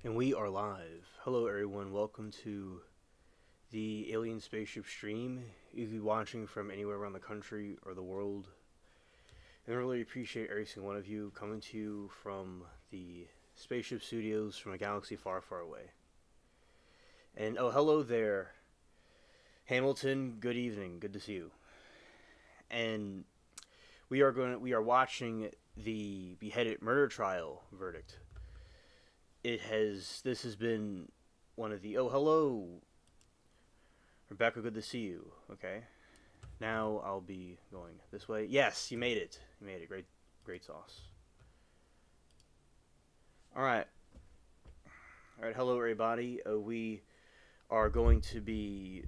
And we are live. Hello, everyone. Welcome to the Alien Spaceship stream. You could be watching from anywhere around the country or the world. And I really appreciate every single one of you coming to you from the Spaceship Studios from a galaxy far, far away. And oh, hello there, Hamilton. Good evening. Good to see you. And we are watching the Beheaded murder trial verdict. This has been one of the, oh, hello, Rebecca, good to see you. Okay, now I'll be going this way. Yes, you made it. Great sauce. All right. Hello, everybody. We are going to be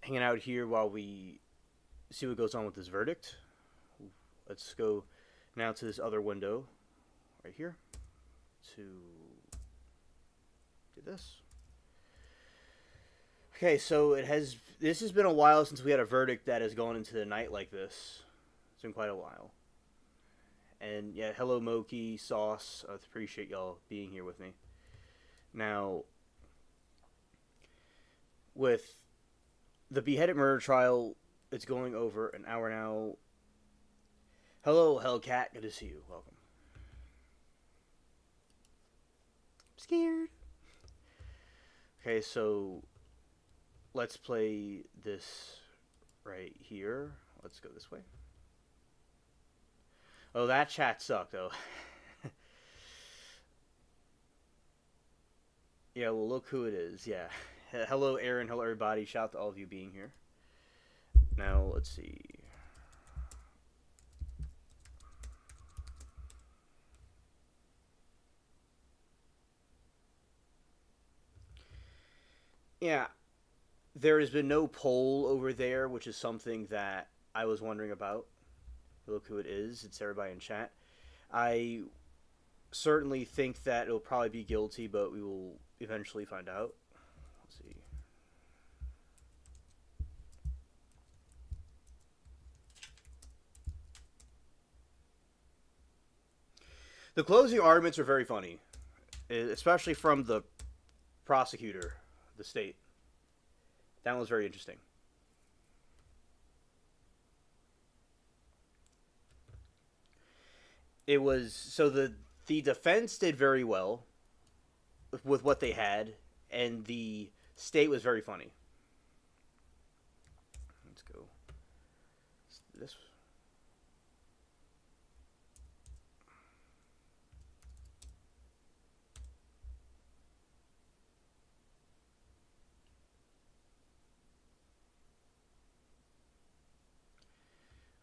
hanging out here while we see what goes on with this verdict. Let's go now to this other window right here to do this. Okay, so this has been a while since we had a verdict that has gone into the night like this. It's been quite a while. And yeah, hello Moki, Sauce. I appreciate y'all being here with me. Now, with the Beheaded murder trial, it's going over an hour now. Hello, Hellcat. Good to see you. Welcome. I'm scared. Okay, so let's play this right here. Let's go this way. Oh, that chat sucked, though. Yeah, well, look who it is. Yeah. Hello, Aaron. Hello, everybody. Shout out to all of you being here. Now, let's see. Yeah, there has been no poll over there, which is something that I was wondering about. Look who it is. It's everybody in chat. I certainly think that it'll probably be guilty, but we will eventually find out. Let's see. The closing arguments are very funny, especially from the prosecutor, the state. That was very interesting. It was so the defense did very well with what they had, and the state was very funny. Let's go. This.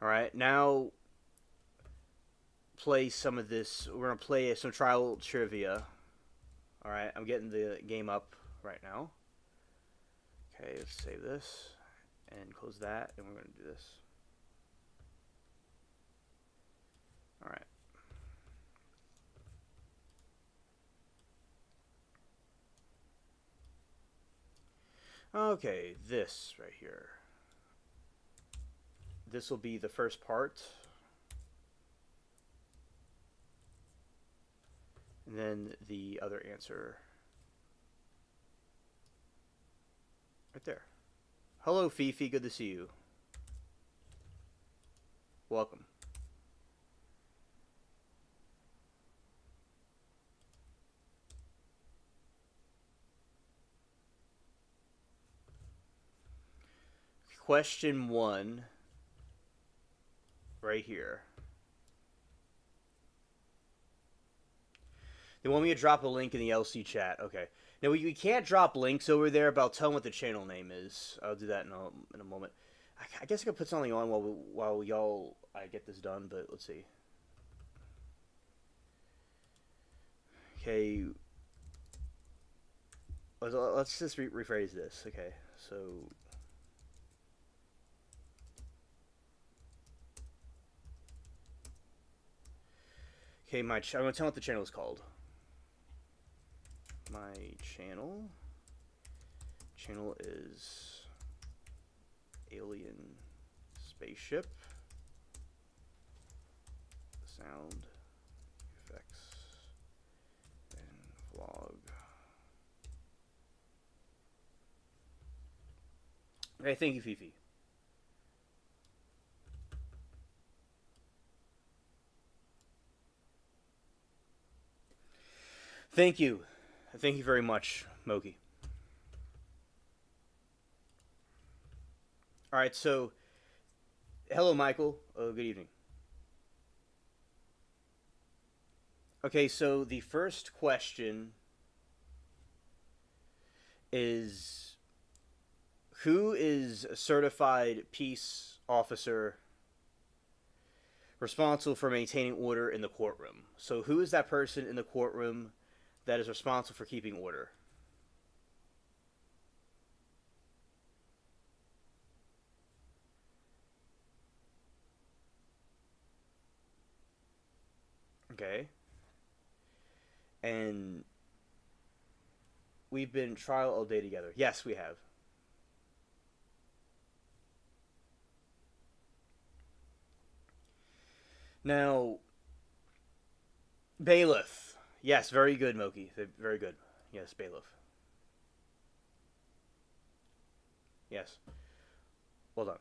All right, now play some of this. We're gonna play some trial trivia. All right, I'm getting the game up right now. Okay, let's save this and close that, and we're gonna do this. All right. Okay, this right here. This will be the first part. And then the other answer right there. Hello, Fifi. Good to see you. Welcome. Question 1 right here. They want me to drop a link in the LC chat. Okay. Now, we can't drop links over there, but I'll tell them what the channel name is. I'll do that in a moment. I guess I could put something on while y'all I get this done, but let's see. Okay. Let's just rephrase this. Okay. So. Okay, I'm going to tell them what the channel is called. My channel is Alien Spaceship Sound Effects and Vlog Okay, thank you, Fifi. Thank you. Thank you very much, Moki. All right, so hello, Michael. Good evening. Okay, so the first question is, who is a certified peace officer responsible for maintaining order in the courtroom? So who is that person in the courtroom that is responsible for keeping order? Okay. And we've been trial all day together. Yes, we have. Now, bailiff. Yes, very good, Moki. Very good. Yes, bailiff. Yes. Well done.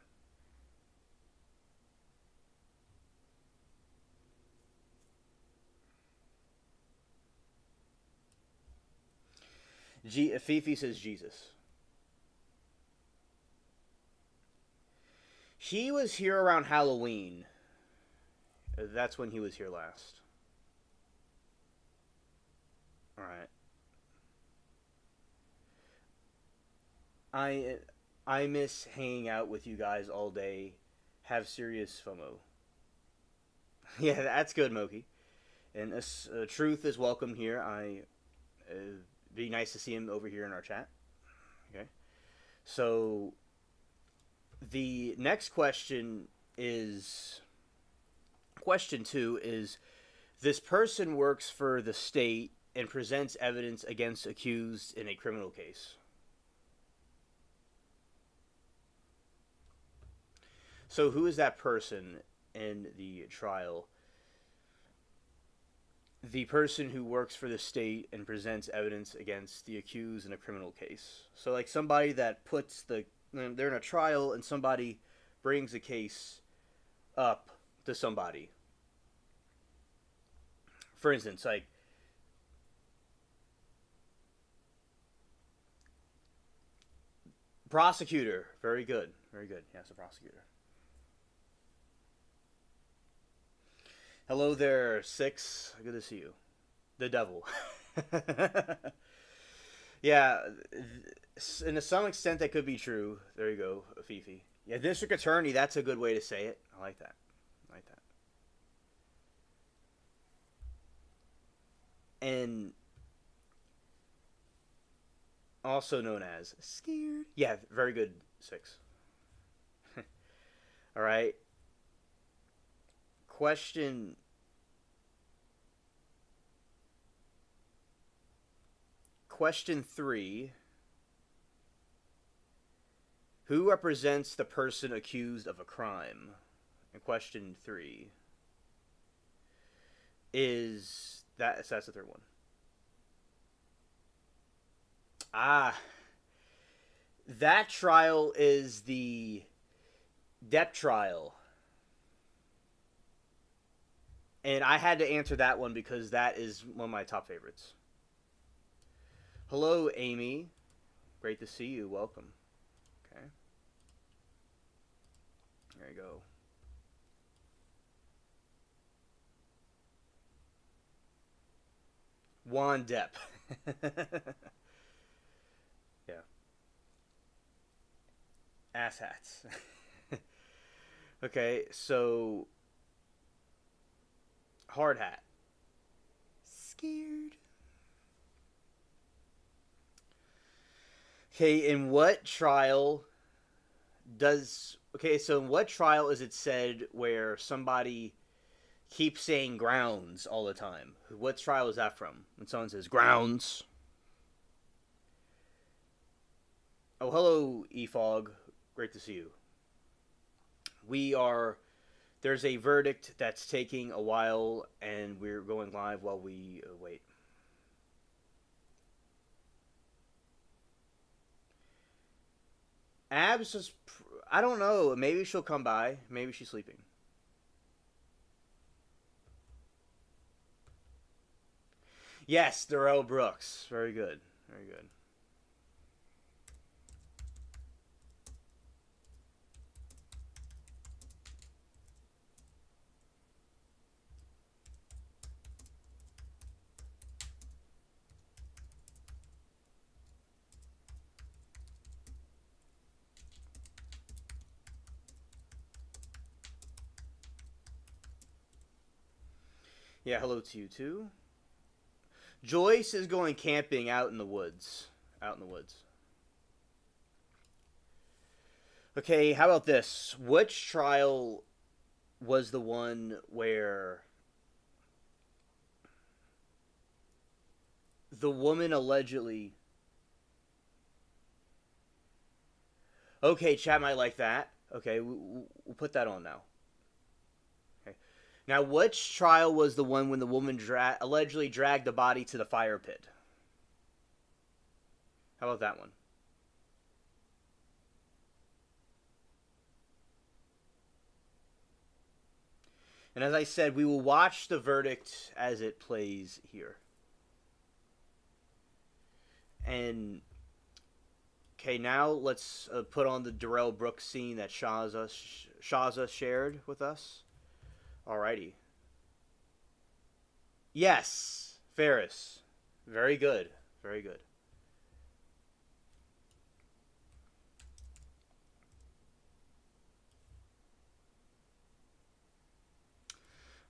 Fifi says Jesus. He was here around Halloween. That's when he was here last. Alright. I miss hanging out with you guys all day. Have serious FOMO. Yeah, that's good, Moki. And Truth is welcome here. Be nice to see him over here in our chat. Okay. So the next question is, question 2 is, this person works for the state and presents evidence against accused in a criminal case. So who is that person in the trial? The person who works for the state and presents evidence against the accused in a criminal case. So like somebody that puts they're in a trial and somebody brings a case up to somebody. For instance, like prosecutor. Very good. Very good. Yes, a prosecutor. Hello there, Six. Good to see you. The devil. Yeah, in some extent that could be true. There you go, Fifi. Yeah, district attorney, that's a good way to say it. I like that. I like that. And also known as scared. Yeah, very good, Six. All right. Question Question 3. Who represents the person accused of a crime? And question 3 is that. So that's the third one. That trial is the Depp trial. And I had to answer that one because that is one of my top favorites. Hello, Amy. Great to see you. Welcome. Okay. There you go. Juan Depp. Yeah. Asshats. Okay, so hard hat. Scared. Okay, in what trial in what trial is it said where somebody keeps saying grounds all the time? What trial is that from? When someone says grounds. Oh, hello, Efog. Great to see you. There's a verdict that's taking a while, and we're going live while we wait. Abs is, I don't know. Maybe she'll come by. Maybe she's sleeping. Yes, Darrell Brooks. Very good. Very good. Yeah, hello to you too. Joyce is going camping out in the woods. Out in the woods. Okay, how about this? Which trial was the one where the woman allegedly... Okay, chat might like that. Okay, we'll put that on now. Okay. Now, which trial was the one when the woman allegedly dragged the body to the fire pit? How about that one? And as I said, we will watch the verdict as it plays here. And okay, now let's put on the Darrell Brooks scene that Shaza shared with us. Alrighty. Yes, Ferris. Very good. Very good.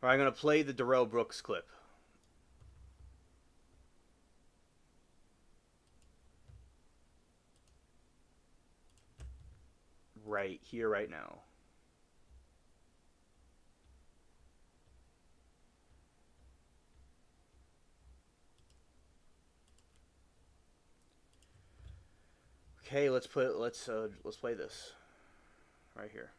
All right, I'm going to play the Darrell Brooks clip. Right here, right now. Okay, let's play this right here.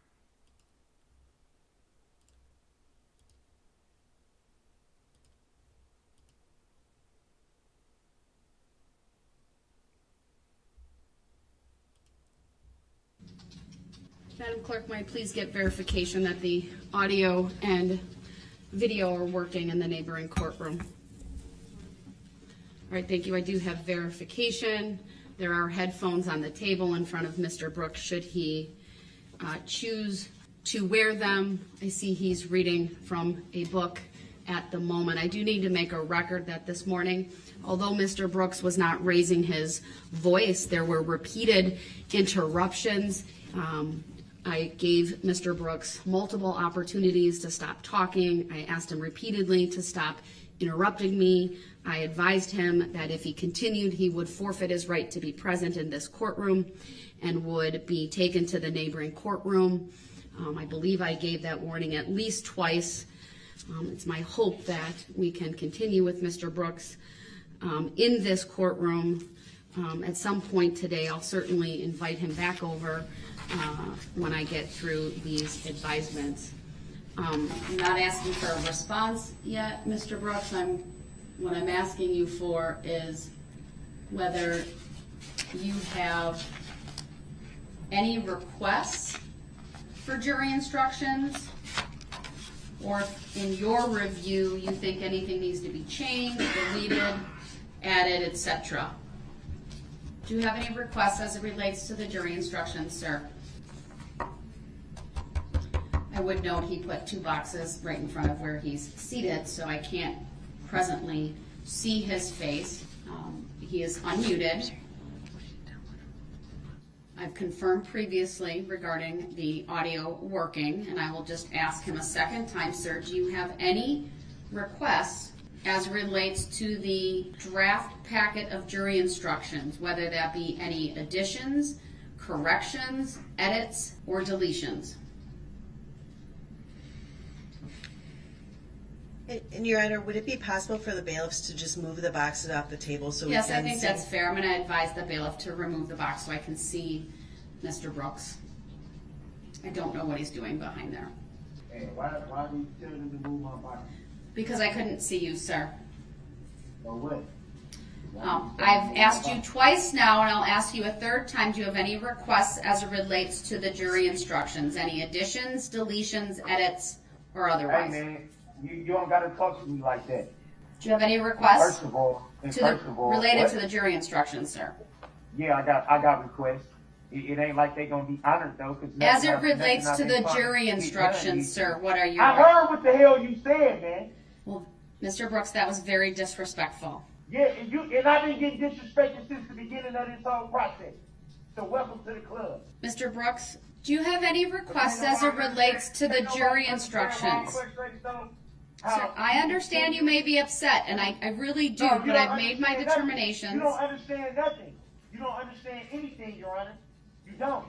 Madam Clerk, might I please get verification that the audio and video are working in the neighboring courtroom? All right, thank you. I do have verification. There are headphones on the table in front of Mr. Brooks should he choose to wear them. I see he's reading from a book at the moment. I do need to make a record that this morning, although Mr. Brooks was not raising his voice, there were repeated interruptions. I gave Mr. Brooks multiple opportunities to stop talking. I asked him repeatedly to stop interrupting me. I advised him that if he continued, he would forfeit his right to be present in this courtroom and would be taken to the neighboring courtroom. I believe I gave that warning at least twice. It's my hope that we can continue with Mr. Brooks in this courtroom. At some point today, I'll certainly invite him back over when I get through these advisements. I'm not asking for a response yet, Mr. Brooks. What I'm asking you for is whether you have any requests for jury instructions, or if in your review you think anything needs to be changed, deleted, added, etc. Do you have any requests as it relates to the jury instructions, sir? I would note he put two boxes right in front of where he's seated, so I can't presently see his face. He is unmuted. I've confirmed previously regarding the audio working, and I will just ask him a second time, sir, do you have any requests as it relates to the draft packet of jury instructions, whether that be any additions, corrections, edits, or deletions? And Your Honor, would it be possible for the bailiffs to just move the boxes off the table so Yes, we can I think see? that's fair. I'm going to advise the bailiff to remove the box so I can see Mr. Brooks. I don't know what he's doing behind there. Hey, why do you tell them to move my box? Because I couldn't see you, sir. Or what? I've asked you twice now, and I'll ask you a third time. Do you have any requests as it relates to the jury instructions? Any additions, deletions, edits, or Hey otherwise? man, you don't gotta talk to me like that. Do you have any requests First of all, related what? to the jury instructions, sir? Yeah, I got requests. It ain't like they gonna be honored though, cause As it nothing relates I've to been the trying jury to get instructions, done. sir, what are your... I heard what the hell you said, man. Well, Mr. Brooks, that was very disrespectful. Yeah, and I've been getting disrespected since the beginning of this whole process. So welcome to the club. Mr. Brooks, do you have any requests as it relates to the jury instructions? Sir, I understand you may be upset, and I really do, but I've made my determinations. You don't understand nothing. You don't understand anything, Your Honor. You don't.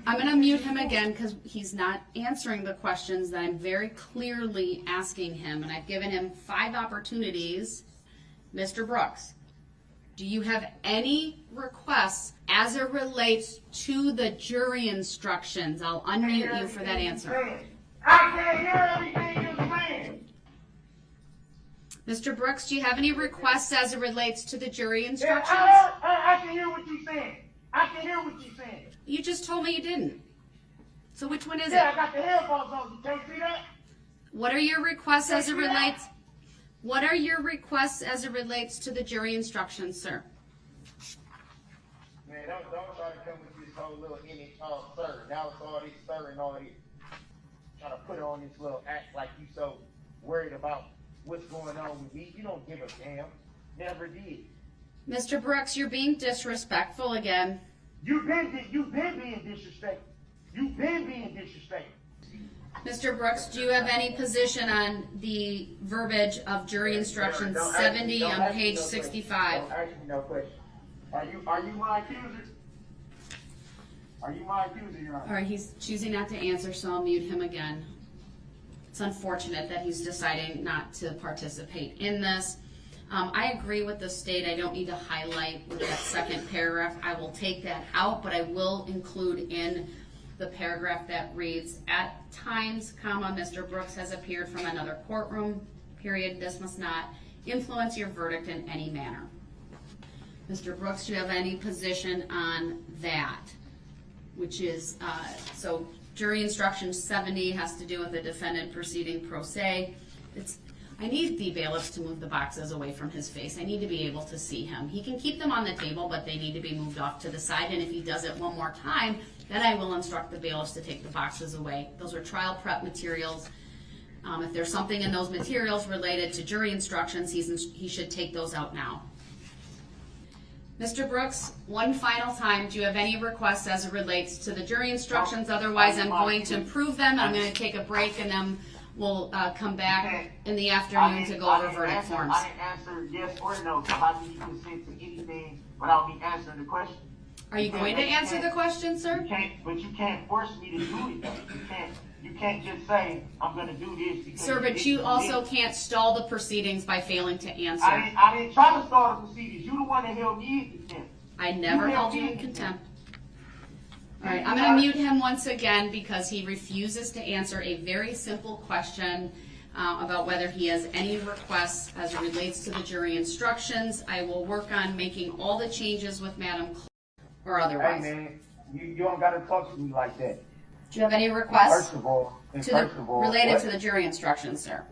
I'm going to mute him again because he's not answering the questions that I'm very clearly asking him, and I've given him 5 opportunities. Mr. Brooks, do you have any requests as it relates to the jury instructions? I'll unmute you for that answer. I can't hear everything you're saying. Mr. Brooks, do you have any requests as it relates to the jury Yeah, instructions? I can hear what you're saying. I can hear what you're saying. You just told me you didn't. So which one is Yeah, I it? got the headphones on. You can't see that? What are your requests as it relates? What are your requests as it relates to the jury instructions, sir? Man, don't try to come with this whole little image, sir. Now it's all this sir and all this. Try to put on this little act like you so worried about what's going on with me. You don't give a damn. Never did. Mr. Brooks, you're being disrespectful again. You've been being disrespectful. You've been being disrespectful. Mr. Brooks, do you have any position on the verbiage of jury instructions 70 on page 65? Don't ask me no question. Are you my accuser? Are you my accuser, Your Honor? All right, he's choosing not to answer, so I'll mute him again. It's unfortunate that he's deciding not to participate in this. I agree with the state. I don't need to highlight with that second paragraph. I will take that out, but I will include in the paragraph that reads, at times, comma, Mr. Brooks has appeared from another courtroom, period. This must not influence your verdict in any manner. Mr. Brooks, do you have any position on that? Which is, so jury instruction 70 has to do with the defendant proceeding pro se. I need the bailiffs to move the boxes away from his face. I need to be able to see him. He can keep them on the table, but they need to be moved off to the side. And if he does it one more time, then I will instruct the bailiffs to take the boxes away. Those are trial prep materials. If there's something in those materials related to jury instructions, he should take those out now. Mr. Brooks, one final time, do you have any requests as it relates to the jury instructions? Otherwise, I'm going to approve them. I'm going to take a break, and then we'll come back in the afternoon to go over verdict forms. I didn't answer yes or no, so how do you consent to anything without me answering the question? Are you going to answer the question, sir? You can't force me to do it. You can't just say, I'm going to do this because... Sir, but you also can't stall the proceedings by failing to answer. I didn't try to stall the proceedings. You the one that held me in contempt. I never held you in contempt. All right, I'm going to mute him once again because he refuses to answer a very simple question about whether he has any requests as it relates to the jury instructions. I will work on making all the changes with Madam Clerk or otherwise. Hey, man, you don't got to talk to me like that. Do you have any requests related to the jury instructions, sir?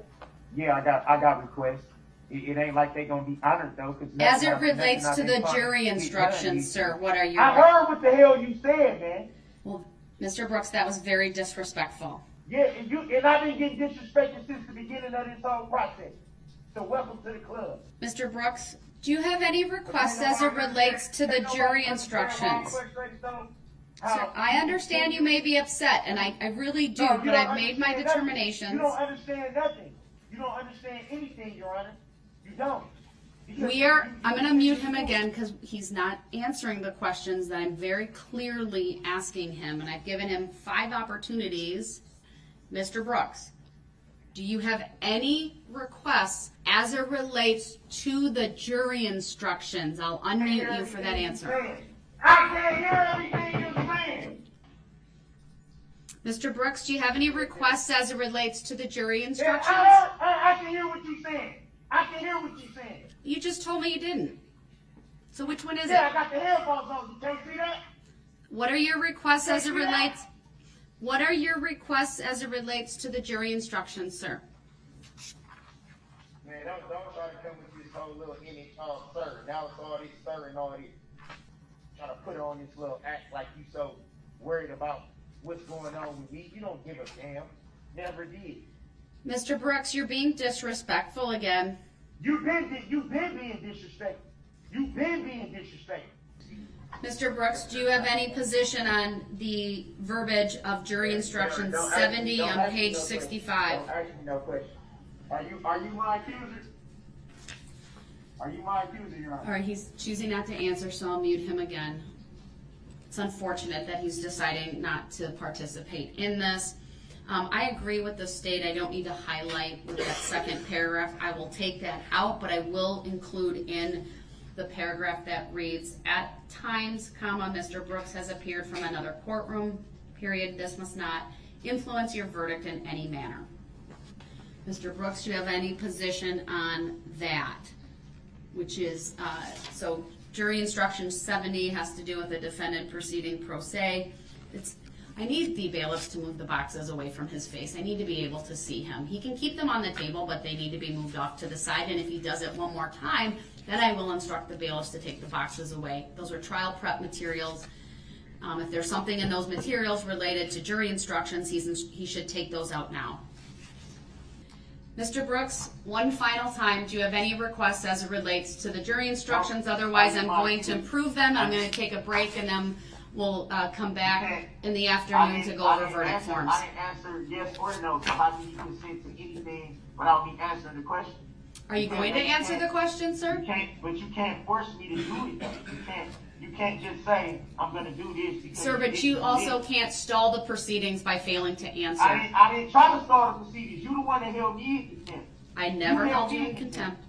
Yeah, I got requests. It ain't like they gonna be honored though. As it relates to the jury instructions, sir, what are your... I heard what the hell you said, man. Well, Mr. Brooks, that was very disrespectful. Yeah, and I've been getting disrespected since the beginning of this whole process. So welcome to the club. Mr. Brooks, do you have any requests as it relates to the jury instructions? Sir, I understand you may be upset, and I really do, but I've made my determinations. You don't understand nothing. You don't understand anything, Your Honor. You don't. I'm going to mute him again because he's not answering the questions that I'm very clearly asking him, and I've given him 5 opportunities. Mr. Brooks, do you have any requests as it relates to the jury instructions? I'll unmute you for that answer. I can't hear everything you're saying. Mr. Brooks, do you have any requests as it relates to the jury instructions? I can hear what you're saying. I can hear what you're saying. You just told me you didn't. So which one is Yeah, I it? got the headphones on. You can't see that? What are your requests as it relates? What are your requests as it relates to the jury instructions, sir? Man, don't try to come with this whole little sir. Now it's all this sir and all this. Trying to put on this little act like you so worried about what's going on with me. You don't give a damn. Never did. Mr. Brooks, you're being disrespectful again. You've been being disrespectful. You've been being disrespectful. Mr. Brooks, do you have any position on the verbiage of jury instruction 70 on page 65? Don't ask me no question. Are you my accuser? Are you my accuser, Your Honor? All right, he's choosing not to answer, so I'll mute him again. It's unfortunate that he's deciding not to participate in this. I agree with the state. I don't need to highlight with that second paragraph. I will take that out, but I will include in the paragraph that reads, at times, comma, Mr. Brooks has appeared from another courtroom, period. This must not influence your verdict in any manner. Mr. Brooks, do you have any position on that? Which is, so jury instruction 70 has to do with the defendant proceeding pro se. I need the bailiffs to move the boxes away from his face. I need to be able to see him. He can keep them on the table, but they need to be moved off to the side. And if he does it one more time, then I will instruct the bailiffs to take the boxes away. Those are trial prep materials. If there's something in those materials related to jury instructions, he should take those out now. Mr. Brooks, one final time, do you have any requests as it relates to the jury instructions? Otherwise, I'm going to approve them. I'm going to take a break, and then we'll come back in the afternoon to go over verdict forms. I didn't answer yes or no, so how do you consent to anything without me answering the question? Are you going to answer the question, sir? But you can't force me to do it. You can't just say, I'm going to do this because... Sir, but you also can't stall the proceedings by failing to answer. I didn't try to stall the proceedings. You the one that held me in contempt. I never held you in contempt.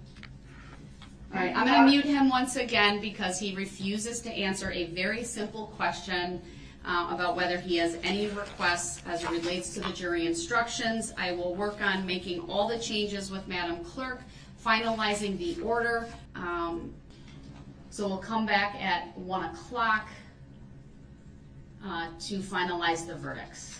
All right, I'm going to mute him once again because he refuses to answer a very simple question about whether he has any requests as it relates to the jury instructions. I will work on making all the changes with Madam Clerk, finalizing the order. So we'll come back at 1 o'clock to finalize the verdicts.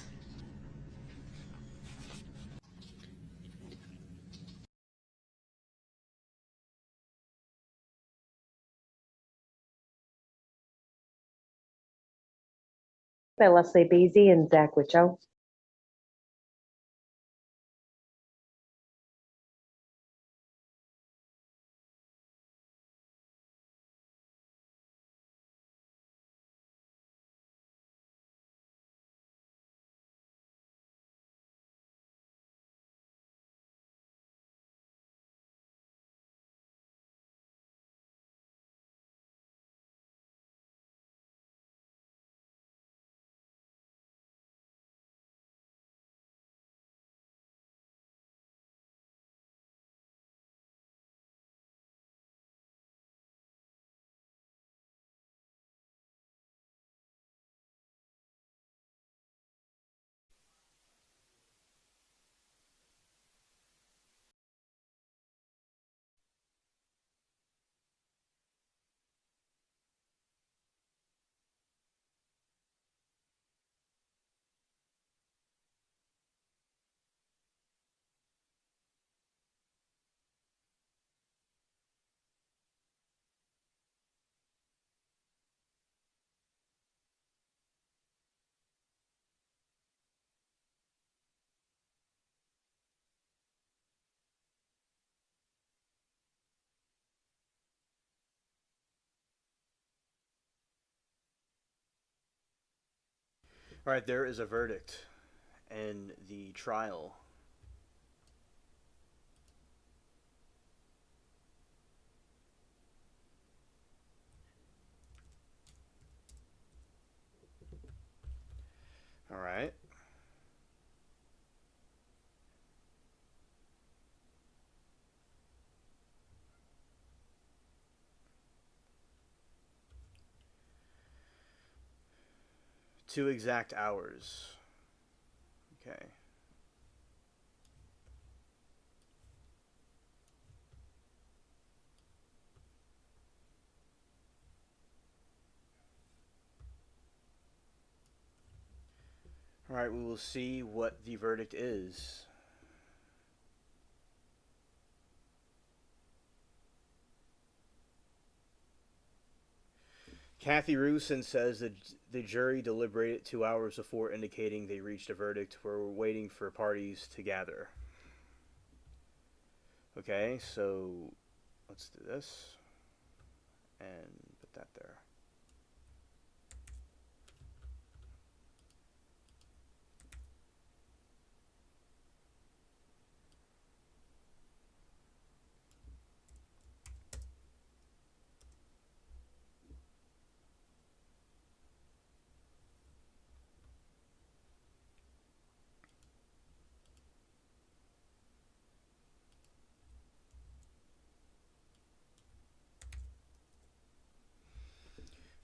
By Leslie Beasy and Zach Wichow. All right, there is a verdict in the trial. All right. Two exact hours. Okay. Alright, we will see what the verdict is. Kathy Rusin says that the jury deliberated 2 hours before indicating they reached a verdict. We're waiting for parties to gather. Okay, so let's do this and put that there.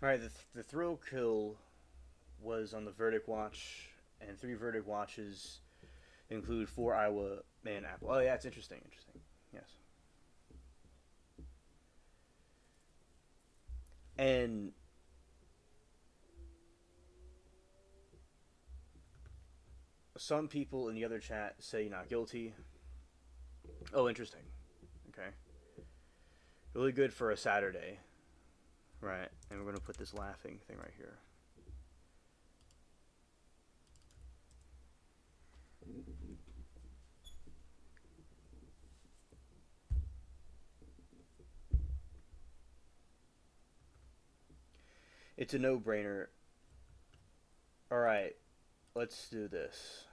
Alright, the thrill kill was on the verdict watch, and 3 verdict watches include 4 Iowa man apple. Oh, yeah, it's interesting. Yes. And some people in the other chat say not guilty. Oh, interesting. Okay. Really good for a Saturday. Right, and we're going to put this laughing thing right here. It's a no-brainer. Alright, let's do this.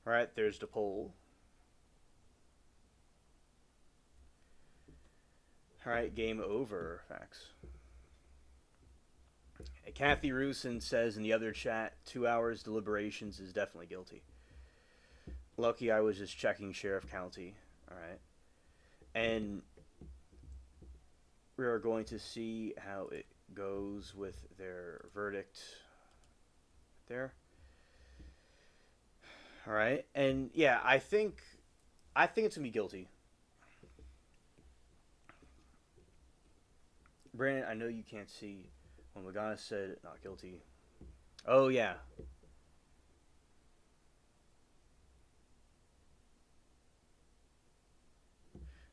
Alright, there's the poll. Alright, game over, facts. Kathy Rusin says in the other chat, 2 hours deliberations is definitely guilty. Lucky I was just checking Sheriff County. Alright. And we are going to see how it goes with their verdict there. Alright. And yeah, I think it's gonna be guilty. Brandon, I know you can't see when Magana said not guilty. Oh yeah.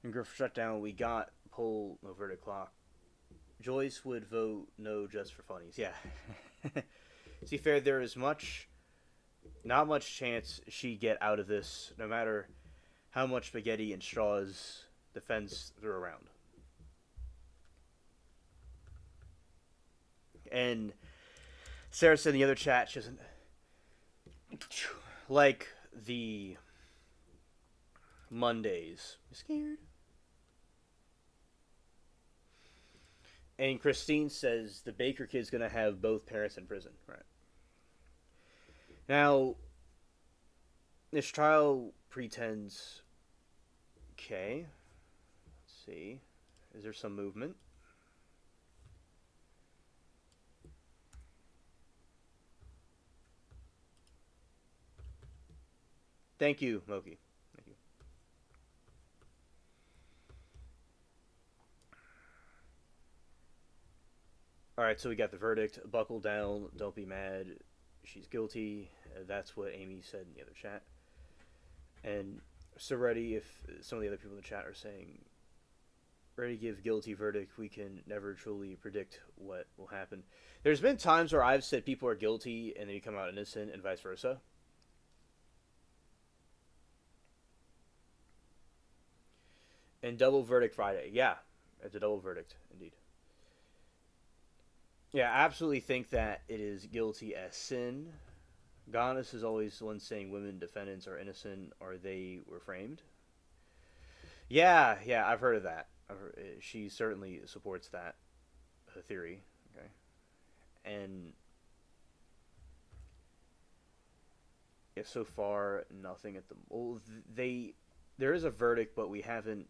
In Griff shutdown, we got poll no verdict clock. Joyce would vote no just for funnies. Yeah. See, fair, there is not much chance she'd get out of this, no matter how much spaghetti and straws the fence threw around. And Sarah said in the other chat, she doesn't like the Mondays. You scared? And Christine says the Baker kid's going to have both parents in prison. Right. Now, this trial pretends... Okay. Let's see. Is there some movement? Thank you, Moki. Thank you. Alright, so we got the verdict. Buckle down. Don't be mad. She's guilty. That's what Amy said in the other chat. And so ready, if some of the other people in the chat are saying, ready to give guilty verdict, we can never truly predict what will happen. There's been times where I've said people are guilty and they come out innocent and vice versa. And double verdict Friday. Yeah, it's a double verdict, indeed. Yeah, I absolutely think that it is guilty as sin. Ganis is always the one saying women defendants are innocent or they were framed. Yeah, I've heard of that. She certainly supports that theory. Okay, and yeah, so far nothing at the. Well, there is a verdict, but we haven't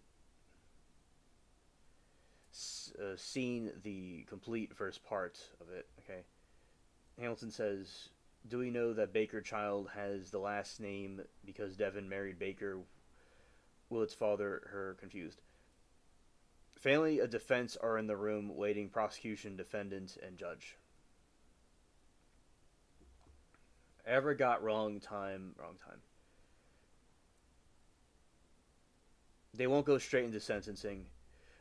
seen the complete first part of it. Okay, Hamilton says, "Do we know that Baker child has the last name because Devin married Baker? Will its father her confused? Family of defense are in the room waiting. Prosecution, defendant, and judge." Ever got wrong time? Wrong time. They won't go straight into sentencing.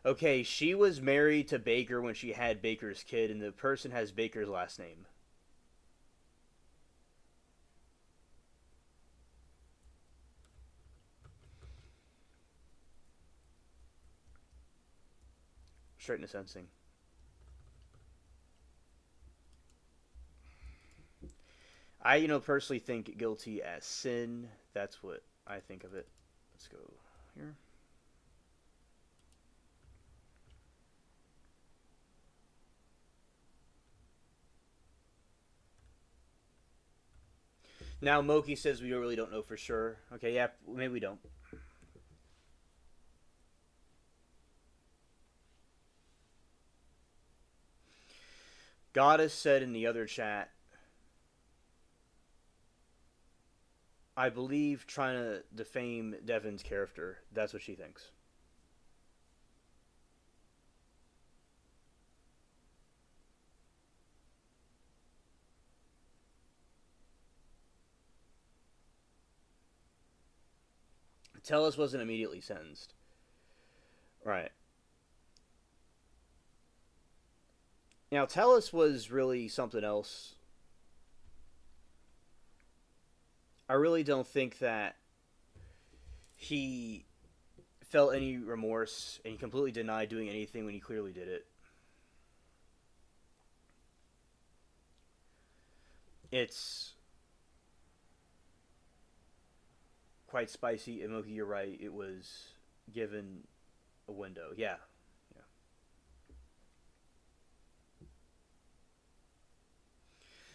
Okay, she was married to Baker when she had Baker's kid, and the person has Baker's last name. Straight into sentencing. I, personally think guilty as sin. That's what I think of it. Let's go here. Now Moki says we really don't know for sure. Okay, yeah, maybe we don't. Goddess said in the other chat, I believe trying to defame Devin's character. That's what she thinks. Tellus wasn't immediately sentenced. Right. Now, Tellus was really something else. I really don't think that he felt any remorse, and he completely denied doing anything when he clearly did it. It's quite spicy. Emoki, you're right. It was given a window. Yeah.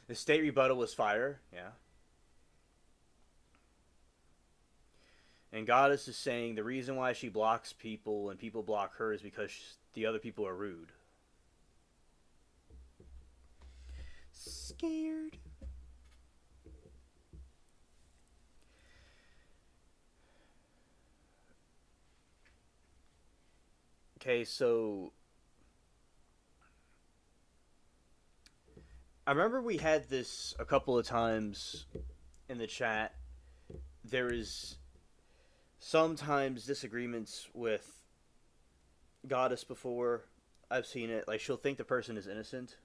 The state rebuttal was fire. Yeah. And Goddess is saying the reason why she blocks people and people block her is because the other people are rude. Scared. Okay, so I remember we had this a couple of times in the chat. There is sometimes disagreements with Goddess before. I've seen it. Like, she'll think the person is innocent.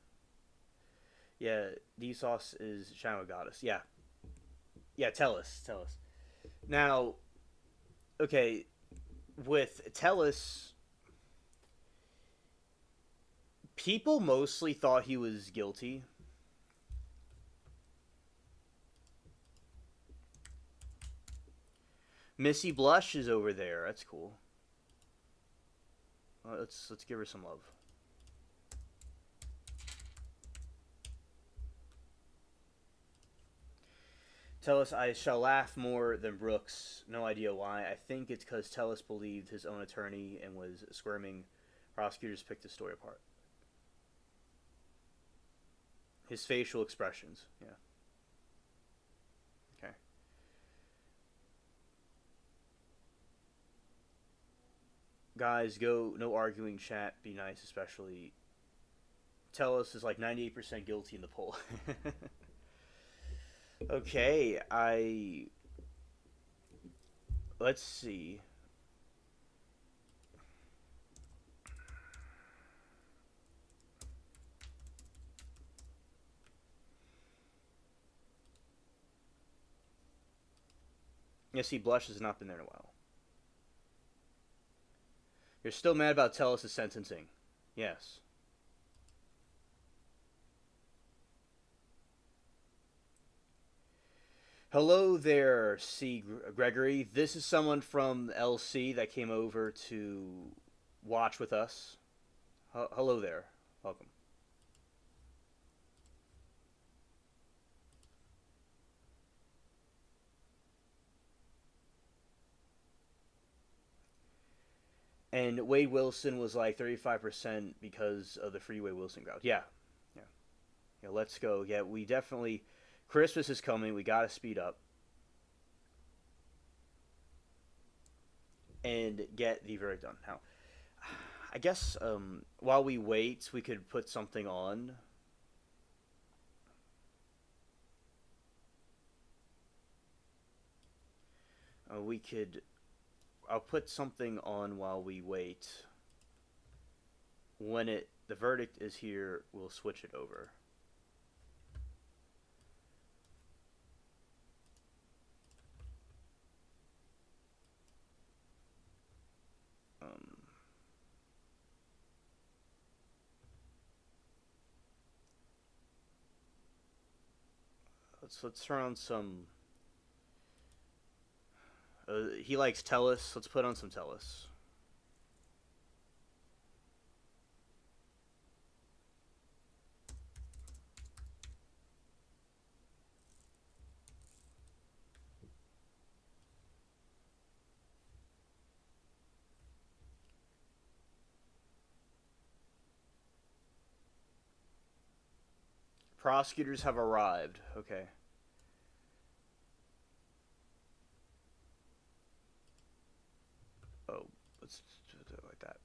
Yeah, D-Sauce is Shadow Goddess. Yeah. Yeah, Tellus. Now, okay, with Tellus, people mostly thought he was guilty. Missy Blush is over there. That's cool. Let's give her some love. Tellus, I shall laugh more than Brooks. No idea why. I think it's because Tellus believed his own attorney and was squirming. Prosecutors picked the story apart. His facial expressions. Yeah. Okay. Guys, go. No arguing, chat. Be nice, especially. Tellus is like 98% guilty in the poll. Okay, let's see. Yes, see, Blush has not been there in a while. You're still mad about Tellus' sentencing. Yes. Hello there, C. Gregory. This is someone from LC that came over to watch with us. Hello there. Welcome. And Wade Wilson was like 35% because of the Freeway Wilson crowd. Yeah. Yeah, let's go. Yeah, we definitely... Christmas is coming. We got to speed up. And get the verdict done. Now, I guess while we wait, we could put something on. We could... I'll put something on while we wait. When the verdict is here, we'll switch it over. Let's turn on some. He likes Tellus. Let's put on some Tellus. Prosecutors have arrived. Okay. Oh, let's do it like that.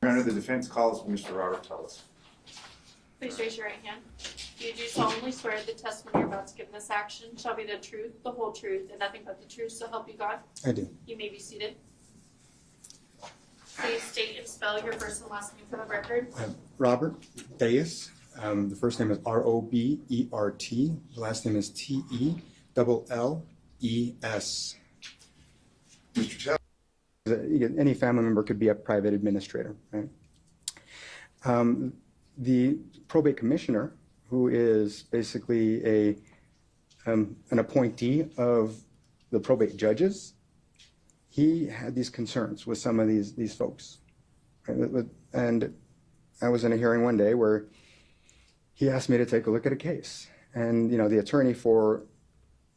Your Honor, the defense calls Mr. Robert Tellus. Please raise your right hand. Do you solemnly swear the testimony you're about to give in this action shall be the truth, the whole truth, and nothing but the truth, so help you God? I do. You may be seated. Please state and spell your first and last name for the record. Robert Deis. The first name is Robert. The last name is Telles. Mr. Tellus. Any family member could be a private administrator, right? The probate commissioner, who is basically an appointee of the probate judges, he had these concerns with some of these folks. Right? And I was in a hearing one day where he asked me to take a look at a case. And, the attorney for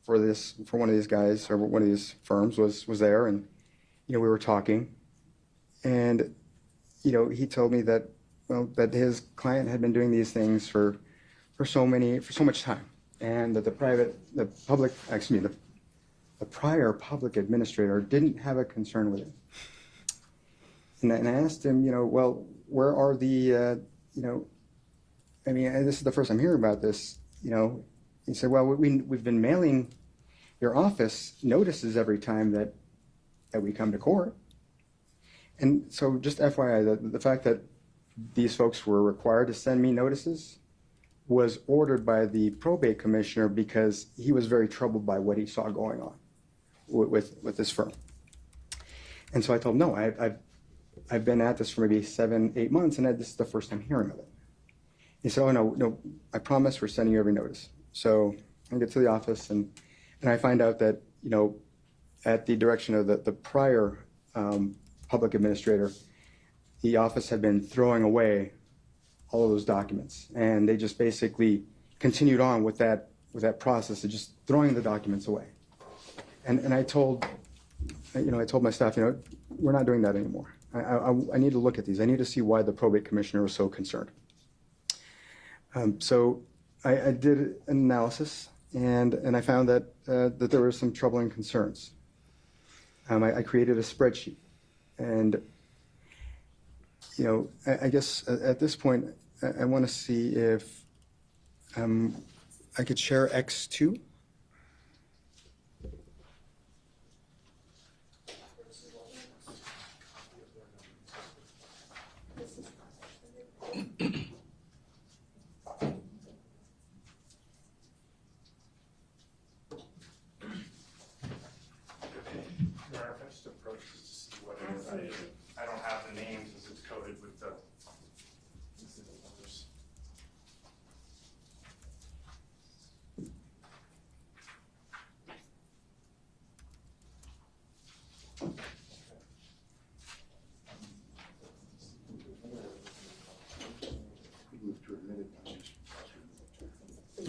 one of these guys or one of these firms was there, and, we were talking. And, he told me that, that his client had been doing these things for so much time. And that the prior public administrator didn't have a concern with it. And I asked him, well, where are the, this is the first I'm hearing about this, He said, well, we've been mailing your office notices every time that we come to court. And so just FYI, the fact that these folks were required to send me notices was ordered by the probate commissioner because he was very troubled by what he saw going on with this firm. And so I told him, no, I've been at this for maybe 7-8 months, and this is the first I'm hearing of it. He said, oh, no, I promise we're sending you every notice. So I get to the office, and I find out that, at the direction of the prior public administrator, the office had been throwing away all of those documents, and they just basically continued on with that process of just throwing the documents away. And I told my staff, we're not doing that anymore. I need to look at these. I need to see why the probate commissioner was so concerned. So I did an analysis, and I found that there were some troubling concerns. I created a spreadsheet, and I guess at this point I want to see if I could share X2. I don't have the names as it's coded with the numbers.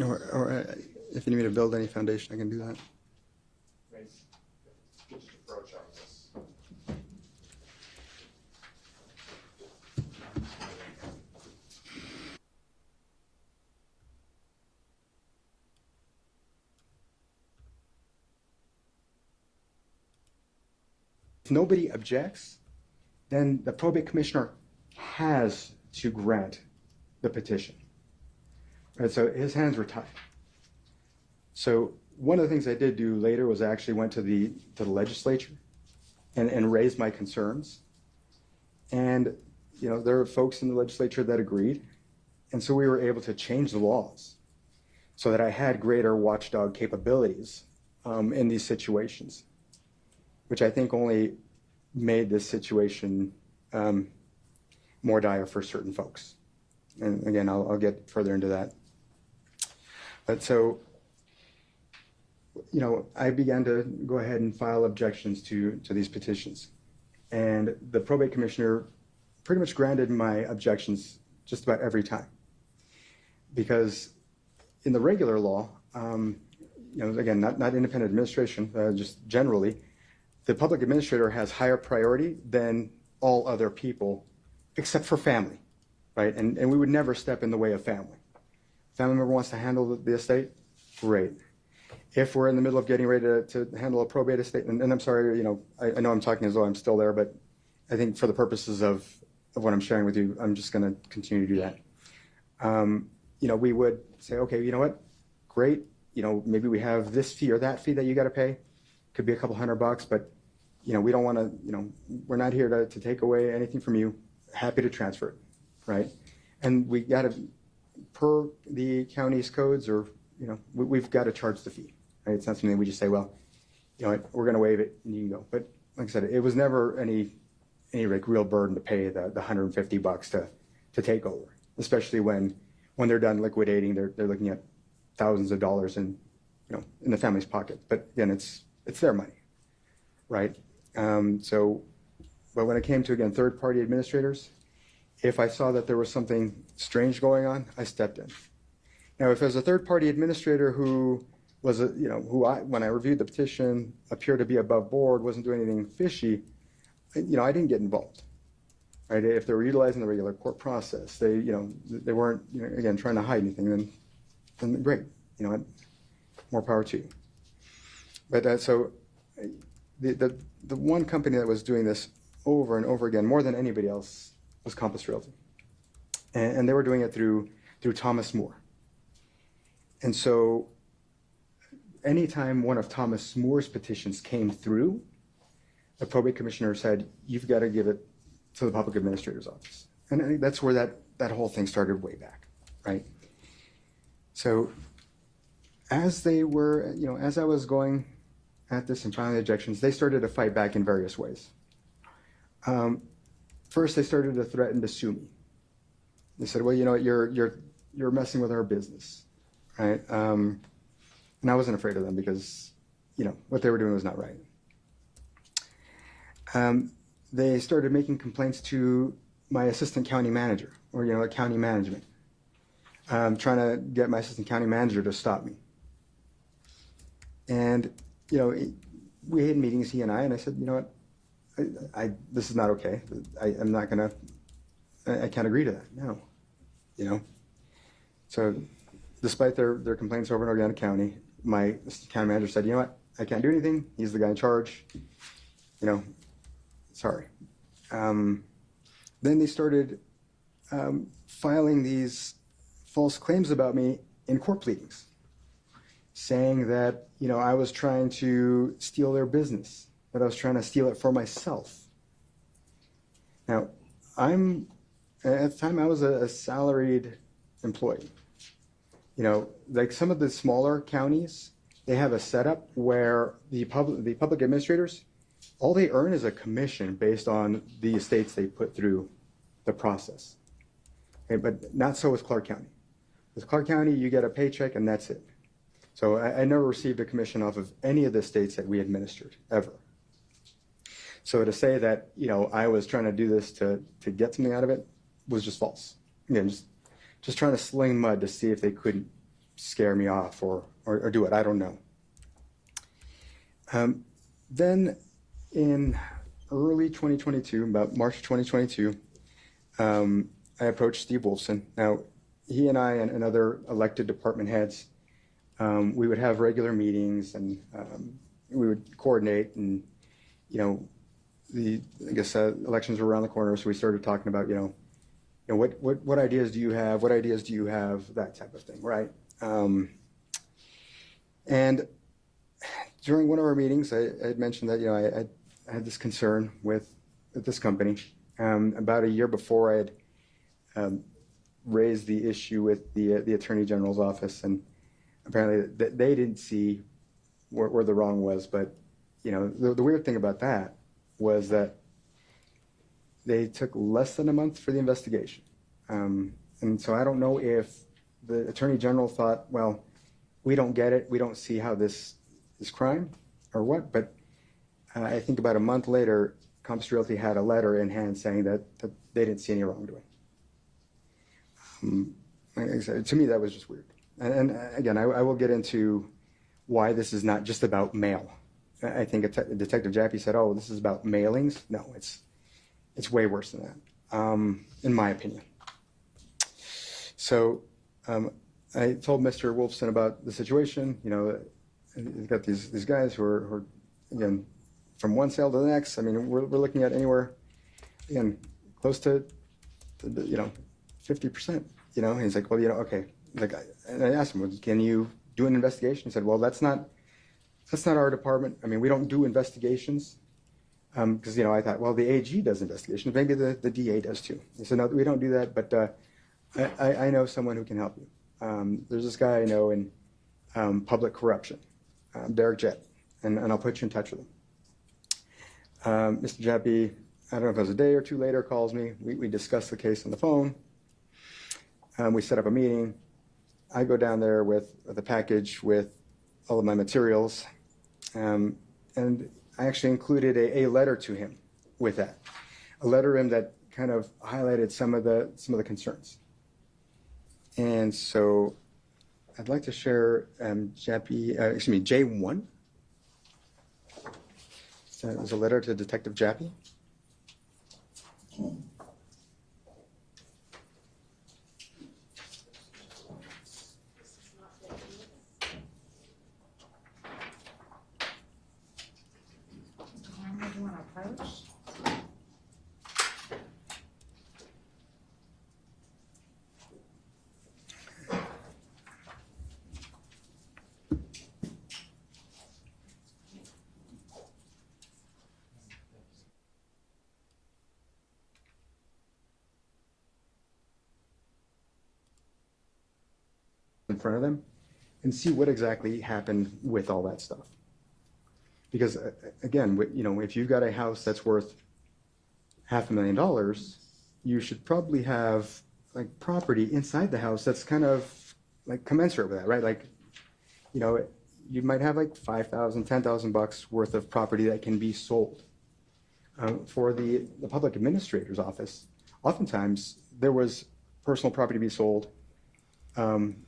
Or if you need me to build any foundation, I can do that. Just approach on this. If nobody objects, then the probate commissioner has to grant the petition. Right, so his hands were tied. So one of the things I did do later was I actually went to the legislature and raised my concerns. And there are folks in the legislature that agreed. And so we were able to change the laws so that I had greater watchdog capabilities in these situations, which I think only made this situation more dire for certain folks. And again, I'll get further into that. But so, I began to go ahead and file objections to these petitions. And the probate commissioner pretty much granted my objections just about every time. Because in the regular law, again, not independent administration, just generally, the public administrator has higher priority than all other people, except for family, right? And we would never step in the way of family. Family member wants to handle the estate, great. If we're in the middle of getting ready to handle a probate estate, and I'm sorry, I know I'm talking as though I'm still there, but I think for the purposes of what I'm sharing with you, I'm just going to continue to do that. We would say, okay, you know what, great, maybe we have this fee or that fee that you got to pay. Could be a couple $100, but we don't want to, we're not here to take away anything from you. Happy to transfer it, right? And we got to, per the county's codes, or we've got to charge the fee. Right? It's not something we just say, well, we're going to waive it and you can go. But like I said, it was never any like real burden to pay the $150 to take over, especially when they're done liquidating, they're looking at thousands of dollars in the family's pocket. But again, it's their money, right? But when it came to, again, third-party administrators, if I saw that there was something strange going on, I stepped in. Now, if there's a third-party administrator who was, when I reviewed the petition, appeared to be above board, wasn't doing anything fishy, I didn't get involved. Right? If they were utilizing the regular court process, they weren't, again, trying to hide anything, then great. More power to you. But so the one company that was doing this over and over again, more than anybody else, was Compass Realty. And they were doing it through Thomas Moore. And so anytime one of Thomas Moore's petitions came through, the probate commissioner said, you've got to give it to the public administrator's office. And I think that's where that whole thing started way back, right? So as they were, as I was going at this and filing the objections, they started to fight back in various ways. First, they started to threaten to sue me. They said, well, you're messing with our business, right? And I wasn't afraid of them because, what they were doing was not right. They started making complaints to my assistant county manager, or, county management, trying to get my assistant county manager to stop me. And, we had meetings, he and I said, you know what, this is not okay. I'm not going to, I can't agree to that, no. So despite their complaints over and over again to county, my county manager said, you know what, I can't do anything. He's the guy in charge. Sorry. Then they started filing these false claims about me in court pleadings, saying that, I was trying to steal their business, that I was trying to steal it for myself. Now, at the time I was a salaried employee. Like some of the smaller counties, they have a setup where the public administrators, all they earn is a commission based on the estates they put through the process. Okay, but not so with Clark County. With Clark County, you get a paycheck and that's it. So I never received a commission off of any of the estates that we administered, ever. So to say that, I was trying to do this to get something out of it was just false. Again, just trying to sling mud to see if they couldn't scare me off or do it. I don't know. Then in early 2022, about March 2022, I approached Steve Wolfson. Now, he and I and other elected department heads, we would have regular meetings and we would coordinate. And elections were around the corner, so we started talking about what ideas do you have? What ideas do you have? That type of thing, right? And during one of our meetings, I had mentioned that I had this concern with this company. About a year before, I had raised the issue with the Attorney General's office, and apparently they didn't see where the wrong was. But the weird thing about that was that they took less than a month for the investigation, and so I don't know if the Attorney General thought, well, we don't get it, we don't see how this is crime or what. But I think about a month later, Compass Realty had a letter in hand saying that they didn't see any wrongdoing. To me, that was just weird. And again, I will get into why this is not just about mail. I think Detective Jaffe said, "Oh, this is about mailings." No, it's way worse than that, in my opinion. So I told Mr. Wolfson about the situation. You've got these guys who are again, from one sale to the next. I mean, we're looking at anywhere, again, close to 50%. And he's like, well, okay. And I asked him, well, can you do an investigation? He said, well, that's not our department. I mean, we don't do investigations. Because I thought, well, the AG does investigations. Maybe the DA does too. He said, no, we don't do that. But I know someone who can help you. There's this guy I know in public corruption, Derek Jett, and I'll put you in touch with him. Mr. Jaffe, I don't know if it was a day or two later, calls me. We discuss the case on the phone. We set up a meeting. I go down there with a package with all of my materials, and I actually included a letter to him with that, a letter to him that kind of highlighted some of the concerns. And so I'd like to share J1. So it was a letter to Detective Jaffe. In front of them and see what exactly happened with all that stuff. Because again, if you've got a house that's worth $500,000, you should probably have property inside the house that's kind of commensurate with that, right? You might have $5,000, $10,000 worth of property that can be sold. For the public administrator's office, oftentimes there was personal property to be sold,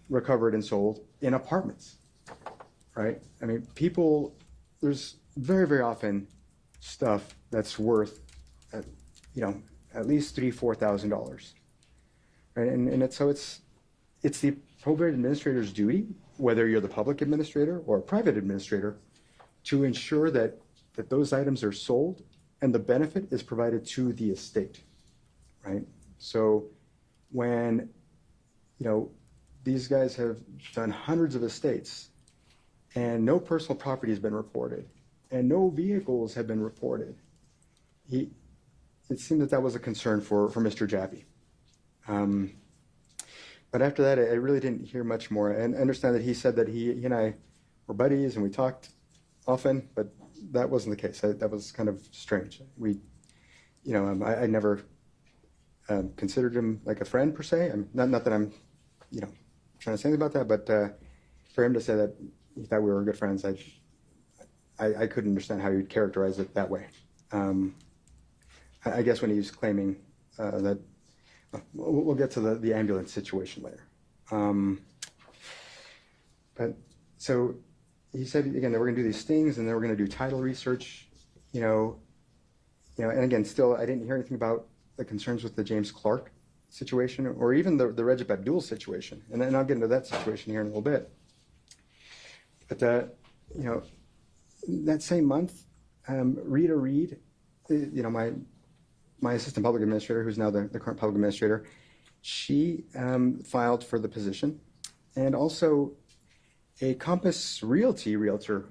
recovered and sold in apartments, right? I mean, there's very, very often stuff that's worth, at least $3,000-$4,000, right? And so it's the probate administrator's duty, whether you're the public administrator or a private administrator, to ensure that those items are sold and the benefit is provided to the estate, right? So when, these guys have done hundreds of estates and no personal property has been reported and no vehicles have been reported, it seemed that was a concern for Mr. Jaffe. But after that, I really didn't hear much more. And I understand that he said that he and I were buddies and we talked often, but that wasn't the case. That was kind of strange. I never considered him like a friend per se. Not that I'm, trying to say anything about that, but for him to say that he thought we were good friends, I couldn't understand how you'd characterize it that way. I guess when he was claiming that, we'll get to the ambulance situation later. But so he said again that we're going to do these stings and then we're going to do title research, and again, still I didn't hear anything about the concerns with the James Clark situation or even the Recep Abdul situation. And then I'll get into that situation here in a little bit. But, that same month, Rita Reed, my assistant public administrator, who's now the current public administrator, she filed for the position. And also a Compass Realty realtor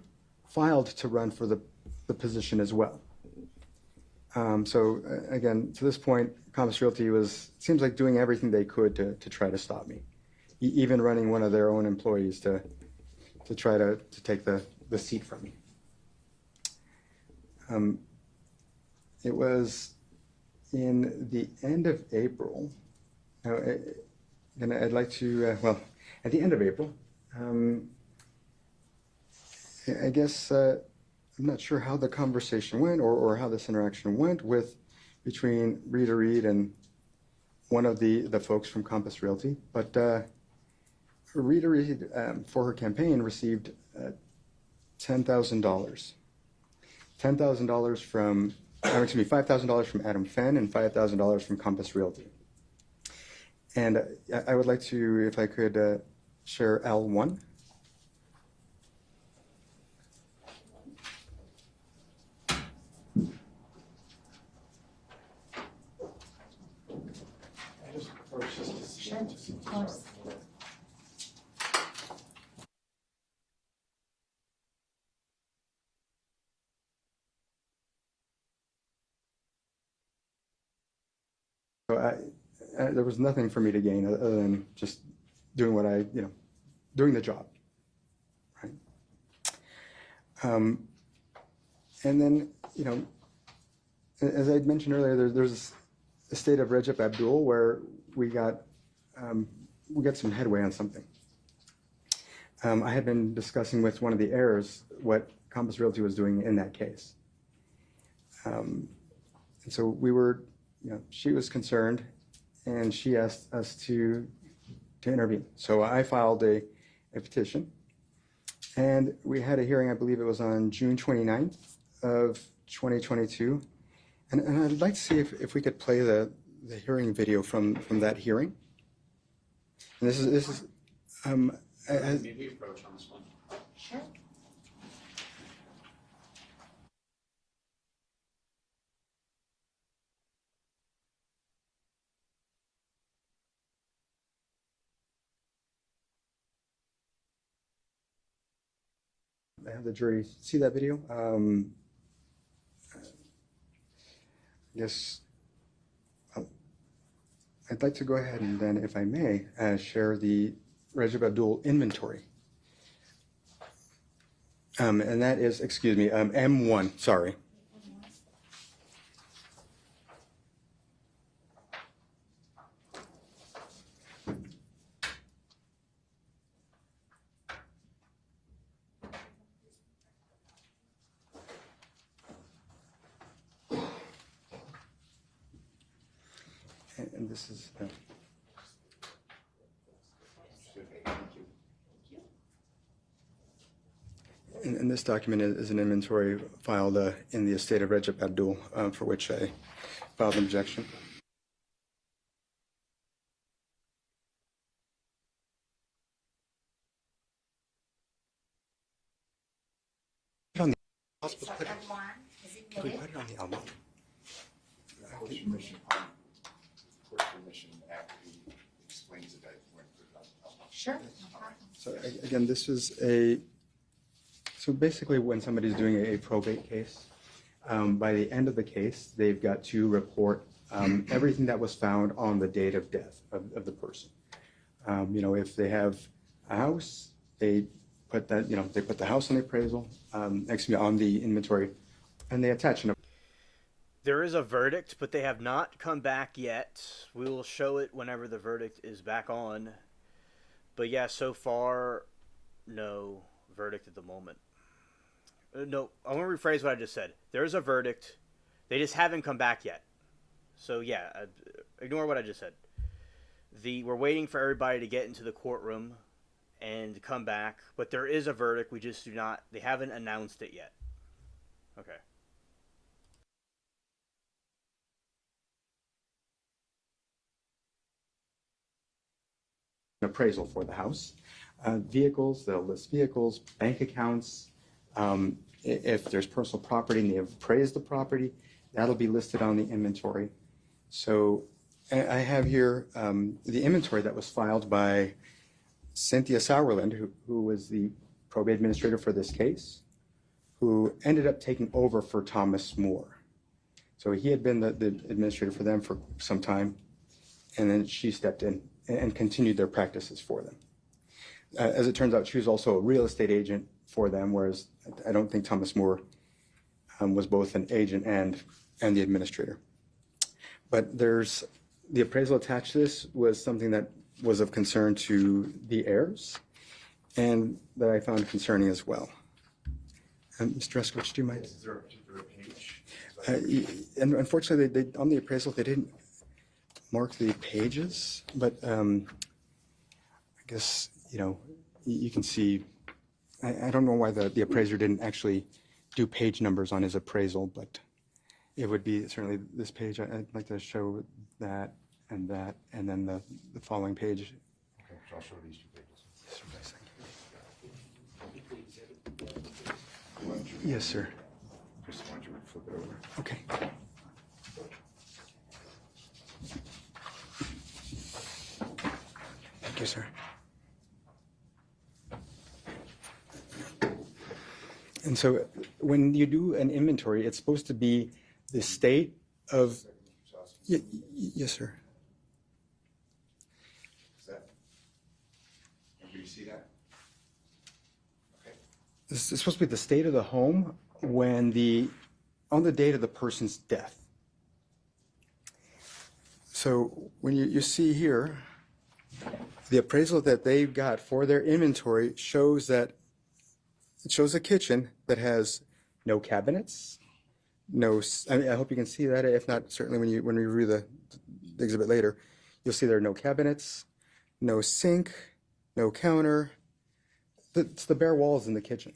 filed to run for the position as well. Again, to this point, Compass Realty seems like doing everything they could to try to stop me, even running one of their own employees to try to take the seat from me. It was in the end of April. And I'd like to, at the end of April, I guess I'm not sure how the conversation went or how this interaction went between Rita Reed and one of the folks from Compass Realty, but Rita Reed, for her campaign, received $10,000. $10,000 from, $5,000 from Adam Fenn and $5,000 from Compass Realty. And I would like to, if I could, share L1. So there was nothing for me to gain other than just doing what doing the job, right? And then, as I mentioned earlier, there's a state of Recep Abdul where we got some headway on something. I had been discussing with one of the heirs what Compass Realty was doing in that case. And so we were, she was concerned and she asked us to intervene. So I filed a petition and we had a hearing, I believe it was on June 29th of 2022. And I'd like to see if we could play the hearing video from that hearing. And this is Maybe approach on this one. Sure. I have the jury see that video. Yes. I'd like to go ahead and then, if I may, share the Recep Abdul inventory. And that is, excuse me, M1, sorry. And this is... And this document is an inventory filed in the estate of Recep Abdul, for which I filed an objection. Can we put it on the album? Court's permission after he explains it, I went through it. Sure. So again, this is so basically when somebody's doing a probate case, by the end of the case, they've got to report everything that was found on the date of death of the person. If they have a house, they put that, they put the house on the appraisal, on the inventory, and they attach an. There is a verdict, but they have not come back yet. We will show it whenever the verdict is back on. But yeah, so far, no verdict at the moment. No, I want to rephrase what I just said. There is a verdict. They just haven't come back yet. So yeah, ignore what I just said. We're waiting for everybody to get into the courtroom, and come back. But there is a verdict. We just do not. They haven't announced it yet. Okay. Appraisal for the house. Vehicles, they'll list vehicles, bank accounts. If there's personal property and they have appraised the property, that'll be listed on the inventory. So I have here the inventory that was filed by Cynthia Sauerland, who was the probate administrator for this case, who ended up taking over for Thomas Moore. So he had been the administrator for them for some time, and then she stepped in and continued their practices for them. As it turns out, she was also a real estate agent for them, whereas I don't think Thomas Moore was both an agent and the administrator. But there's the appraisal attached to this was something that was of concern to the heirs and that I found concerning as well. Mr. Eskowitz, do you mind? Is there a particular page? And unfortunately, they on the appraisal, they didn't mark the pages, but I guess, you know, you can see, I don't know why the appraiser didn't actually do page numbers on his appraisal, but it would be certainly this page. I'd like to show that, and then the following page. Okay, so I'll show these two pages. Yes, sir. Just want you to flip it over. Okay. Thank you, sir. And so when you do an inventory, it's supposed to be the state of, yes, sir. Is that? Do you see that? Okay. This is supposed to be the state of the home on the date of the person's death. So when you see here, the appraisal that they've got for their inventory shows that it shows a kitchen that has no cabinets, I hope you can see that. If not, certainly when we review the exhibit later, you'll see there are no cabinets, no sink, no counter. It's the bare walls in the kitchen.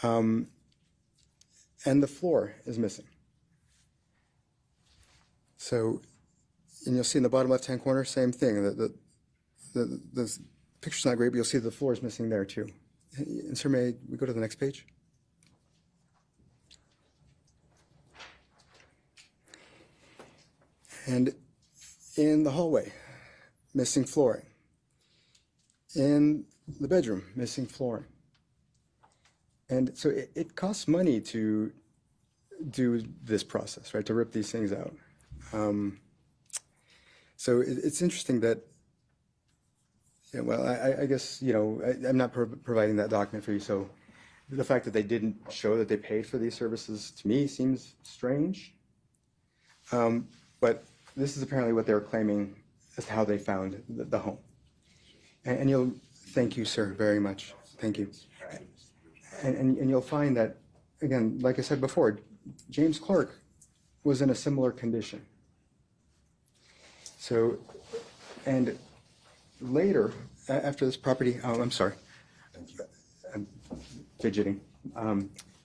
And the floor is missing. So, and you'll see in the bottom left-hand corner, same thing. The picture's not great, but you'll see the floor is missing there too. And sir, may we go to the next page? And in the hallway, missing flooring. In the bedroom, missing flooring. And so it costs money to do this process, right, to rip these things out. So it's interesting that, yeah, well, I guess, you know, I'm not providing that document for you, so the fact that they didn't show that they paid for these services to me seems strange. But this is apparently what they're claiming as to how they found the home. And you'll, thank you, sir, very much. Thank you. And you'll find that, again, like I said before, James Clark was in a similar condition. So, and later, after this property, I'm sorry, I'm fidgeting.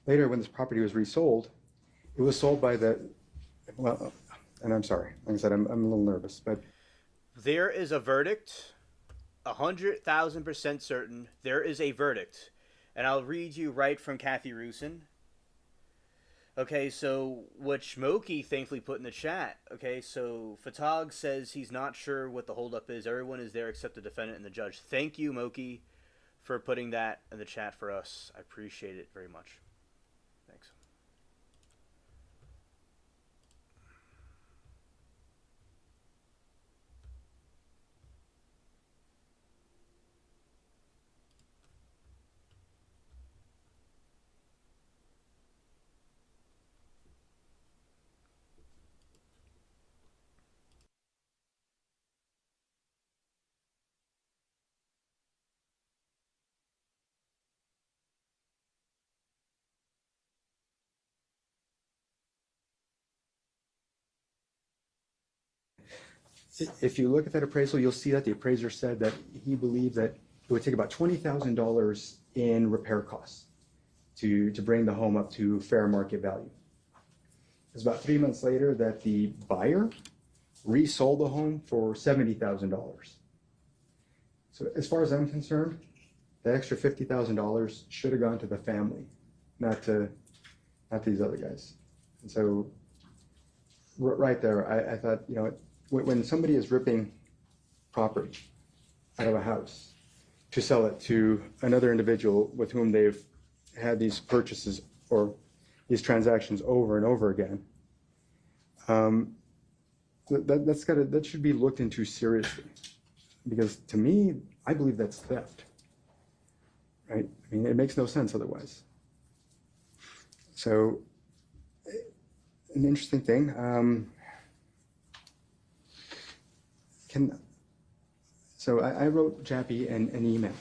Later, when this property was resold, it was sold by well, and I'm sorry, like I said, I'm a little nervous, but. There is a verdict, 100,000% certain. There is a verdict. And I'll read you right from Kathy Rusin. Okay, so what Schmokey thankfully put in the chat. Okay, so Fatog says he's not sure what the holdup is. Everyone is there except the defendant and the judge. Thank you, Moki, for putting that in the chat for us. I appreciate it very much. Thanks. If you look at that appraisal, you'll see that the appraiser said that he believed that it would take about $20,000 in repair costs to bring the home up to fair market value. It was about 3 months later that the buyer resold the home for $70,000. So as far as I'm concerned, that extra $50,000 should have gone to the family, not these other guys. And so right there, I thought, you know, when somebody is ripping property out of a house to sell it to another individual with whom they've had these purchases or these transactions over and over again, that should be looked into seriously, because to me, I believe that's theft. Right? I mean, it makes no sense otherwise. So, an interesting thing. I wrote Jappy an email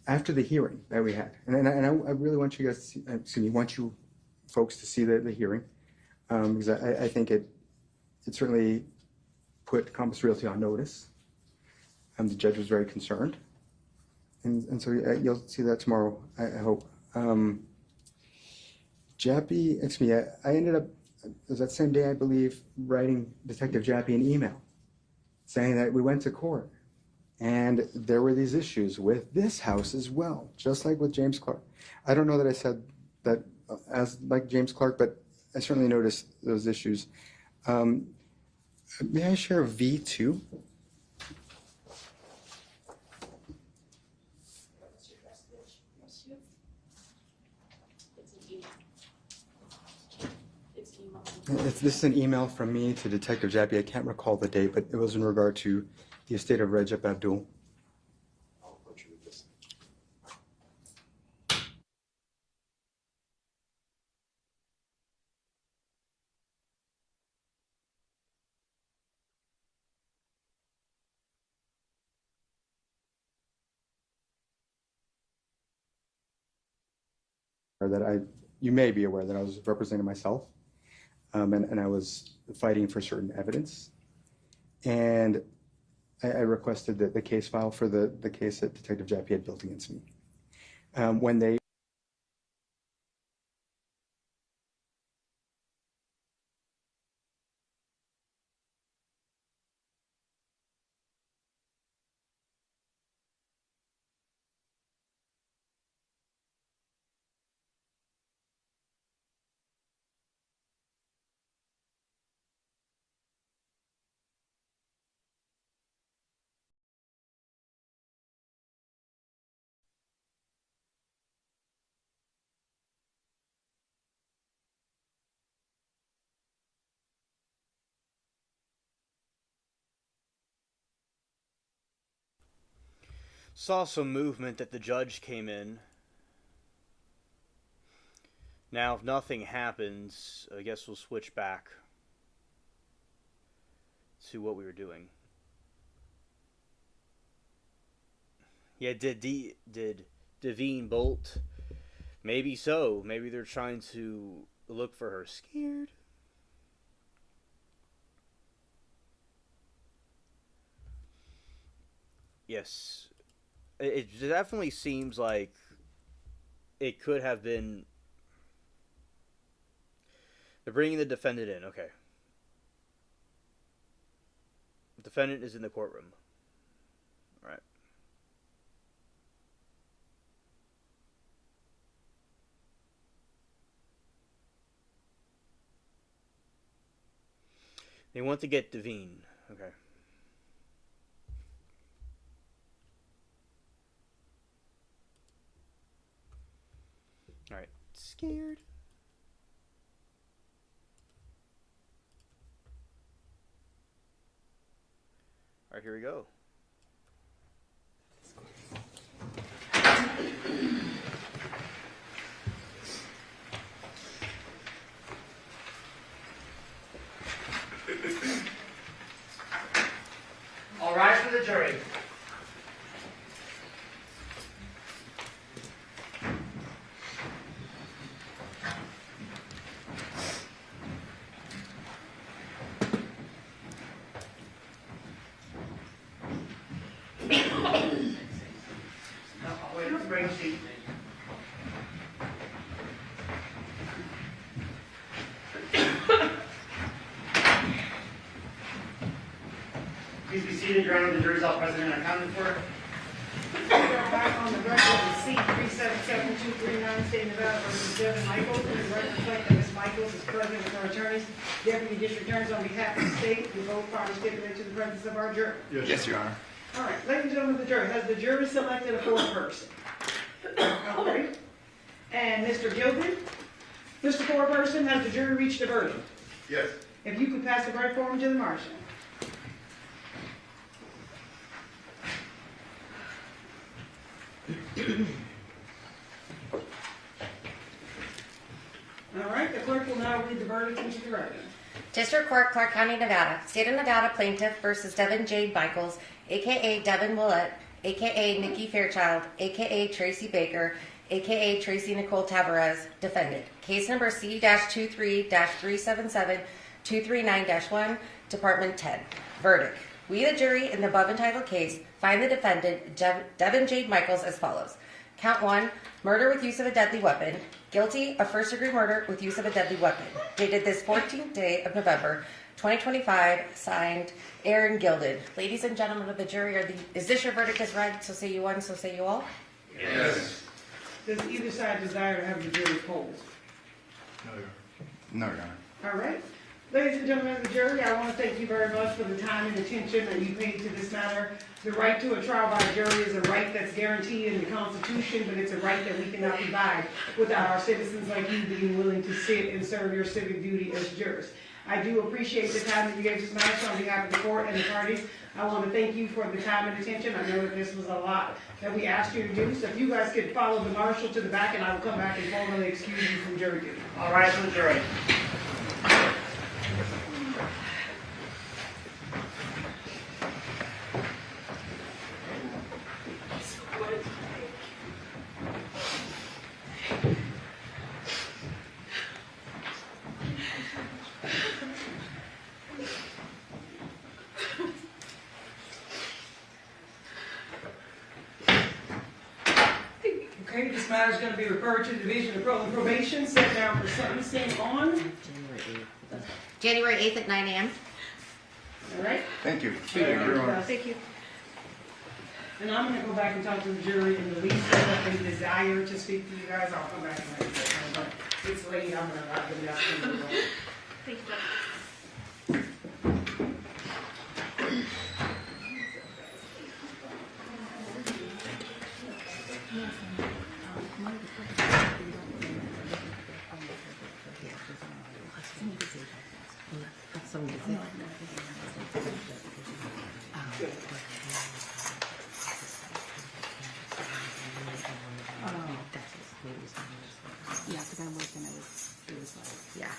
after the hearing that we had, and I really want you guys to see, want you folks to see the hearing, because I think it certainly put Compass Realty on notice. The judge was very concerned, and so you'll see that tomorrow, I hope. Jappy, I ended up, it was that same day, I believe, writing Detective Jappy an email saying that we went to court and there were these issues with this house as well, just like with James Clark. I don't know that I said that as like James Clark, but I certainly noticed those issues. May I share V2? This is an email from me to Detective Jappy. I can't recall the date, but it was in regard to the estate of Recep Abdul. I'll approach you with this. You may be aware that I was representing myself, and I was fighting for certain evidence. And I requested the case file for the case that Detective Jappy had built against me. When they Saw some movement that the judge came in. Now, if nothing happens, I guess we'll switch back to what we were doing. Yeah, did Devine bolt? Maybe so. Maybe they're trying to look for her. Scared? Yes. It definitely seems like it could have been. They're bringing the defendant in. Okay. The defendant is in the courtroom. All right. They want to get Devine. Okay. Alright. Scared. Alright, here we go. All rise for the jury. Please be seated. Your Honor, the jury's all present and accounted for. Back on the record, C-377-239, State of Nevada versus Devin Michaels. And the record reflect that Ms. Michaels is present with her attorneys. Deputy District Attorneys, on behalf of the state, we both parties stipulate to the presence of our jury. Yes, Your Honor. All right, ladies and gentlemen of the jury, has the jury selected a fourth person? Okay. And Mr. Gilpin? Mr. Foreperson, has the jury reached a verdict? Yes. If you could pass the verdict form to the marshal. All right, the clerk will now read the verdict into the record. District Court, Clark County, Nevada. State of Nevada plaintiff versus Devin Jade Michaels, a.k.a. Devin Willett, a.k.a. Nikki Fairchild, a.k.a. Tracy Baker, a.k.a. Tracy Nicole Tavares, defendant. Case number C-23-377-239-1, Department 10. Verdict. We, the jury, in the above entitled case, find the defendant, Devin Jade Michaels, as follows. Count 1, murder with use of a deadly weapon. Guilty of first-degree murder with use of a deadly weapon. Dated this 14th day of November, 2025, signed Aaron Gilded. Ladies and gentlemen of the jury, is this your verdict as read? So say you one, so say you all? Yes. Does either side desire to have the jury polled? No, Your Honor. All right. Ladies and gentlemen of the jury, I want to thank you very much for the time and attention that you paid to this matter. The right to a trial by jury is a right that's guaranteed in the Constitution, but it's a right that we cannot provide without our citizens like you being willing to sit and serve your civic duty as jurors. I do appreciate the time that you gave this matter, so on behalf of the court and the parties, I want to thank you for the time and attention. I know that this was a lot that we asked you to do, so if you guys could follow the marshal to the back, and I will come back and formally excuse you from jury duty. All rise for the jury. Okay, this matter is going to be referred to the Division of Parole and Probation, set down for sentencing on. January 8th at 9 a.m. All right? Thank you. Thank you. And I'm going to go back and talk to the jury in the least that they desire to speak to you guys. I'll come back and let you know. But it's late. I'm going to allow them down to the room. Thank you, Judge. Yeah, because I looked and it was like, Yeah.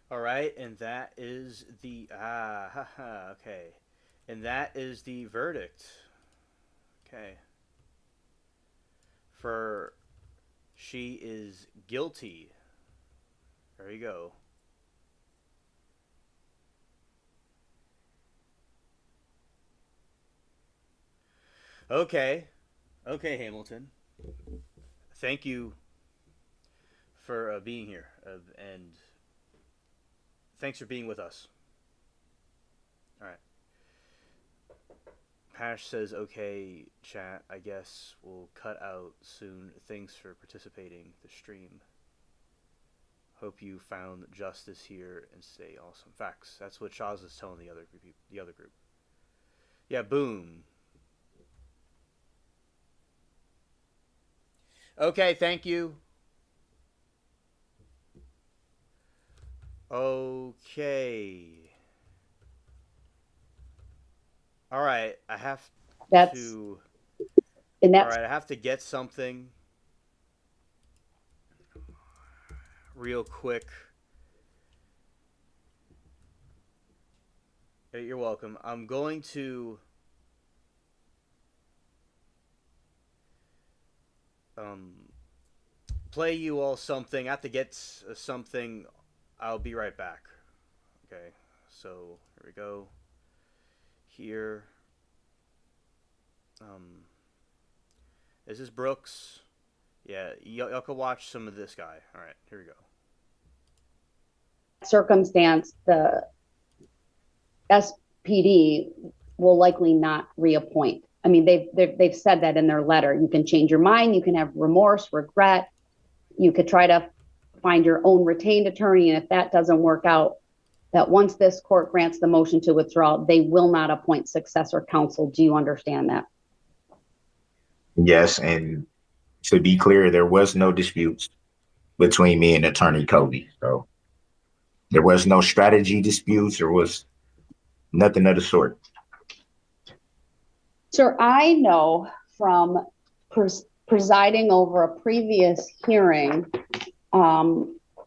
All right, and that is the okay, and that is the verdict. Okay. For she is guilty. There you go. Okay. Okay, Hamilton. Thank you for being here, and thanks for being with us. All right. Pash says, okay, chat, I guess we'll cut out soon. Thanks for participating the stream. Hope you found justice here and stay awesome. Facts. That's what Shaz is telling the other group. Yeah, boom. Okay, thank you. Okay. All right, I have That's to And All that's right, I have to get something real quick. You're welcome. I'm going to play you all something. I have to get something. I'll be right back. Okay, so here we go. Here. Is this Brooks? Yeah, y'all can watch some of this guy. All right, here we go. circumstance, the SPD will likely not reappoint. I mean, they've said that in their letter. You can change your mind. You can have remorse, regret. You could try to find your own retained attorney, and if that doesn't work out, that once this court grants the motion to withdraw, they will not appoint successor counsel. Do you understand that? Yes, and to be clear, there was no disputes between me and Attorney Covey. So there was no strategy disputes. There was nothing of the sort. Sir, I know from presiding over a previous hearing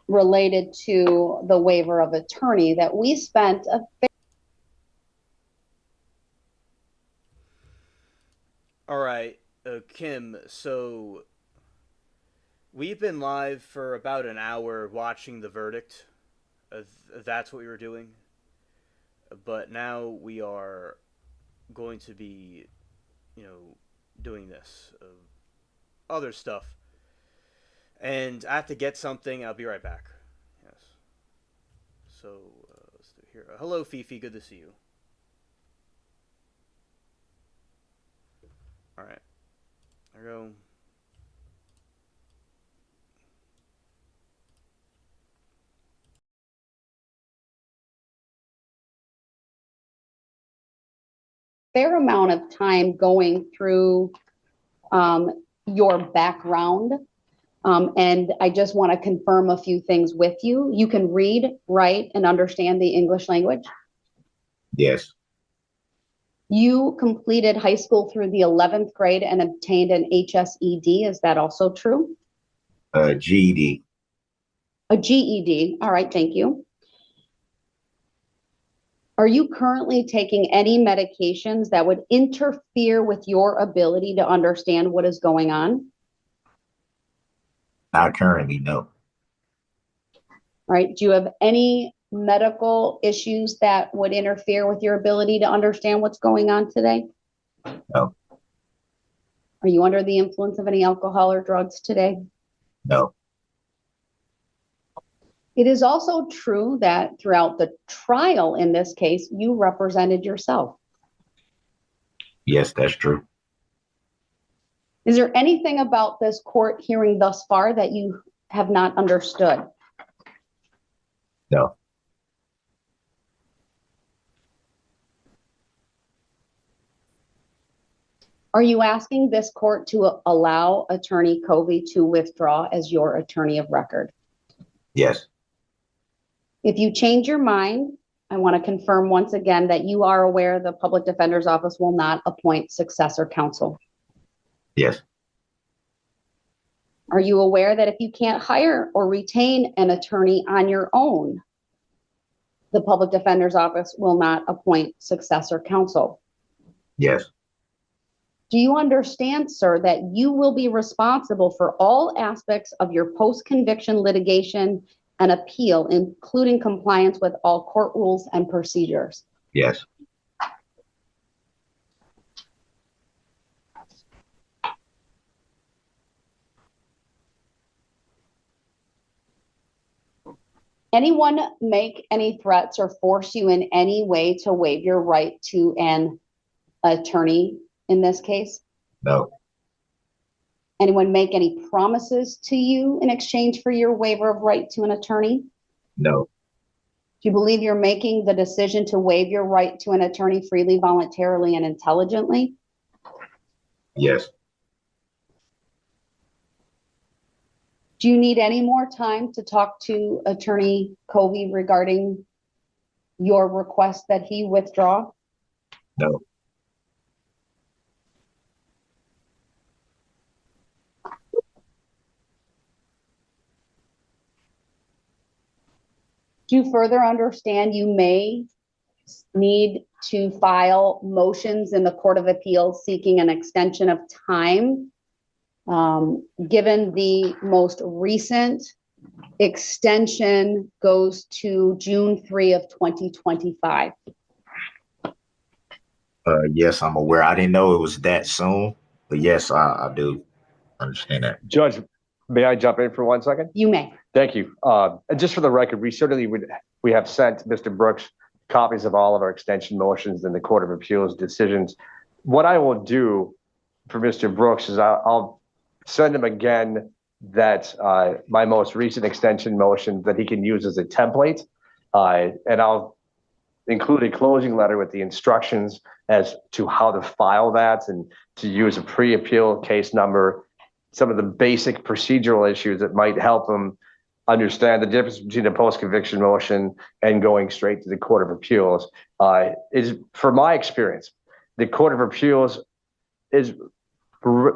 related to the waiver of attorney that we spent a All right, Kim, so we've been live for about an hour watching the verdict. That's what we were doing. But now we are going to be, doing this. Other stuff. And I have to get something. I'll be right back. Yes. So, let's do here. Hello, Fifi. Good to see you. All right. There we go. fair amount of time going through your background. And I just want to confirm a few things with you. You can read, write, and understand the English language. Yes. You completed high school through the 11th grade and obtained an HSED. Is that also true? GED. A GED. All right, thank you. Are you currently taking any medications that would interfere with your ability to understand what is going on? Not currently, no. All right. Do you have any medical issues that would interfere with your ability to understand what's going on today? No. Are you under the influence of any alcohol or drugs today? No. It is also true that throughout the trial in this case, you represented yourself. Yes, that's true. Is there anything about this court hearing thus far that you have not understood? No. Are you asking this court to allow Attorney Covey to withdraw as your attorney of record? Yes. If you change your mind, I want to confirm once again that you are aware the Public Defender's Office will not appoint successor counsel. Yes. Are you aware that if you can't hire or retain an attorney on your own, the Public Defender's Office will not appoint successor counsel? Yes. Do you understand, sir, that you will be responsible for all aspects of your post-conviction litigation and appeal, including compliance with all court rules and procedures? Yes. Anyone make any threats or force you in any way to waive your right to an attorney in this case? No. Anyone make any promises to you in exchange for your waiver of right to an attorney? No. Do you believe you're making the decision to waive your right to an attorney freely, voluntarily, and intelligently? Yes. Do you need any more time to talk to Attorney Covey regarding your request that he withdraw? No. to further understand, you may need to file motions in the Court of Appeals seeking an extension of time. Given the most recent extension goes to June 3 of 2025. Yes, I'm aware. I didn't know it was that soon, but yes, I do understand that. Judge, may I jump in for 1 second? You may. Thank you. And just for the record, we have sent Mr. Brooks copies of all of our extension motions and the Court of Appeals decisions. What I will do for Mr. Brooks is I'll send him again that my most recent extension motion that he can use as a template, and I'll include a closing letter with the instructions as to how to file that and to use a pre-appeal case number, some of the basic procedural issues that might help him understand the difference between a post-conviction motion and going straight to the Court of Appeals. Is, for my experience, the Court of Appeals is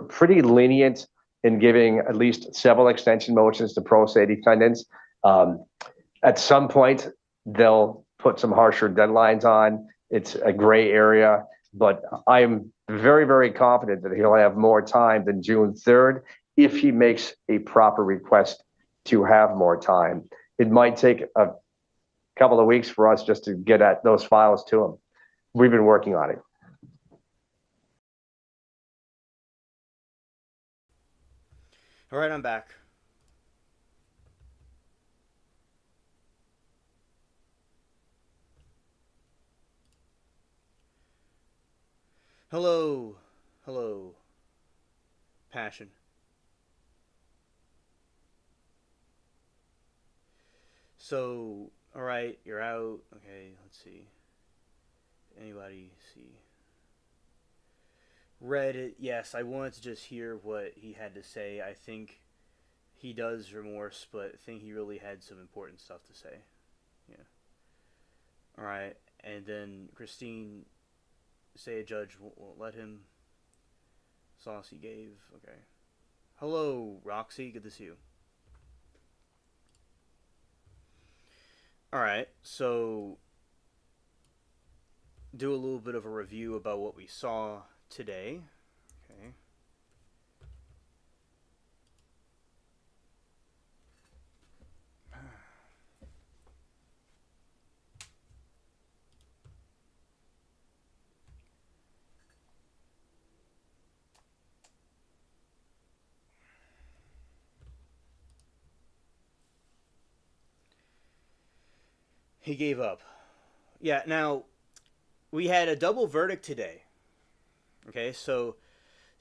pretty lenient in giving at least several extension motions to pro se defendants. At some point, they'll put some harsher deadlines on. It's a gray area, but I'm very, very confident that he'll have more time than June 3rd if he makes a proper request to have more time. It might take a couple of weeks for us just to get at those files to him. We've been working on it. All right, I'm back. Hello. Hello. Passion. So, all right, you're out. Okay, let's see. Anybody see? Reddit. Yes, I wanted to just hear what he had to say. I think he does remorse, but I think he really had some important stuff to say. Yeah. All right, and then Christine, say a judge won't let him. Saucy gave. Okay. Hello, Roxy. Good to see you. Alright, so do a little bit of a review about what we saw today. Okay. He gave up. Yeah, now, we had a double verdict today. Okay, so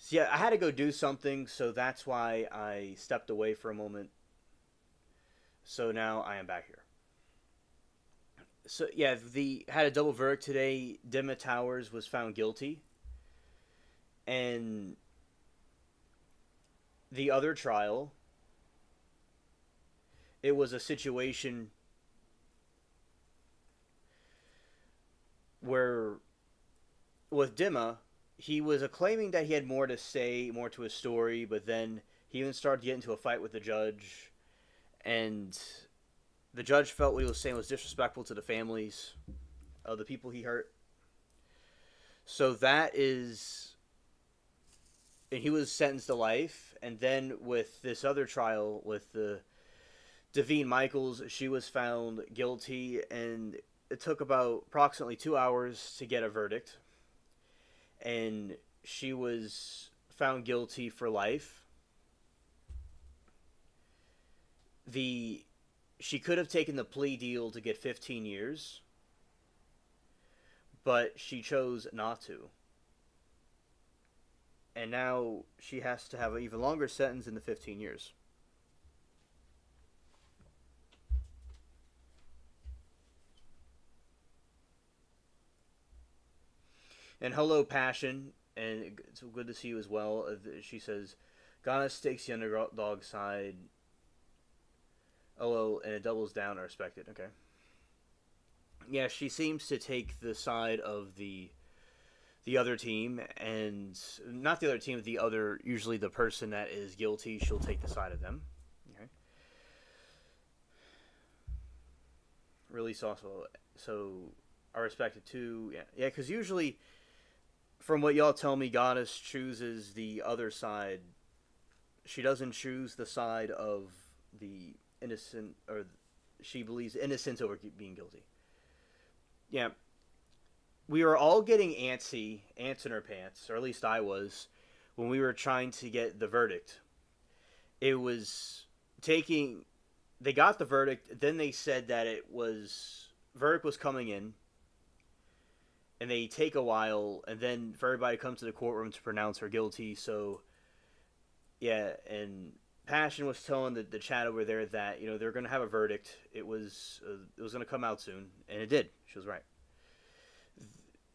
yeah, I had to go do something, so that's why I stepped away for a moment. So now I am back here. So yeah, had a double verdict today. Dimma Towers was found guilty. And the other trial, it was a situation where with Dimma, he was claiming that he had more to say, more to his story, but then he even started to get into a fight with the judge, and the judge felt what he was saying was disrespectful to the families of the people he hurt. So that is, and he was sentenced to life, and then with this other trial with the Devine Michaels, she was found guilty, and it took about approximately 2 hours to get a verdict, and she was found guilty for life. She could have taken the plea deal to get 15 years, but she chose not to. And now she has to have an even longer sentence in the 15 years. And hello, Passion, and it's good to see you as well. She says, Ghana takes the underdog side. Oh, and it doubles down. I respect it. Okay. Yeah, she seems to take the side of the other team, and not the other team, the other, usually the person that is guilty, she'll take the side of them. Okay. Release also. So I respect it too. Yeah, yeah. Because usually, from what y'all tell me, Goddess chooses the other side. She doesn't choose the side of the innocent, or she believes innocence over being guilty. Yeah, we were all getting antsy, ants in our pants, or at least I was, when we were trying to get the verdict. It was taking. They got the verdict, then they said that verdict was coming in, and they take a while, and then for everybody to come to the courtroom to pronounce her guilty. So, yeah, and Passion was telling the chat over there that they're gonna have a verdict. It was gonna come out soon, and it did. She was right.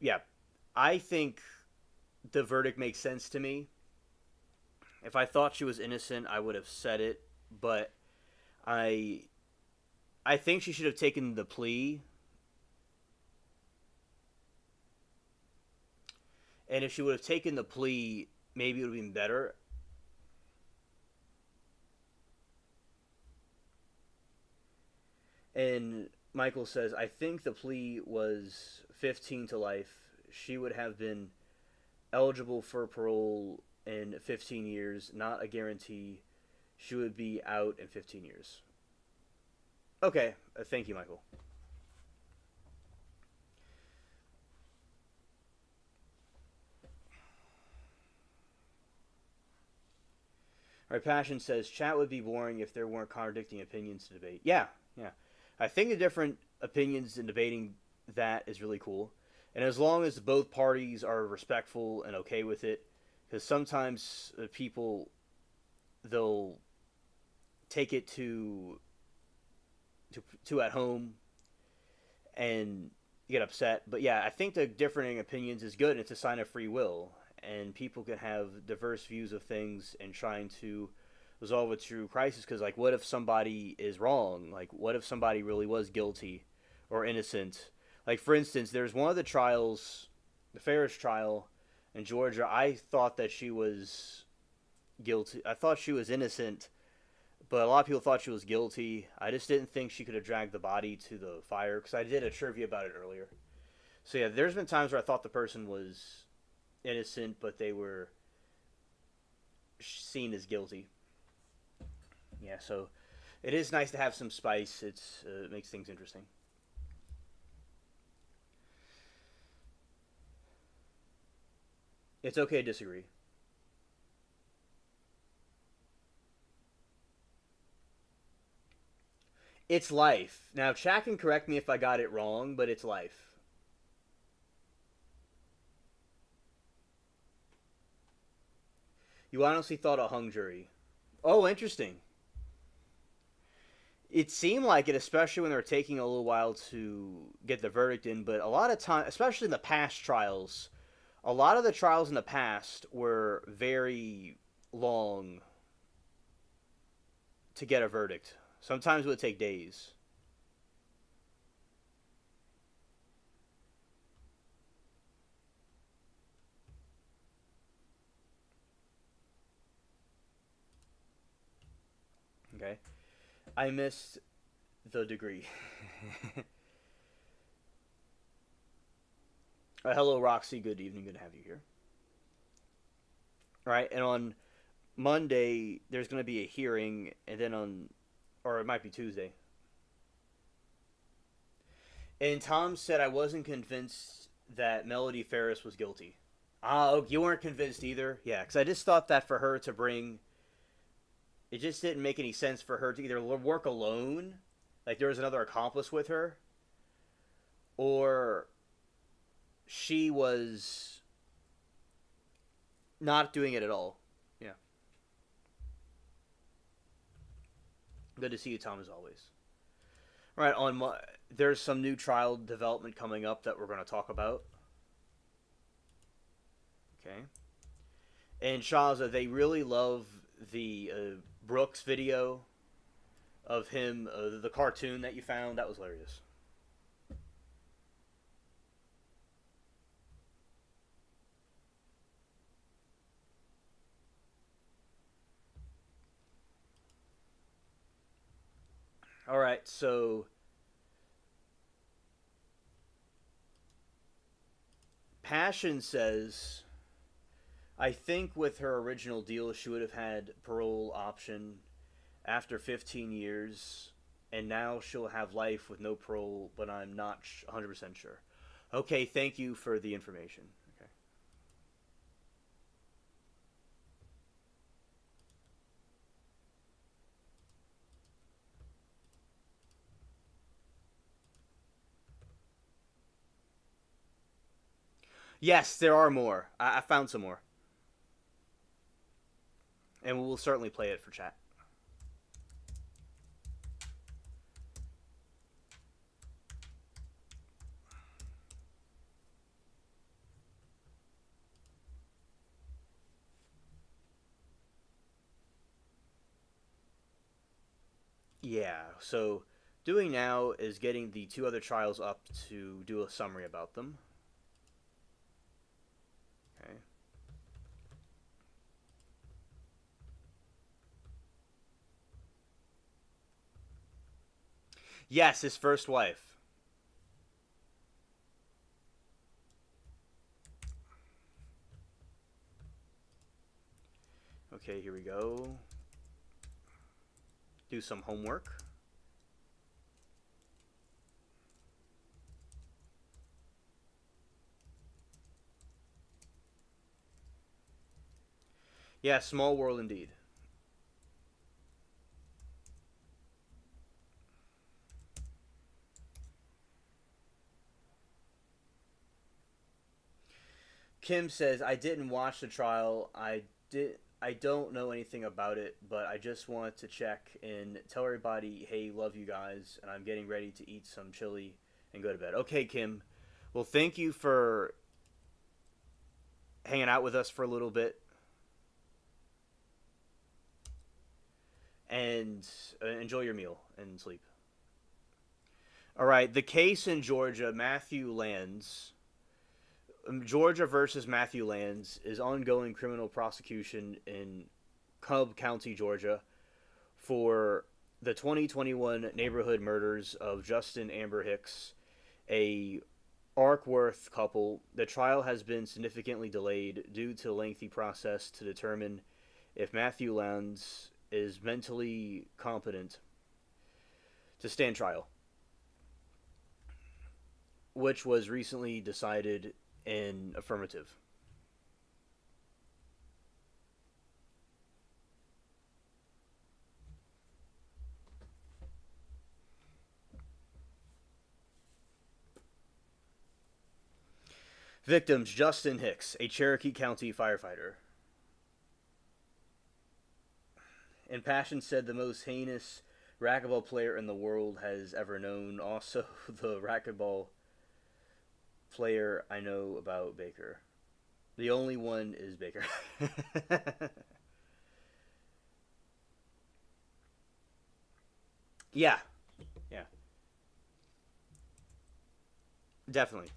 Yeah, I think the verdict makes sense to me. If I thought she was innocent, I would have said it, but I think she should have taken the plea. And if she would have taken the plea, maybe it would have been better. And Michael says, I think the plea was 15 to life. She would have been eligible for parole in 15 years, not a guarantee. She would be out in 15 years. Okay, thank you, Michael. Our Passion says, chat would be boring if there weren't contradicting opinions to debate. Yeah, yeah. I think the different opinions in debating that is really cool. And as long as both parties are respectful and okay with it, because sometimes people, they'll take it to at home and get upset. But yeah, I think the differing opinions is good. It's a sign of free will, and people can have diverse views of things and trying to resolve a true crisis. Because what if somebody is wrong? What if somebody really was guilty or innocent? For instance, there's one of the trials, the Ferris trial in Georgia. I thought that she was guilty. I thought she was innocent, but a lot of people thought she was guilty. I just didn't think she could have dragged the body to the fire, because I did a trivia about it earlier. So yeah, there's been times where I thought the person was innocent, but they were seen as guilty. Yeah, so it is nice to have some spice. It makes things interesting. It's okay to disagree. It's life. Now, chat can correct me if I got it wrong, but it's life. You honestly thought a hung jury. Oh, interesting. It seemed like it, especially when they were taking a little while to get the verdict in, but a lot of time, especially in the past trials, a lot of the trials in the past were very long to get a verdict. Sometimes it would take days. Okay. I missed the degree. Hello, Roxy. Good evening. Good to have you here. All right. And on Monday, there's going to be a hearing, and then or it might be Tuesday. And Tom said I wasn't convinced that Melody Ferris was guilty. Oh, you weren't convinced either? Yeah, because I just thought that for her to bring... It just didn't make any sense for her to either work alone, like there was another accomplice with her, or she was not doing it at all. Yeah. Good to see you, Tom, as always. All right, there's some new trial development coming up that we're going to talk about. Okay. And Shaza, they really love the Brooks video of him, the cartoon that you found. That was hilarious. All right, so Passion says, I think with her original deal, she would have had parole option after 15 years, and now she'll have life with no parole, but I'm not 100% sure. Okay, thank you for the information. Okay. Yes, there are more. I found some more. And we'll certainly play it for chat. Yeah, so doing now is getting the two other trials up to do a summary about them. Okay. Yes, his first wife. Okay, here we go. Do some homework. Yeah, small world indeed. Kim says, I didn't watch the trial. I don't know anything about it, but I just want to check and tell everybody, hey, love you guys, and I'm getting ready to eat some chili and go to bed. Okay, Kim. Well, thank you for hanging out with us for a little bit. And enjoy your meal and sleep. All right, the case in Georgia, Matthew Lands. Georgia versus Matthew Lands is ongoing criminal prosecution in Cobb County, Georgia, for the 2021 neighborhood murders of Justin Amber Hicks, a Arkworth couple. The trial has been significantly delayed due to a lengthy process to determine if Matthew Lands is mentally competent to stand trial, which was recently decided in affirmative. Victims: Justin Hicks, a Cherokee County firefighter. And Passion said the most heinous racquetball player in the world has ever known. Also, the racquetball player I know about Baker. The only one is Baker. Yeah. Yeah. Definitely.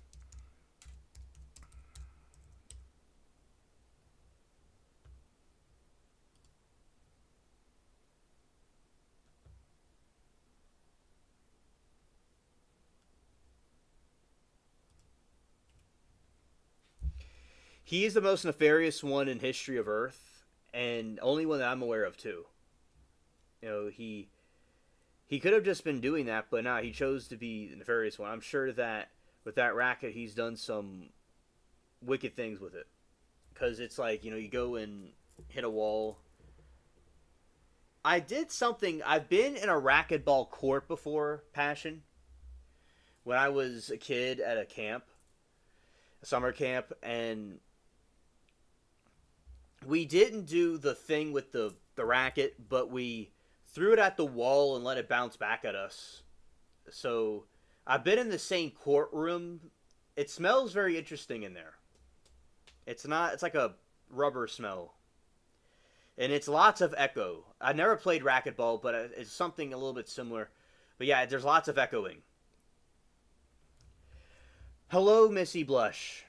He is the most nefarious one in history of Earth, and only one that I'm aware of too. You know, he could have just been doing that, but nah, he chose to be the nefarious one. I'm sure that with that racket, he's done some wicked things with it, because it's like, you know, you go and hit a wall. I did something. I've been in a racquetball court before, Passion, when I was a kid at a camp, a summer camp, and we didn't do the thing with the racket, but we threw it at the wall and let it bounce back at us. So I've been in the same courtroom. It smells very interesting in there. It's like a rubber smell. And it's lots of echo. I never played racquetball, but it's something a little bit similar. But yeah, there's lots of echoing. Hello, Missy Blush.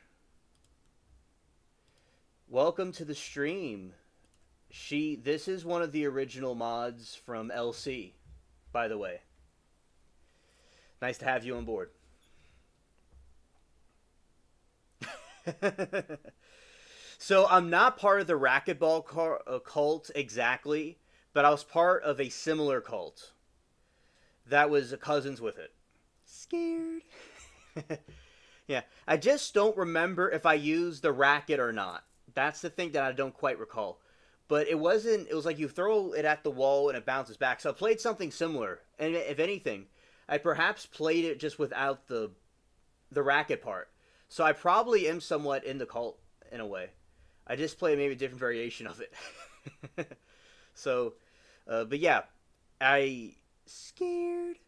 Welcome to the stream. This is one of the original mods from LC, by the way. Nice to have you on board. So I'm not part of the racquetball cult exactly, but I was part of a similar cult that was cousins with it. Scared. Yeah, I just don't remember if I used the racket or not. That's the thing that I don't quite recall. But it wasn't. It was like you throw it at the wall and it bounces back. So I played something similar, and if anything, I perhaps played it just without the racket part. So I probably am somewhat in the cult in a way. I just play maybe a different variation of it. So, but yeah, I scared.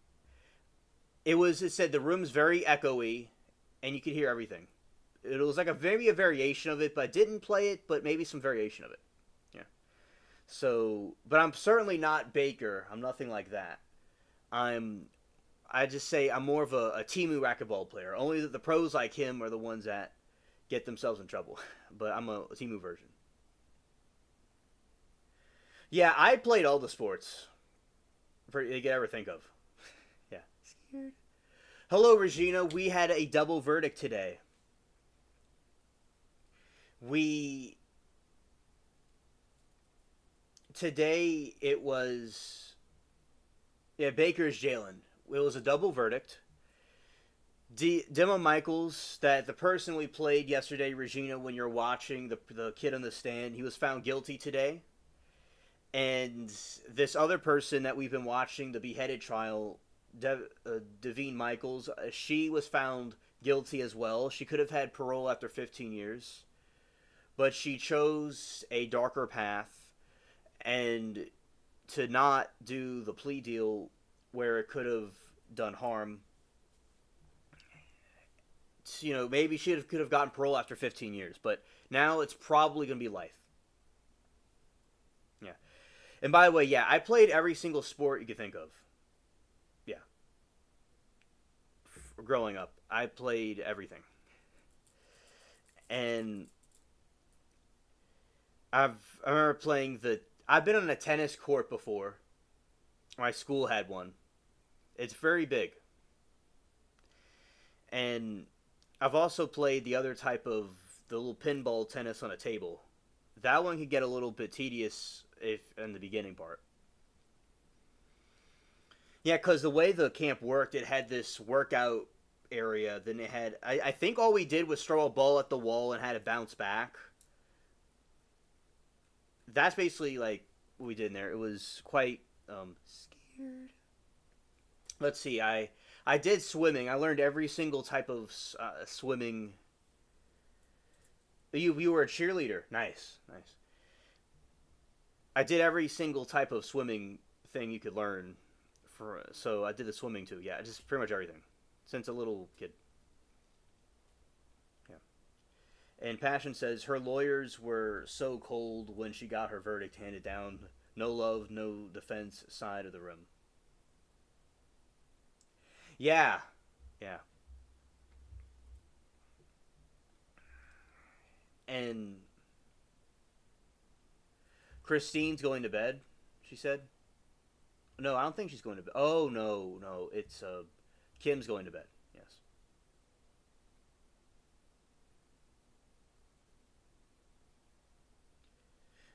It said the room's very echoey, and you could hear everything. It was like maybe a variation of it, but I didn't play it, but maybe some variation of it. Yeah. So, but I'm certainly not Baker. I'm nothing like that. I just say I'm more of a Timu racquetball player. Only the pros like him are the ones that get themselves in trouble. But I'm a Timu version. Yeah, I played all the sports you could ever think of. Yeah. Scared. Hello, Regina. We had a double verdict today. Today it was, yeah, Baker's Jalen. It was a double verdict. Demo Michaels, that the person we played yesterday, Regina, when you're watching the kid on the stand, he was found guilty today. And this other person that we've been watching, the Beheaded trial, Devine Michaels, she was found guilty as well. She could have had parole after 15 years. But she chose a darker path and to not do the plea deal where it could have done harm. You know, maybe she could have gotten parole after 15 years, but now it's probably going to be life. Yeah. And by the way, yeah, I played every single sport you could think of. Yeah. Growing up, I played everything. And I remember playing I've been on a tennis court before. My school had one. It's very big. And I've also played the other type of the little pinball tennis on a table. That one could get a little bit tedious in the beginning part. Yeah, because the way the camp worked, it had this workout area. Then it had, I think all we did was throw a ball at the wall and had it bounce back. That's basically like what we did in there. It was quite scared. Let's see, I did swimming. I learned every single type of swimming. You were a cheerleader. Nice. I did every single type of swimming thing you could learn. So I did the swimming too. Yeah, just pretty much everything since a little kid. Yeah. And Passion says her lawyers were so cold when she got her verdict handed down. No love, no defense side of the room. Yeah. And Christine's going to bed, she said. No, I don't think she's going to bed. Oh, no. It's Kim's going to bed. Yes.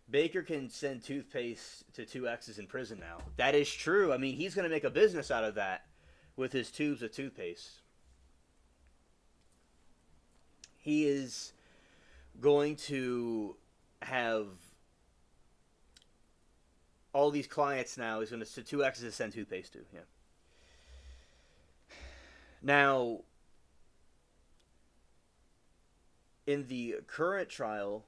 Baker can send toothpaste to two exes in prison now. That is true. I mean, he's going to make a business out of that with his tubes of toothpaste. He is going to have all these clients now. He's going to two exes to send toothpaste to. Yeah. Now, in the current trial,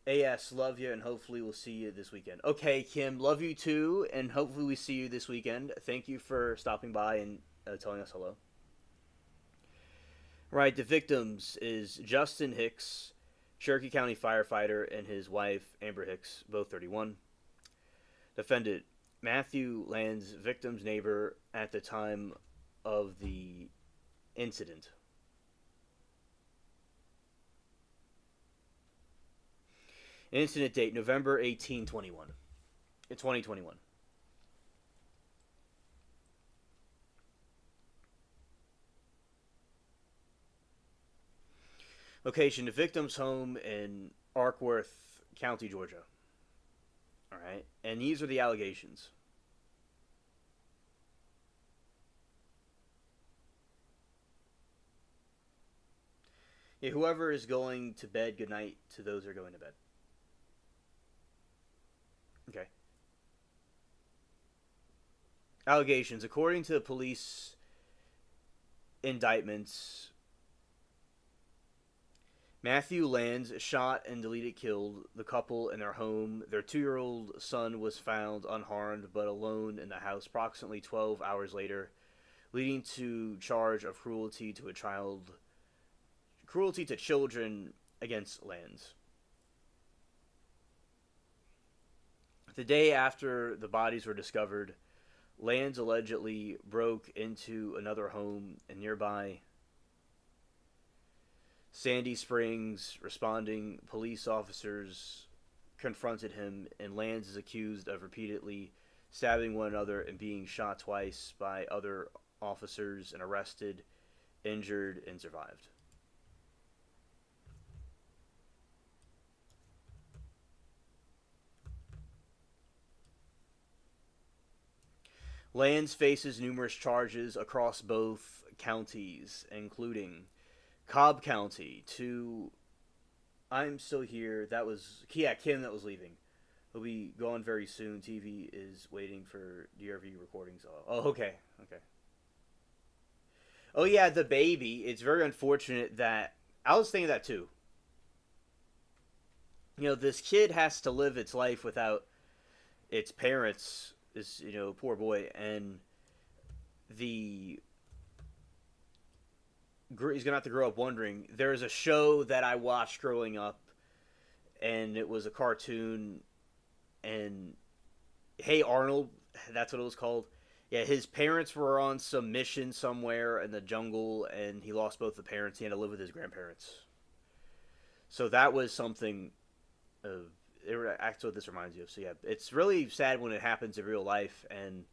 AS, love you, and hopefully we'll see you this weekend. Okay, Kim, love you too, and hopefully we see you this weekend. Thank you for stopping by and telling us hello. Right, the victims is Justin Hicks, Cherokee County firefighter, and his wife, Amber Hicks, both 31. Defendant, Matthew Land's victim's neighbor at the time of the incident. Incident date, November 18, 2021. Location: the victim's home in Arkworth County, Georgia. All right, and these are the allegations. Yeah, whoever is going to bed, good night to those who are going to bed. Okay. Allegations. According to the police indictments, Matthew Lands shot and deleted killed the couple in their home. Their 2-year-old son was found unharmed but alone in the house approximately 12 hours later, leading to charge of cruelty to children against Lands. The day after the bodies were discovered, Lands allegedly broke into another home in nearby Sandy Springs. Responding police officers confronted him, and Lands is accused of repeatedly stabbing one another and being shot twice by other officers and arrested, injured, and survived. Lands faces numerous charges across both counties, including Cobb County to I'm Still Here. That was, yeah, Kim that was leaving. He'll be gone very soon. TV is waiting for DRV recordings. Oh, okay. Oh, yeah, the baby. It's very unfortunate that, I was thinking that too. You know, this kid has to live its life without its parents, this, poor boy, and he's gonna have to grow up wondering. There's a show that I watched growing up, and it was a cartoon, and Hey Arnold, that's what it was called. Yeah, his parents were on some mission somewhere in the jungle, and he lost both the parents. He had to live with his grandparents. So that was something. That's what this reminds you of. So yeah, it's really sad when it happens in real life, and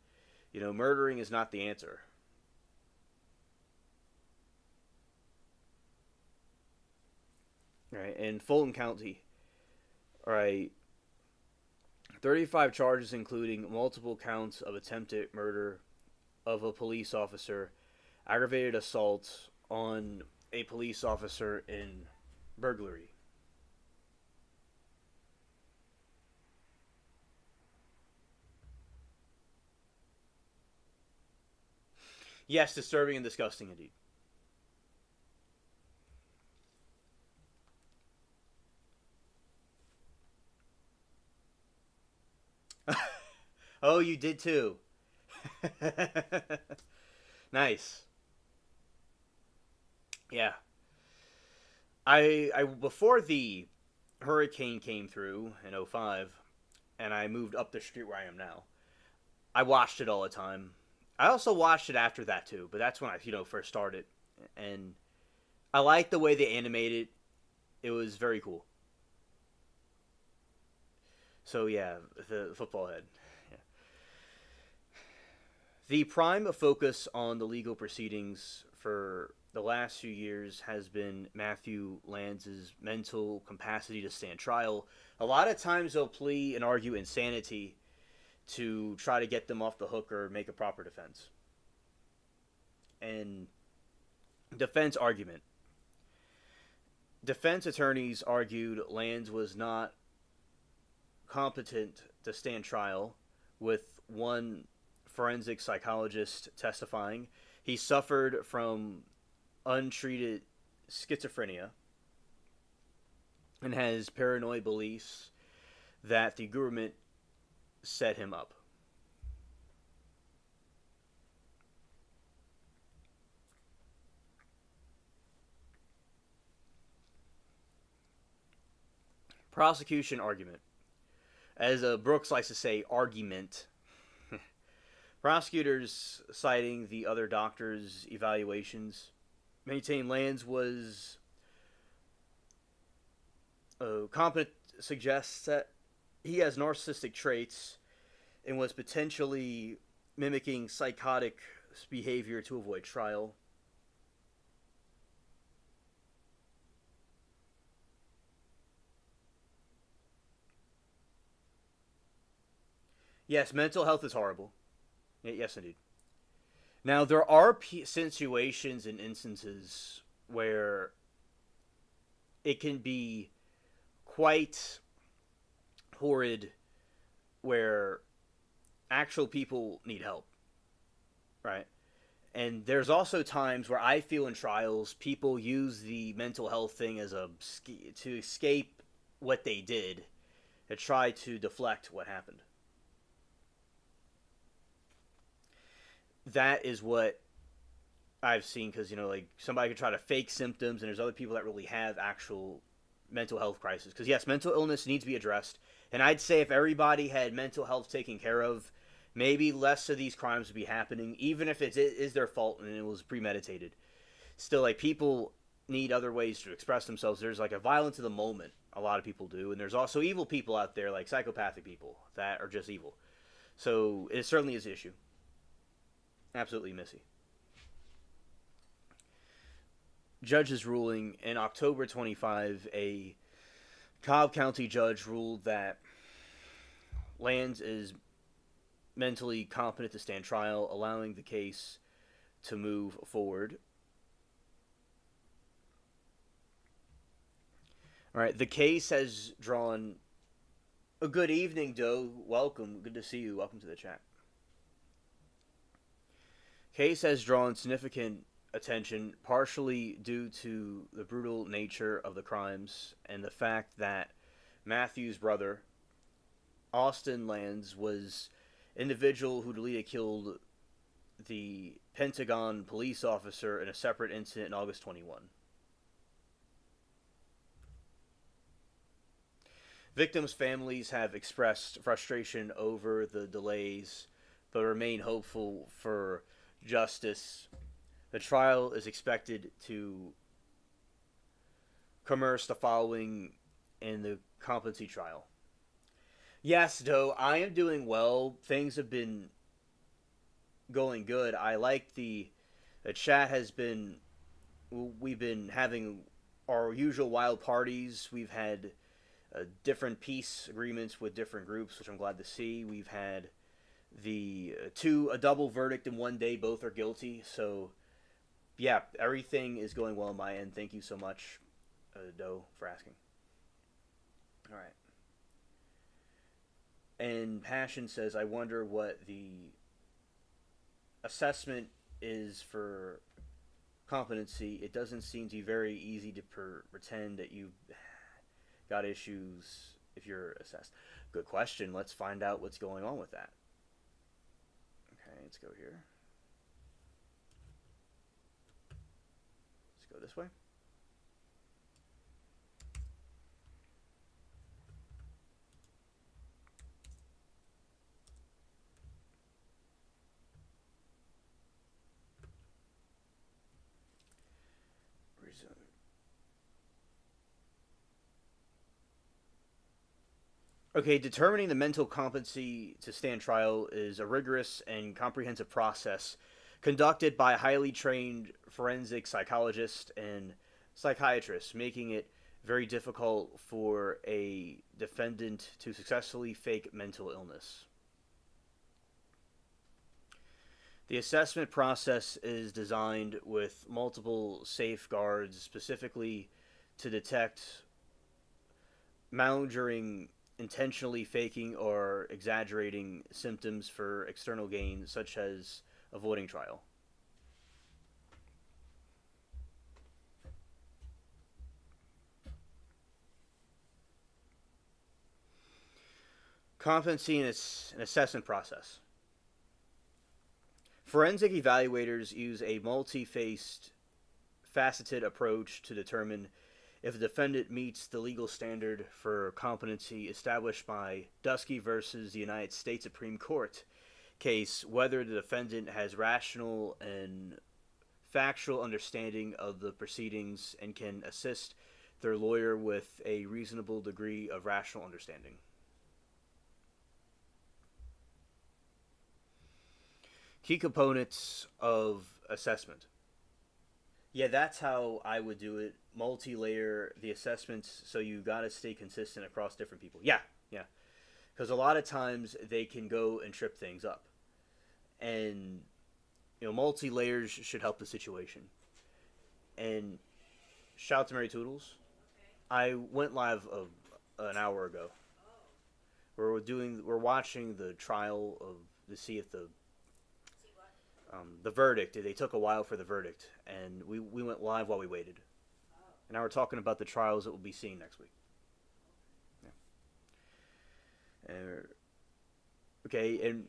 murdering is not the answer. All right, in Fulton County, all right, 35 charges, including multiple counts of attempted murder of a police officer, aggravated assault on a police officer, and burglary. Yes, disturbing and disgusting indeed. Oh, you did too. Nice. Yeah. I before the hurricane came through in '05, and I moved up the street where I am now, I watched it all the time. I also watched it after that too, but that's when I first started, and I liked the way they animated. It was very cool. So yeah, the football head. Yeah. The prime focus on the legal proceedings for the last few years has been Matthew Lands' mental capacity to stand trial. A lot of times they'll plea and argue insanity to try to get them off the hook or make a proper defense. And defense argument. Defense attorneys argued Lands was not competent to stand trial, with one forensic psychologist testifying he suffered from untreated schizophrenia and has paranoid beliefs that the government set him up. Prosecution argument. As Brooks likes to say, argument. Prosecutors, citing the other doctors' evaluations, maintain Lands was competent, suggests that he has narcissistic traits and was potentially mimicking psychotic behavior to avoid trial. Yes, mental health is horrible. Yes, indeed. Now, there are situations and instances where it can be quite horrid, where actual people need help, right? And there's also times where I feel in trials people use the mental health thing as to escape what they did, to try to deflect what happened. That is what I've seen, because like somebody could try to fake symptoms, and there's other people that really have actual mental health crisis. Because yes, mental illness needs to be addressed, and I'd say if everybody had mental health taken care of, maybe less of these crimes would be happening, even if it is their fault and it was premeditated. Still, like, people need other ways to express themselves. There's like a violence of the moment a lot of people do, and there's also evil people out there, like psychopathic people that are just evil. So it certainly is an issue. Absolutely, Missy. Judge's ruling in October 25, a Cobb County judge ruled that Lands is mentally competent to stand trial, allowing the case to move forward. All right, the case has drawn a good evening, Doe. Welcome. Good to see you. Welcome to the chat. Case has drawn significant attention, partially due to the brutal nature of the crimes and the fact that Matthew's brother, Austin Lands, was an individual who killed the Pentagon police officer in a separate incident in August 21. Victims' families have expressed frustration over the delays, but remain hopeful for justice. The trial is expected to commence the following in the competency trial. Yes, Doe, I am doing well. Things have been going good. I like the chat has been, we've been having our usual wild parties. We've had different peace agreements with different groups, which I'm glad to see. We've had a double verdict in one day. Both are guilty. So, yeah, everything is going well on my end. Thank you so much, Doe, for asking. All right. And Passion says, I wonder what the assessment is for competency. It doesn't seem to be very easy to pretend that you got issues if you're assessed. Good question. Let's find out what's going on with that. Okay, let's go here. Let's go this way. Okay, determining the mental competency to stand trial is a rigorous and comprehensive process conducted by a highly trained forensic psychologist and psychiatrist, making it very difficult for a defendant to successfully fake mental illness. The assessment process is designed with multiple safeguards specifically to detect malingering, intentionally faking or exaggerating symptoms for external gain, such as avoiding trial. Competency and an assessment process. Forensic evaluators use a faceted approach to determine if a defendant meets the legal standard for competency established by Dusky versus the United States Supreme Court case, whether the defendant has rational and factual understanding of the proceedings and can assist their lawyer with a reasonable degree of rational understanding. Key components of assessment. Yeah, that's how I would do it. Multi-layer the assessments, so you gotta stay consistent across different people. Yeah. because a lot of times they can go and trip things up, and multi layers should help the situation. And shout out to Mary Toodles. I went live an hour ago. We're watching the trial to see if the verdict. They took a while for the verdict, and we went live while we waited. And now we're talking about the trials that we'll be seeing next week. Yeah. Okay, and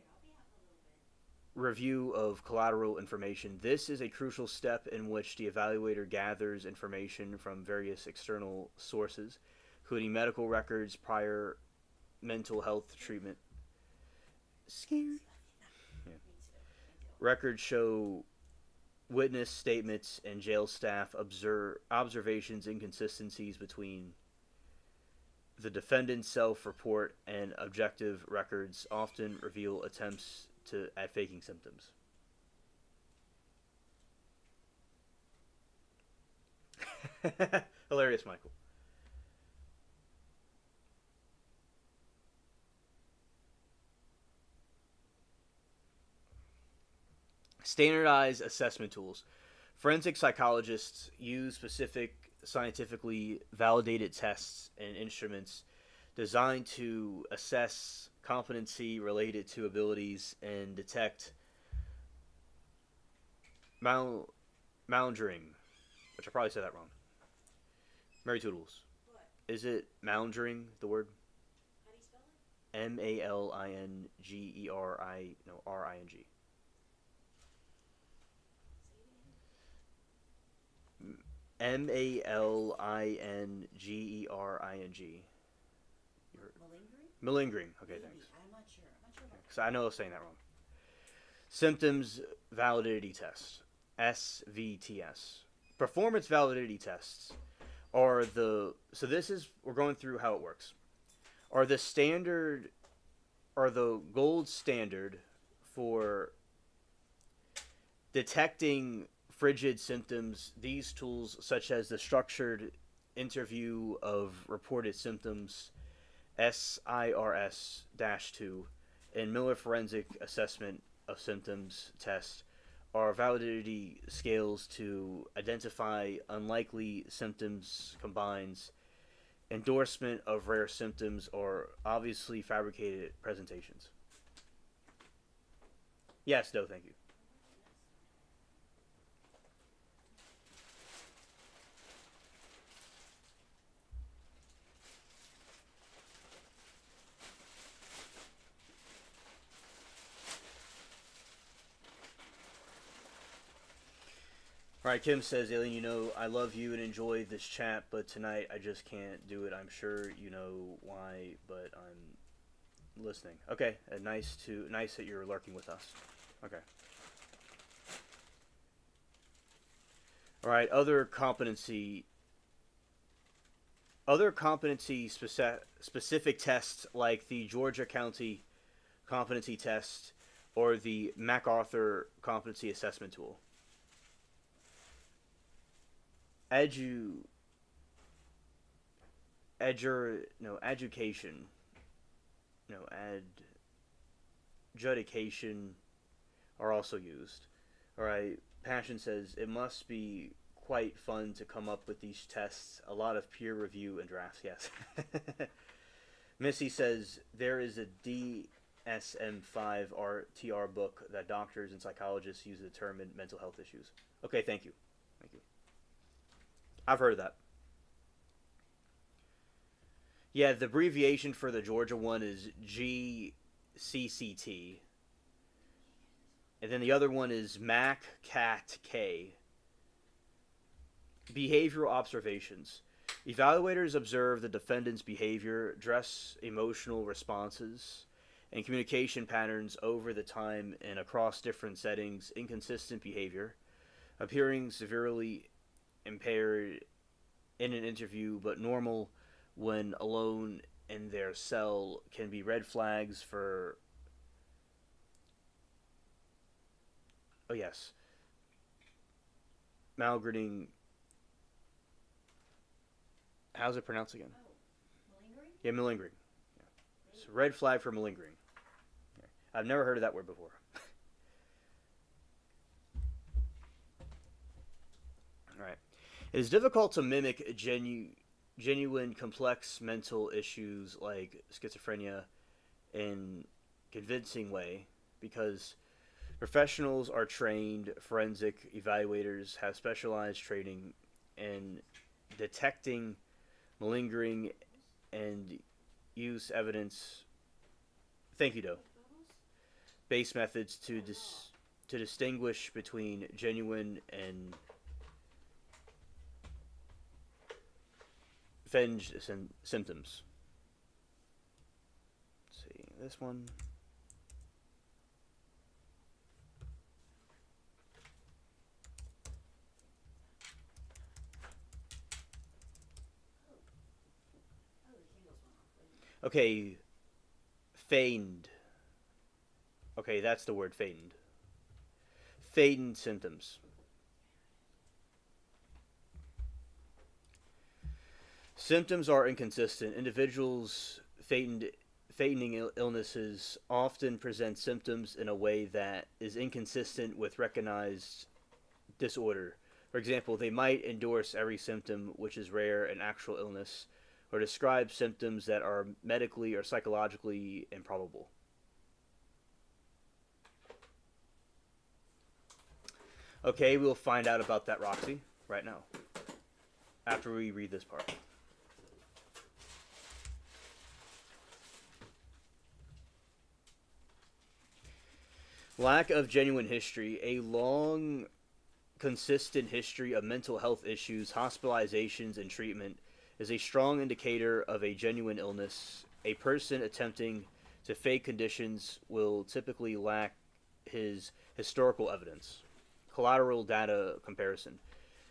review of collateral information. This is a crucial step in which the evaluator gathers information from various external sources, including medical records, prior mental health treatment. Scared. Yeah. Records show witness statements and jail staff observations, inconsistencies between the defendant's self-report and objective records often reveal attempts at faking symptoms. Hilarious, Michael. Standardized assessment tools. Forensic psychologists use specific scientifically validated tests and instruments designed to assess competency related to abilities and detect malingering, which I probably said that wrong. Mary Toodles. What? Is it malingering, the word? How do you spell it? R-I-N-G. malingering. Malingering. Okay, thanks. I'm not sure. Because I know I was saying that wrong. Symptoms validity tests. SVTS. Performance validity tests are we're going through how it works. Are the gold standard for detecting frigid symptoms. These tools, such as the structured interview of reported symptoms, SIRS-2, and Miller Forensic Assessment of Symptoms test, are validity scales to identify unlikely symptoms combines endorsement of rare symptoms or obviously fabricated presentations. Yes, no, thank you. Alright, Kim says, Alien, I love you and enjoy this chat, but tonight I just can't do it. I'm sure you know why, but I'm listening. Okay, nice that you're lurking with us. Okay. Alright, other competency specific tests like the Georgia County Competency Test or the MacArthur Competency Assessment Tool. Education are also used. Alright, Passion says, it must be quite fun to come up with these tests. A lot of peer review and drafts, yes. Missy says, there is a DSM-5 TR book that doctors and psychologists use to determine mental health issues. Okay, thank you. Thank you. I've heard of that. Yeah, the abbreviation for the Georgia one is GCCT. And then the other one is MAC-CAT-K. Behavioral observations. Evaluators observe the defendant's behavior, address emotional responses, and communication patterns over the time and across different settings. Inconsistent behavior, appearing severely impaired in an interview but normal when alone in their cell, can be red flags for malingering. How's it pronounced again? Malingering? Yeah, malingering. Yeah. So red flag for malingering. I've never heard of that word before. All right. It is difficult to mimic genuine complex mental issues like schizophrenia in convincing way because professionals are trained forensic evaluators have specialized training in detecting malingering and use evidence. Thank you, Doe. Base methods to distinguish between genuine and feigned symptoms. Let's see this one. Okay, feigned. Okay, that's the word, feigned. Feigned symptoms. Symptoms are inconsistent. Individuals feigning illnesses often present symptoms in a way that is inconsistent with recognized disorder. For example, they might endorse every symptom which is rare in actual illness, or describe symptoms that are medically or psychologically improbable. Okay, we'll find out about that, Roxy, right now, after we read this part. Lack of genuine history. A long, consistent history of mental health issues, hospitalizations, and treatment is a strong indicator of a genuine illness. A person attempting to fake conditions will typically lack his historical evidence. Collateral data comparison.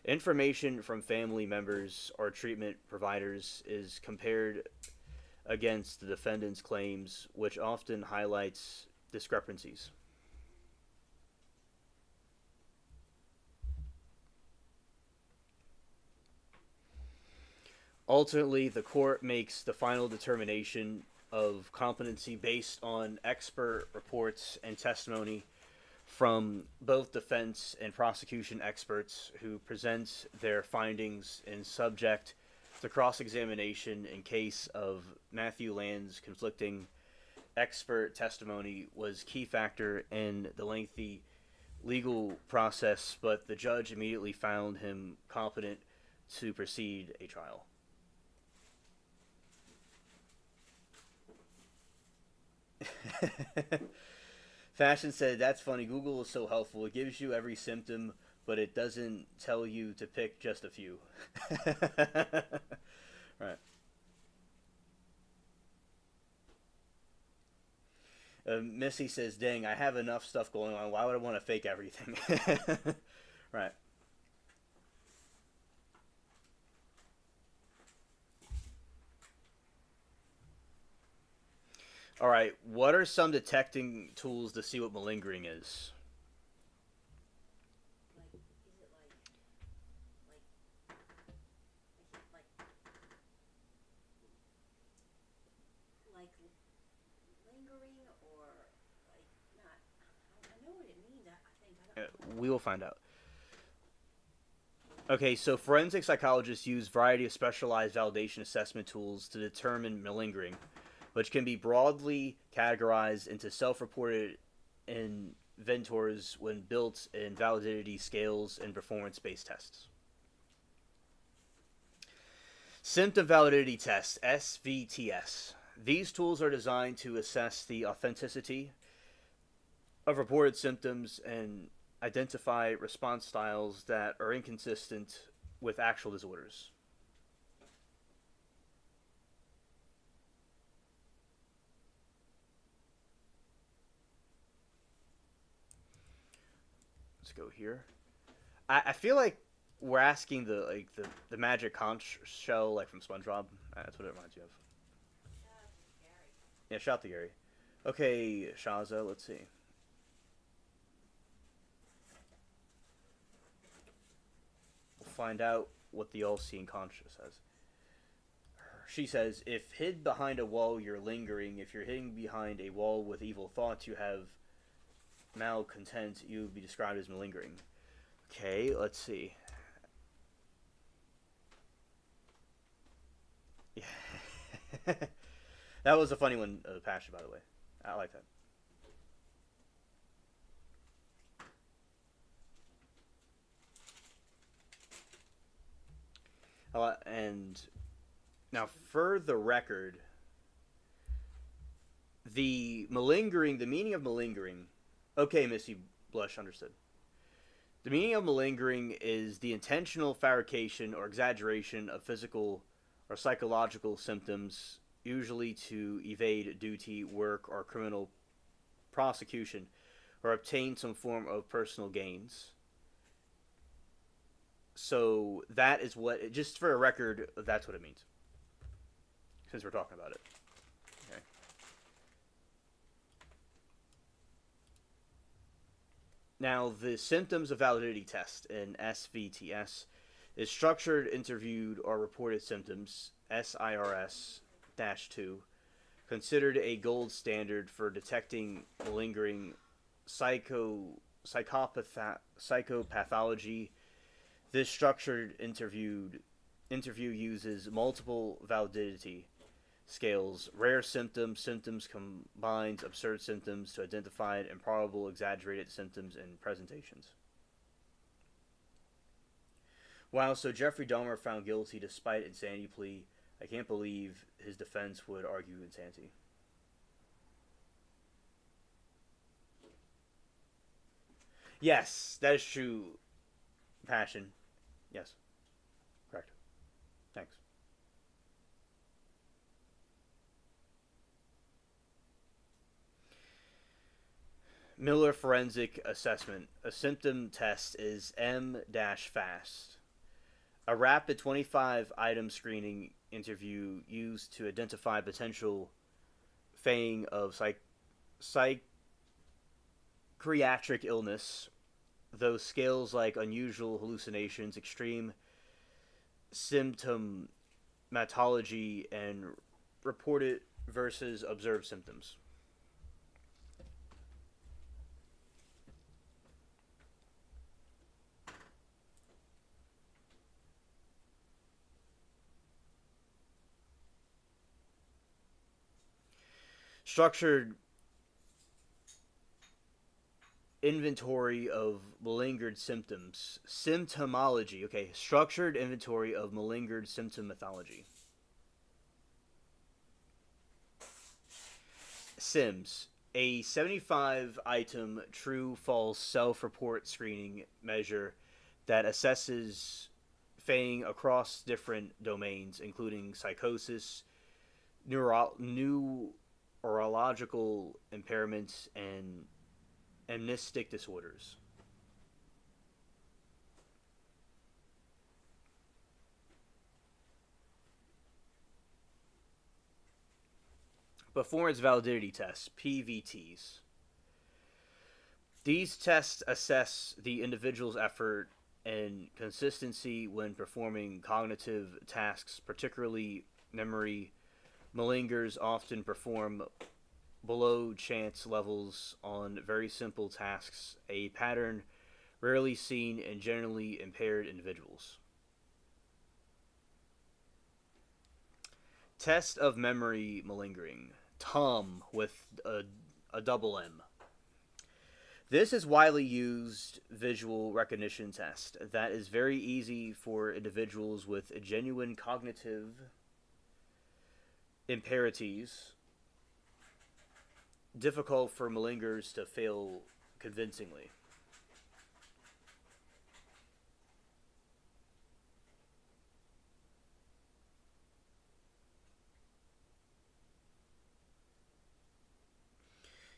Information from family members or treatment providers is compared against the defendant's claims, which often highlights discrepancies. Ultimately, the court makes the final determination of competency based on expert reports and testimony from both defense and prosecution experts who present their findings and subject to cross-examination. In case of Matthew Land's conflicting expert testimony was key factor in the lengthy legal process, but the judge immediately found him competent to proceed a trial. Fashion said, that's funny. Google is so helpful. It gives you every symptom, but it doesn't tell you to pick just a few. Right. Missy says, dang, I have enough stuff going on. Why would I want to fake everything? Right. All right, what are some detecting tools to see what malingering is? Like lingering or like not? I know what it means. I think. We will find out. Okay, so forensic psychologists use a variety of specialized validation assessment tools to determine malingering, which can be broadly categorized into self-reported inventors when built in validity scales and performance-based tests. Symptom validity tests, SVTS. These tools are designed to assess the authenticity of reported symptoms and identify response styles that are inconsistent with actual disorders. Let's go here. I feel like we're asking the magic conch shell like from SpongeBob. That's what it reminds you of. Yeah, shout to Gary. Okay, Shaza, let's see. We'll find out what the all-seeing conch says. she says, if hid behind a wall, you're lingering. If you're hidden behind a wall with evil thoughts, you have malcontent. You would be described as malingering. Okay, let's see. Yeah. That was a funny one, Passion, by the way. I like that. And now, for the record, the meaning of malingering. Okay, Missy Blush, understood. The meaning of malingering is the intentional fabrication or exaggeration of physical or psychological symptoms, usually to evade duty, work, or criminal prosecution, or obtain some form of personal gains. So that is what, just for a record, that's what it means. Since we're talking about it. Okay. Now, the symptoms of validity test in SVTS is structured, interviewed, or reported symptoms, SIRS-2, considered a gold standard for detecting malingering psychopathology. This structured interview uses multiple validity scales, rare symptoms, symptoms combines absurd symptoms to identify improbable, exaggerated symptoms and presentations. Wow, so Jeffrey Dahmer found guilty despite insanity plea. I can't believe his defense would argue insanity. Yes, that is true. Passion. Yes. Correct. Thanks. Miller Forensic Assessment. A symptom test is M-FAST. A rapid 25-item screening interview used to identify potential feigning of psychiatric illness. Those scales like unusual hallucinations, extreme symptomatology, and reported versus observed symptoms. Structured inventory of malingered symptoms. Symptomology. Okay, structured inventory of malingered symptomatology. SIMS. A 75-item true-false self-report screening measure that assesses feigning across different domains, including psychosis, neurological impairments, and amnestic disorders. Performance validity tests, PVTs. These tests assess the individual's effort and consistency when performing cognitive tasks, particularly memory. Malingers often perform below chance levels on very simple tasks, a pattern rarely seen in generally impaired individuals. Test of memory malingering, TOM with a double M. This is widely used visual recognition test that is very easy for individuals with genuine cognitive impairments, difficult for malingers to fail convincingly.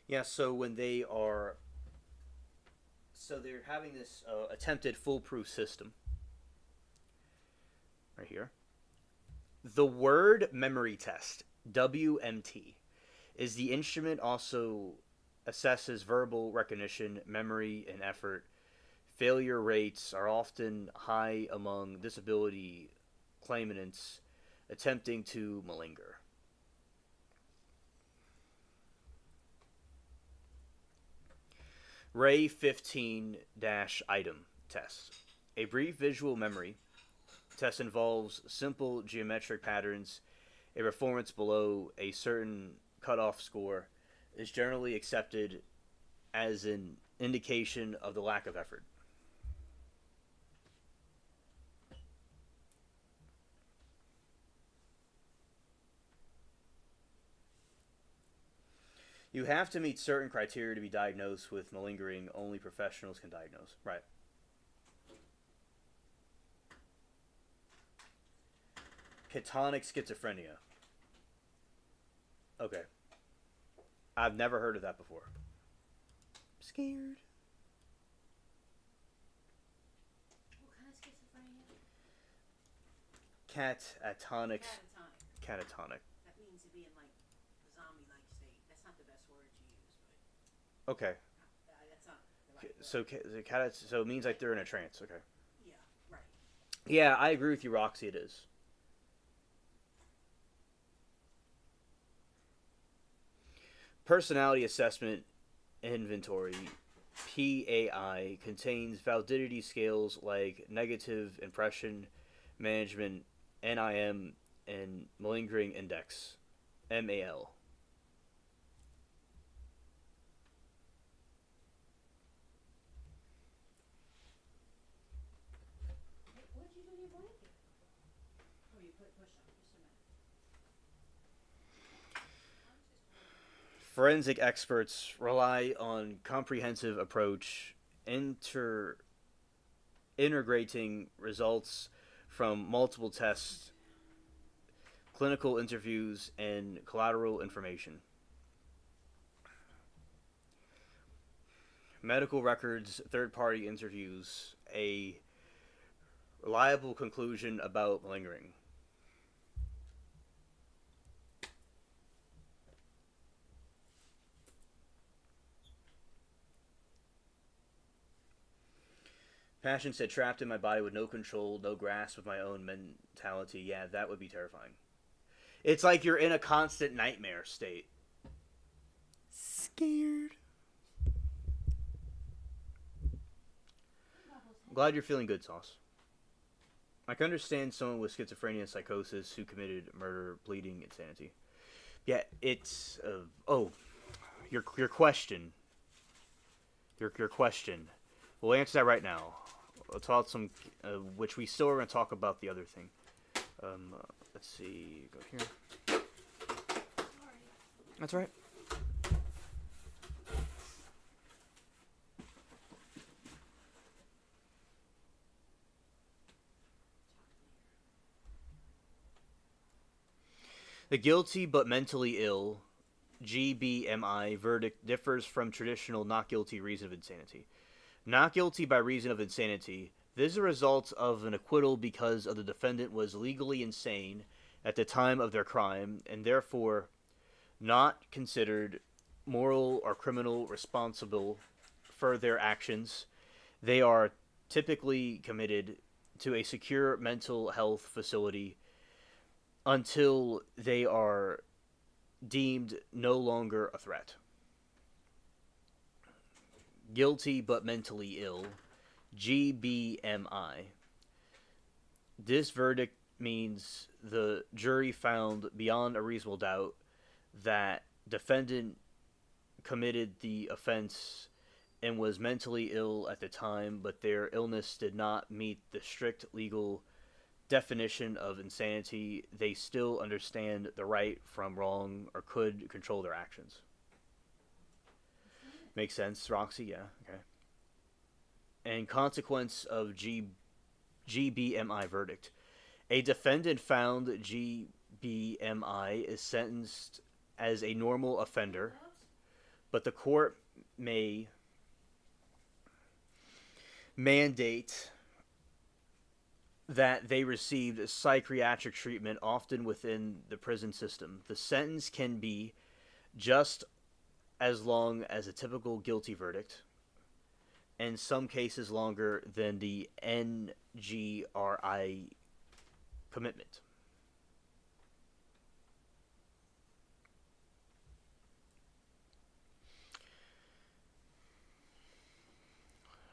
Yeah, so when they are... So they're having this attempted foolproof system. Right here. The word memory test, WMT, is the instrument also assesses verbal recognition, memory, and effort. Failure rates are often high among disability claimants, attempting to malinger. Ray 15-item test. A brief visual memory test involves simple geometric patterns. A performance below a certain cutoff score is generally accepted as an indication of the lack of effort. You have to meet certain criteria to be diagnosed with malingering. Only professionals can diagnose. Right. Catonic schizophrenia. Okay. I've never heard of that before. Scared. What kind of schizophrenia? Catatonic. Catatonic. Catatonic. That means to be in like a zombie-like state. That's not the best word to use, but Okay. that's not the right word. So it means like they're in a trance. Okay. Yeah, right. Yeah, I agree with you, Roxy. It is. Personality Assessment Inventory, PAI, contains validity scales like negative impression management, NIM, and malingering index, MAL. What did you do to your blanket? Oh, you put push on. Just a minute. Forensic experts rely on comprehensive approach, integrating results from multiple tests, clinical interviews, and collateral information. Medical records, third-party interviews, a reliable conclusion about malingering. Passion said, trapped in my body with no control, no grasp of my own mentality. Yeah, that would be terrifying. It's like you're in a constant nightmare state. Scared. I'm glad you're feeling good, Sauce. I can understand someone with schizophrenia and psychosis who committed murder, bleeding, insanity. Yeah, it's... your question. Your question. We'll answer that right now. We'll talk some, which we still are going to talk about the other thing. Let's see. Go here. That's right. The guilty but mentally ill, GBMI, verdict differs from traditional not guilty reason of insanity. Not guilty by reason of insanity. This is a result of an acquittal because of the defendant was legally insane at the time of their crime and therefore not considered moral or criminal responsible for their actions. They are typically committed to a secure mental health facility until they are deemed no longer a threat. Guilty but mentally ill, GBMI. This verdict means the jury found beyond a reasonable doubt that defendant committed the offense and was mentally ill at the time, but their illness did not meet the strict legal definition of insanity. They still understand the right from wrong or could control their actions. Makes sense, Roxy? Yeah, okay. And consequence of GBMI verdict. A defendant found GBMI is sentenced as a normal offender, but the court may mandate that they received psychiatric treatment, often within the prison system. The sentence can be just as long as a typical guilty verdict, and some cases longer than the NGRI commitment.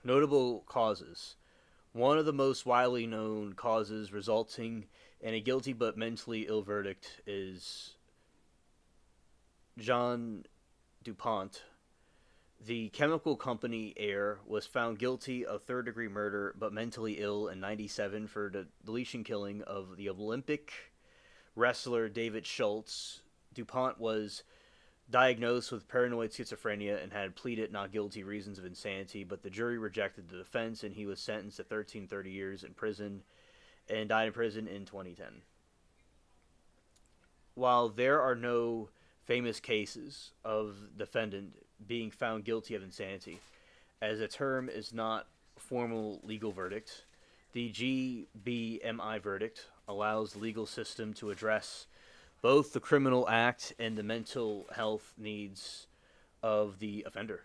Notable causes. One of the most widely known causes resulting in a guilty but mentally ill verdict is John DuPont. The chemical company Air was found guilty of third-degree murder but mentally ill in '97 for the deletion killing of the Olympic wrestler David Schultz. DuPont was diagnosed with paranoid schizophrenia and had pleaded not guilty reasons of insanity, but the jury rejected the defense and he was sentenced to 30 years in prison and died in prison in 2010. While there are no famous cases of defendant being found guilty of insanity, as a term is not a formal legal verdict, the GBMI verdict allows the legal system to address both the criminal act and the mental health needs of the offender.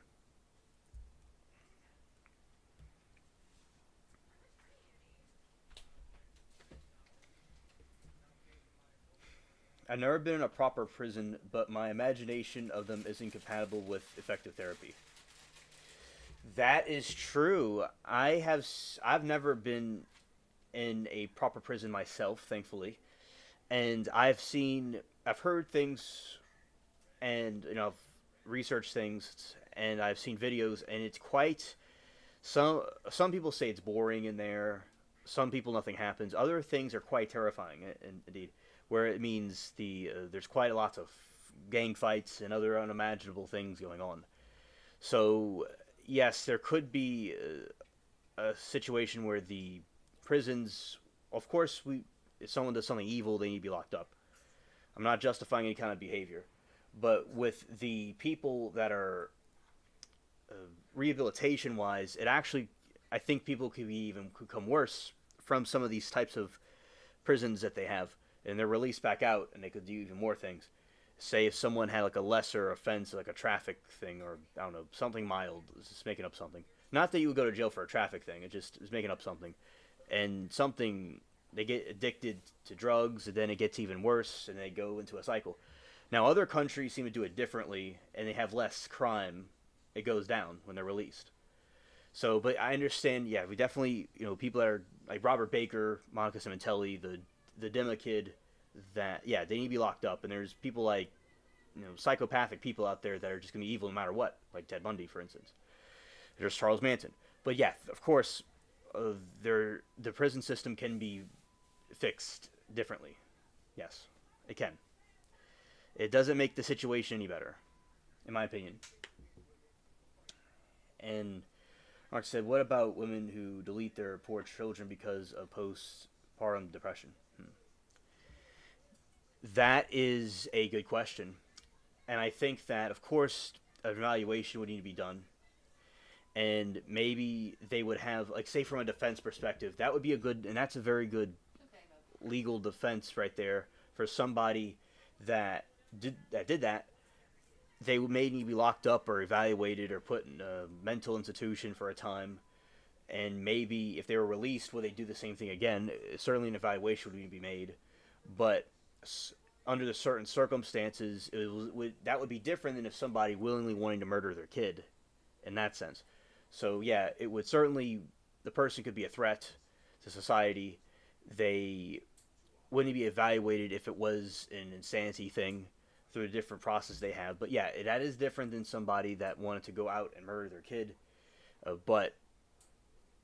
I've never been in a proper prison, but my imagination of them is incompatible with effective therapy. That is true. I've never been in a proper prison myself, thankfully, and I've heard things, and I've researched things, and I've seen videos, and it's quite. Some people say it's boring in there. Some people nothing happens. Other things are quite terrifying, indeed, where it means there's quite a lot of gang fights and other unimaginable things going on. So yes, there could be a situation where the prisons, of course, if someone does something evil, they need to be locked up. I'm not justifying any kind of behavior, but with the people that are rehabilitation wise, it actually, I think people could become worse from some of these types of prisons that they have, and they're released back out, and they could do even more things. Say if someone had like a lesser offense, like a traffic thing, or I don't know, something mild, just making up something. Not that you would go to jail for a traffic thing. It just is making up something, and something they get addicted to drugs, and then it gets even worse, and they go into a cycle. Now other countries seem to do it differently, and they have less crime. It goes down when they're released. So, but I understand. Yeah, we definitely, people that are like Robert Baker, Monica Cementelli, the Dema kid, that they need to be locked up. And there's people like, psychopathic people out there that are just gonna be evil no matter what, like Ted Bundy, for instance. There's Charles Manson. But yeah, of course, the prison system can be fixed differently. Yes, it can. It doesn't make the situation any better, in my opinion. And Mark said, what about women who delete their poor children because of postpartum depression? That is a good question. And I think that, of course, an evaluation would need to be done. And maybe they would have, like, say from a defense perspective, that would be and that's a very good legal defense right there for somebody that did that. They may need to be locked up or evaluated or put in a mental institution for a time. And maybe if they were released, would they do the same thing again? Certainly an evaluation would need to be made. But under the certain circumstances, that would be different than if somebody willingly wanting to murder their kid in that sense. So yeah, it would certainly, the person could be a threat to society. They wouldn't be evaluated if it was an insanity thing through a different process they have. But yeah, that is different than somebody that wanted to go out and murder their kid. But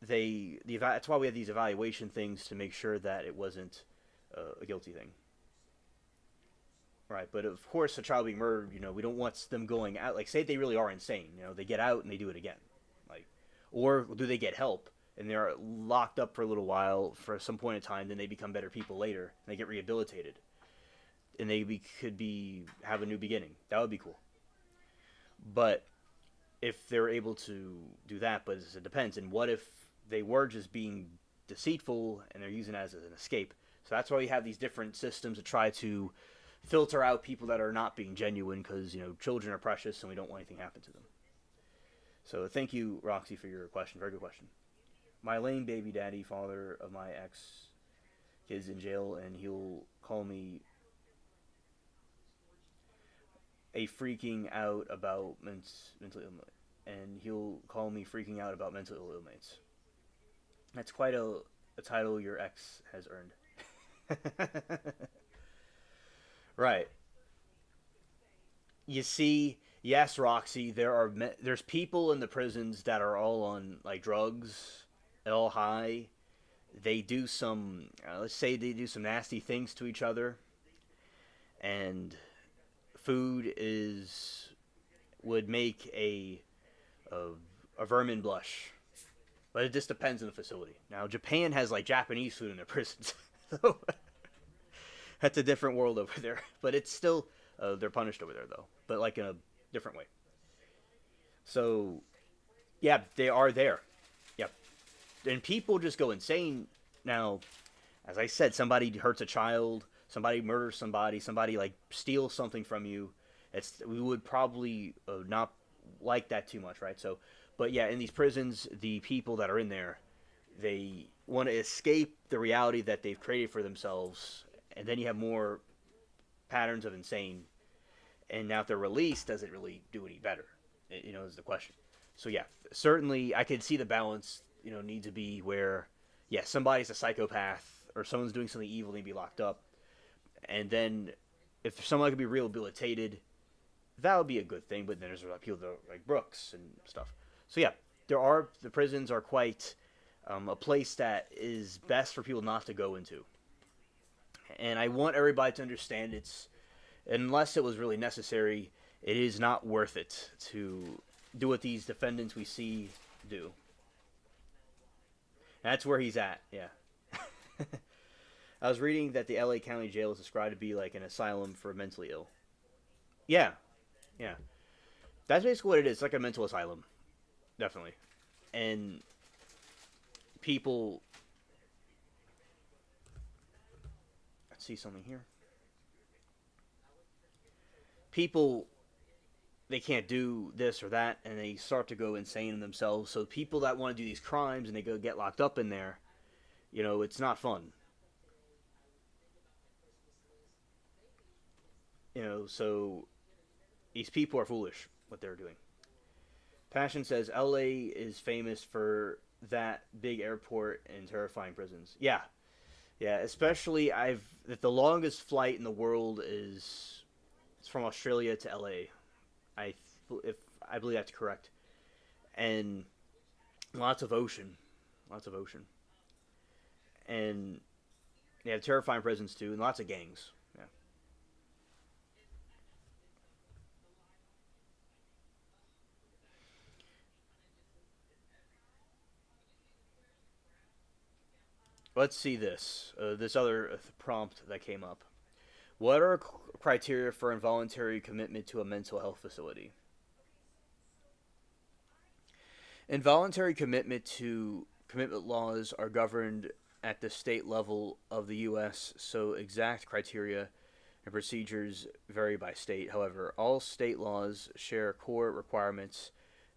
that's why we have these evaluation things to make sure that it wasn't a guilty thing. Right, but of course a child being murdered, we don't want them going out, like say they really are insane, they get out and they do it again. Like, or do they get help and they're locked up for a little while for some point in time, then they become better people later and they get rehabilitated. And they could have a new beginning. That would be cool. But if they're able to do that, but it depends. And what if they were just being deceitful and they're using it as an escape? So that's why we have these different systems to try to filter out people that are not being genuine, because children are precious and we don't want anything to happen to them. So thank you, Roxy, for your question. Very good question. My lame baby daddy, father of my ex kids, in jail, and he'll call me a freaking out about mentally and he'll call me freaking out about mental ill inmates. That's quite a title your ex has earned. Right. You see, yes, Roxy, there's people in the prisons that are all on like drugs, all high. They do some, let's say they do some nasty things to each other, and food would make a vermin blush. But it just depends on the facility. Now, Japan has like Japanese food in their prisons, so that's a different world over there. But it's still they're punished over there though, but like in a different way. So, yeah, they are there. Yep, and people just go insane. Now, as I said, somebody hurts a child, somebody murders somebody like steals something from you. We would probably not like that too much, right? So, but yeah, in these prisons, the people that are in there, they want to escape the reality that they've created for themselves, and then you have more patterns of insane. And now if they're released, does it really do any better? Is the question. So yeah, certainly I can see the balance, need to be where, yeah, somebody's a psychopath or someone's doing something evil, they need to be locked up. And then if someone could be rehabilitated, that would be a good thing. But then there's people like Brooks and stuff. So yeah, the prisons are quite a place that is best for people not to go into. And I want everybody to understand unless it was really necessary, it is not worth it to do what these defendants we see do. That's where he's at, yeah. I was reading that the LA County Jail is described to be like an asylum for mentally ill. Yeah, yeah. That's basically what it is. It's like a mental asylum. Definitely. And people... Let's see something here. People, they can't do this or that, and they start to go insane in themselves. So people that want to do these crimes and they go get locked up in there, it's not fun. So these people are foolish, what they're doing. Passion says LA is famous for that big airport and terrifying prisons. Yeah. Yeah, especially the longest flight in the world it's from Australia to LA. I believe that's correct. And lots of ocean. And they have terrifying prisons too, and lots of gangs. Yeah. Let's see this other prompt that came up. What are criteria for involuntary commitment to a mental health facility? Involuntary commitment laws are governed at the state level of the U.S., so exact criteria and procedures vary by state. However, all state laws share core requirements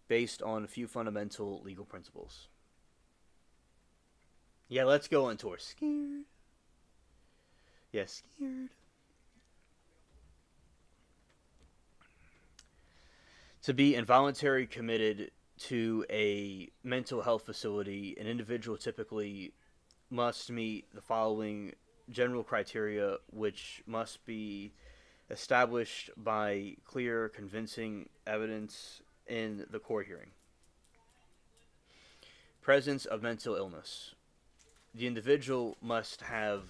based on a few fundamental legal principles. Yeah, let's go into our scared. Yeah, scared. To be involuntary committed to a mental health facility, an individual typically must meet the following general criteria, which must be established by clear, convincing evidence in the court hearing. Presence of mental illness. The individual must have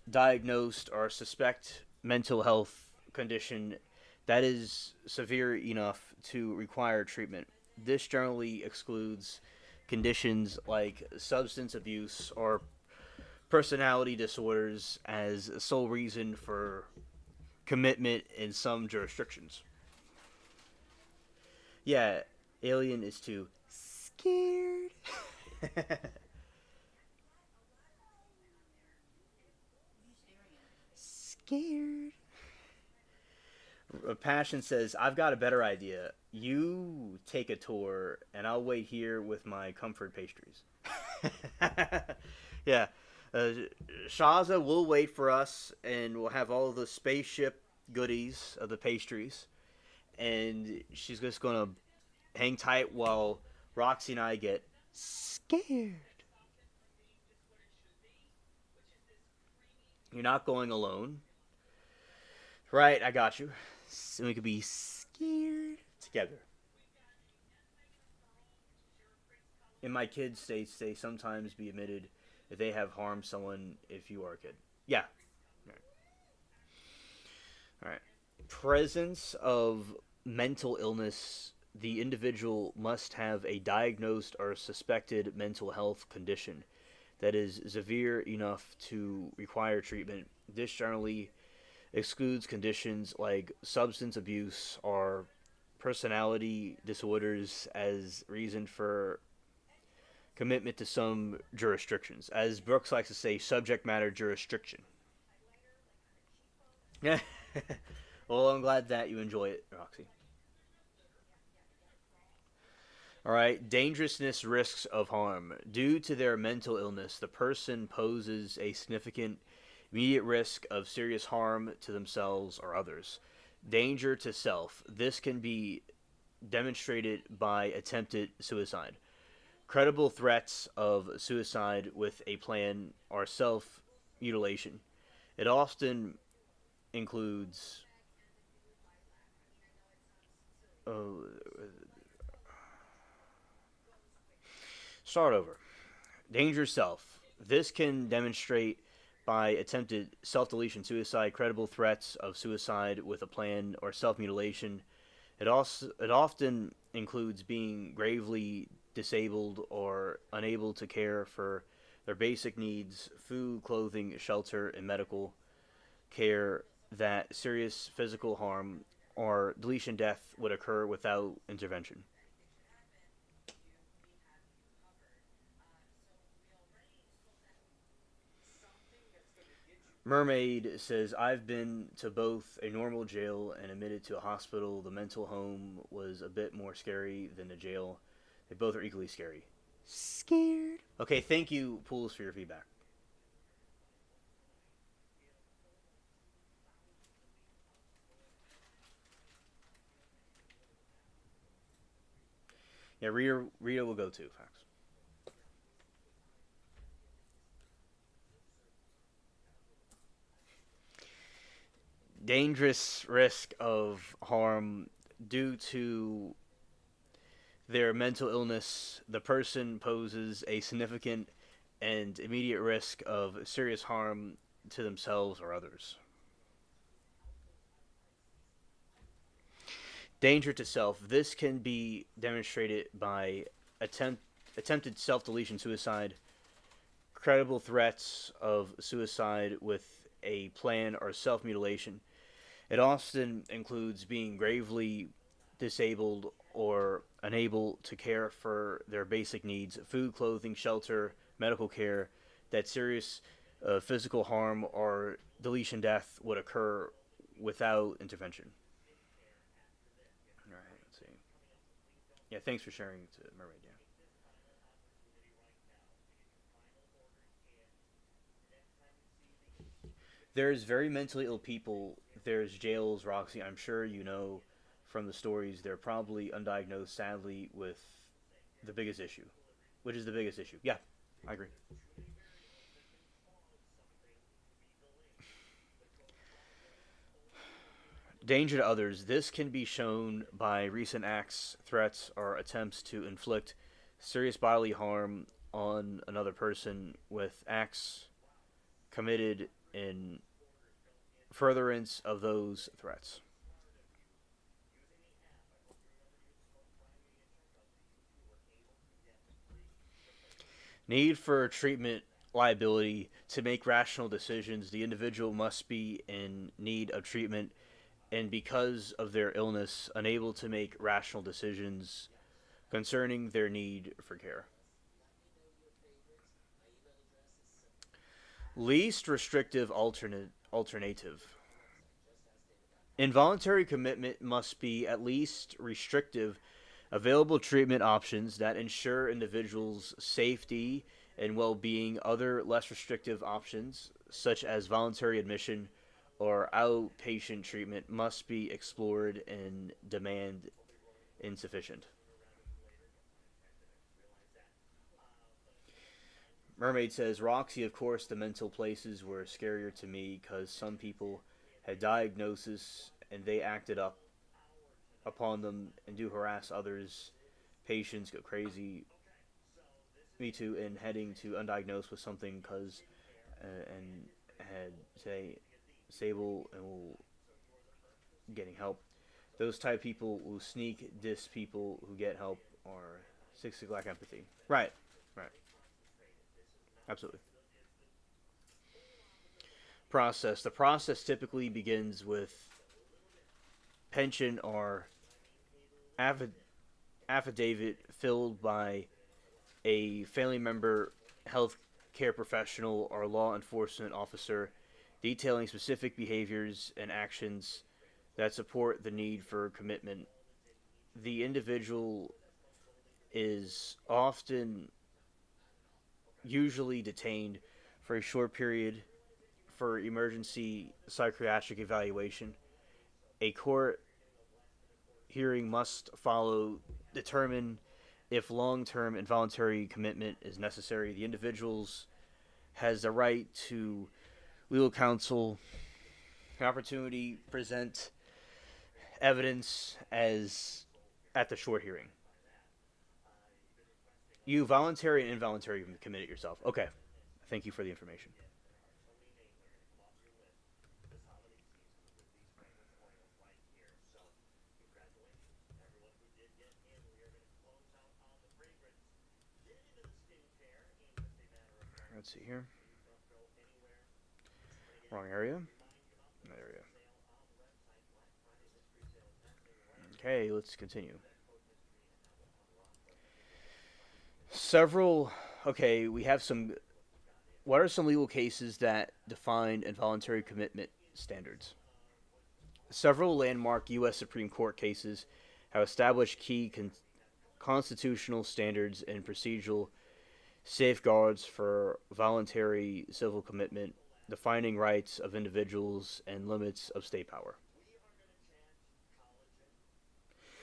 diagnosed or suspect mental health condition that is severe enough to require treatment. This generally excludes conditions like substance abuse or personality disorders as a sole reason for commitment in some jurisdictions. Yeah, Alien is too scared. Scared. Passion says, I've got a better idea. You take a tour, and I'll wait here with my comfort pastries. Yeah. Shaza will wait for us, and we'll have all the spaceship goodies of the pastries. And she's just going to hang tight while Roxy and I get scared. You're not going alone. Right, I got you. So we could be scared together. In my kids' states, they sometimes be admitted if they have harmed someone if you are a kid. Yeah. All right. Presence of mental illness. The individual must have a diagnosed or suspected mental health condition that is severe enough to require treatment. This generally excludes conditions like substance abuse or personality disorders as reason for commitment to some jurisdictions. As Brooks likes to say, subject matter jurisdiction. Yeah. Well, I'm glad that you enjoy it, Roxy. All right, dangerousness risks of harm. Due to their mental illness, the person poses a significant immediate risk of serious harm to themselves or others. Danger to self. This can be demonstrated by attempted suicide. Credible threats of suicide with a plan or self mutilation. It often includes. Oh, start over. Danger self. This can demonstrate by attempted self deletion suicide, credible threats of suicide with a plan or self mutilation. It often includes being gravely disabled or unable to care for their basic needs, food, clothing, shelter, and medical care, that serious physical harm or deletion death would occur without intervention. Mermaid says, I've been to both a normal jail and admitted to a hospital. The mental home was a bit more scary than the jail. They both are equally scary. Scared. Okay, thank you, Pools, for your feedback. Yeah, Rita will go too, facts. Dangerous risk of harm due to their mental illness. The person poses a significant and immediate risk of serious harm to themselves or others. Danger to self. This can be demonstrated by attempted self deletion suicide, credible threats of suicide with a plan or self mutilation. It often includes being gravely disabled or unable to care for their basic needs, food, clothing, shelter, medical care, that serious physical harm or deletion death would occur without intervention. All right, let's see. Yeah, thanks for sharing to Mermaid. Yeah. There's very mentally ill people. There's jails, Roxy. I'm sure you know from the stories. They're probably undiagnosed, sadly, with the biggest issue, which is the biggest issue. Yeah, I agree. Danger to others. This can be shown by recent acts, threats, or attempts to inflict serious bodily harm on another person with acts committed in furtherance of those threats. Need for treatment liability. To make rational decisions, the individual must be in need of treatment and, because of their illness, unable to make rational decisions concerning their need for care. Least restrictive alternative. Involuntary commitment must be at least restrictive. Available treatment options that ensure individuals' safety and well being. Other less restrictive options, such as voluntary admission or outpatient treatment, must be explored and demand insufficient. Mermaid says, Roxy, of course, the mental places were scarier to me because some people had diagnosis and they acted up upon them and do harass others. Patients go crazy. Me too, and heading to undiagnosed with something because and had say stable and will getting help. Those type of people will sneak diss people who get help or lack empathy. Right, right, absolutely. Process. The process typically begins with pension or affidavit filled by a family member, health care professional, or law enforcement officer detailing specific behaviors and actions that support the need for commitment. The individual is often usually detained for a short period for emergency psychiatric evaluation. A court hearing must follow, determine if long-term involuntary commitment is necessary. The individuals has the right to legal counsel, an opportunity to present evidence as at the short hearing. You voluntary and involuntary committed yourself. Okay. Thank you for the information. Let's see here. Wrong area. That area. Okay, let's continue. Okay, we have some. What are some legal cases that define involuntary commitment standards? Several landmark U.S. Supreme Court cases have established key constitutional standards and procedural safeguards for voluntary civil commitment, defining rights of individuals and limits of state power.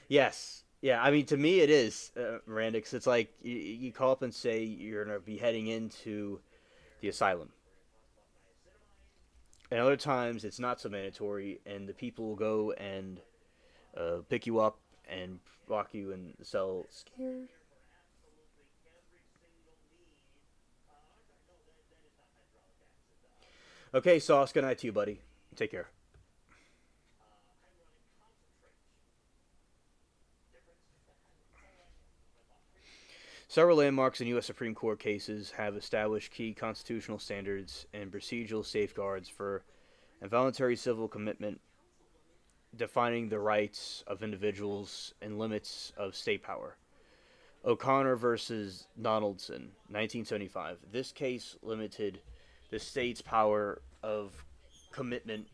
Yes. Yeah, I mean, to me it is, Miranda, 'cause it's like you call up and say you're going to be heading into the asylum. And other times it's not so mandatory, and the people will go and pick you up and lock you in the cell. Scared. Okay, Sauce, good night to you, buddy. Take care. Several landmarks in U.S. Supreme Court cases have established key constitutional standards and procedural safeguards for involuntary civil commitment, defining the rights of individuals and limits of state power. O'Connor versus Donaldson, 1975. This case limited the state's power of commitment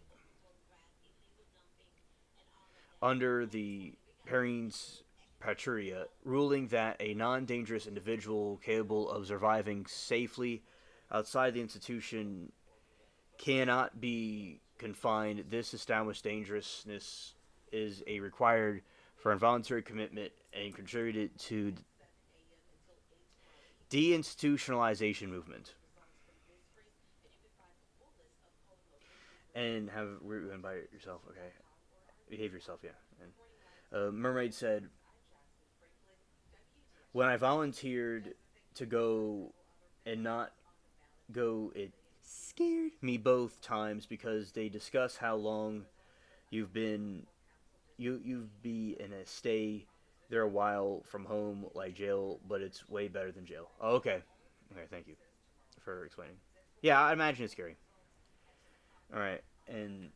under the Parents Patria, ruling that a non-dangerous individual capable of surviving safely outside the institution cannot be confined. This established dangerousness is a required for involuntary commitment and contributed to deinstitutionalization movement. And have written by yourself, okay? Behave yourself, yeah. And Mermaid said, when I volunteered to go and not go, it scared me both times because they discuss how long you've been, you've been in a stay there a while from home like jail, but it's way better than jail. Oh, okay. Okay, thank you for explaining. Yeah, I imagine it's scary. All right, and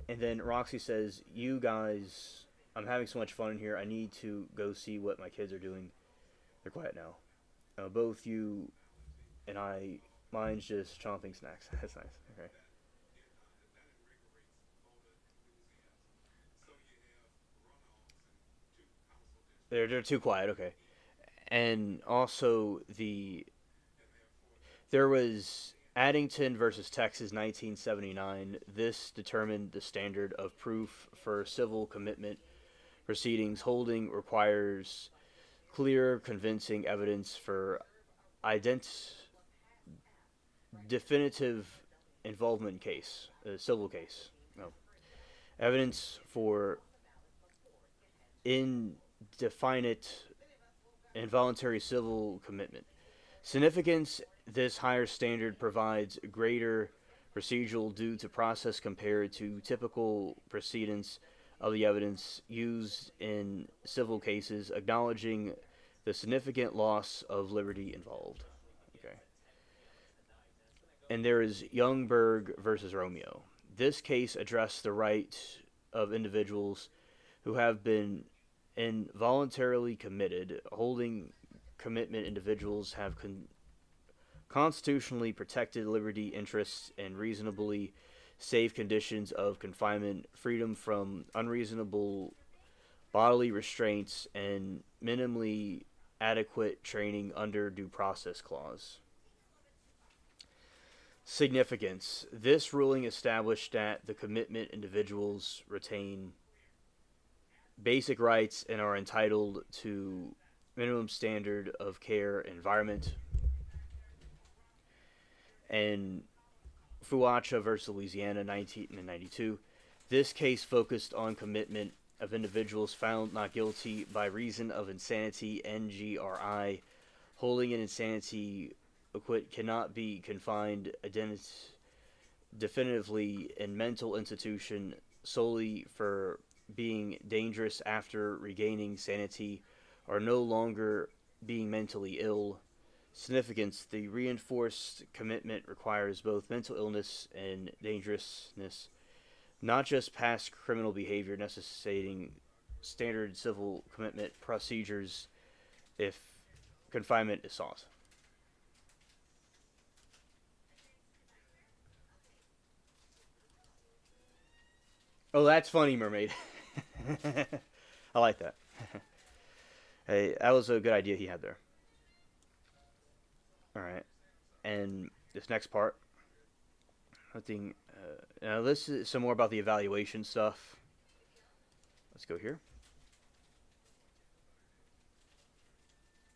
then Roxy says, "You guys, I'm having so much fun in here. I need to go see what my kids are doing. They're quiet now. Both you and I, mine's just chomping snacks. That's nice. Okay. They're too quiet. Okay. And also there was Addington versus Texas, 1979. This determined the standard of proof for civil commitment proceedings. Holding requires clear, convincing evidence for definitive involvement case, civil case. No. Evidence for indefinite involuntary civil commitment. Significance, this higher standard provides greater procedural due to process compared to typical precedents of the evidence used in civil cases, acknowledging the significant loss of liberty involved. Okay. And there is Youngberg versus Romeo. This case addressed the right of individuals who have been involuntarily committed. Holding commitment individuals have constitutionally protected liberty interests and reasonably safe conditions of confinement, freedom from unreasonable bodily restraints, and minimally adequate training under due process clause. Significance. This ruling established that the commitment individuals retain basic rights and are entitled to minimum standard of care environment. And Fuacha versus Louisiana, 1992. This case focused on commitment of individuals found not guilty by reason of insanity, NGRI. Holding an insanity acquit cannot be confined definitively in mental institution solely for being dangerous after regaining sanity or no longer being mentally ill. Significance. The reinforced commitment requires both mental illness and dangerousness, not just past criminal behavior necessitating standard civil commitment procedures if confinement is sought. Oh, that's funny, Mermaid. I like that. Hey, that was a good idea he had there. Alright. And this next part. I think, now this is some more about the evaluation stuff. Let's go here.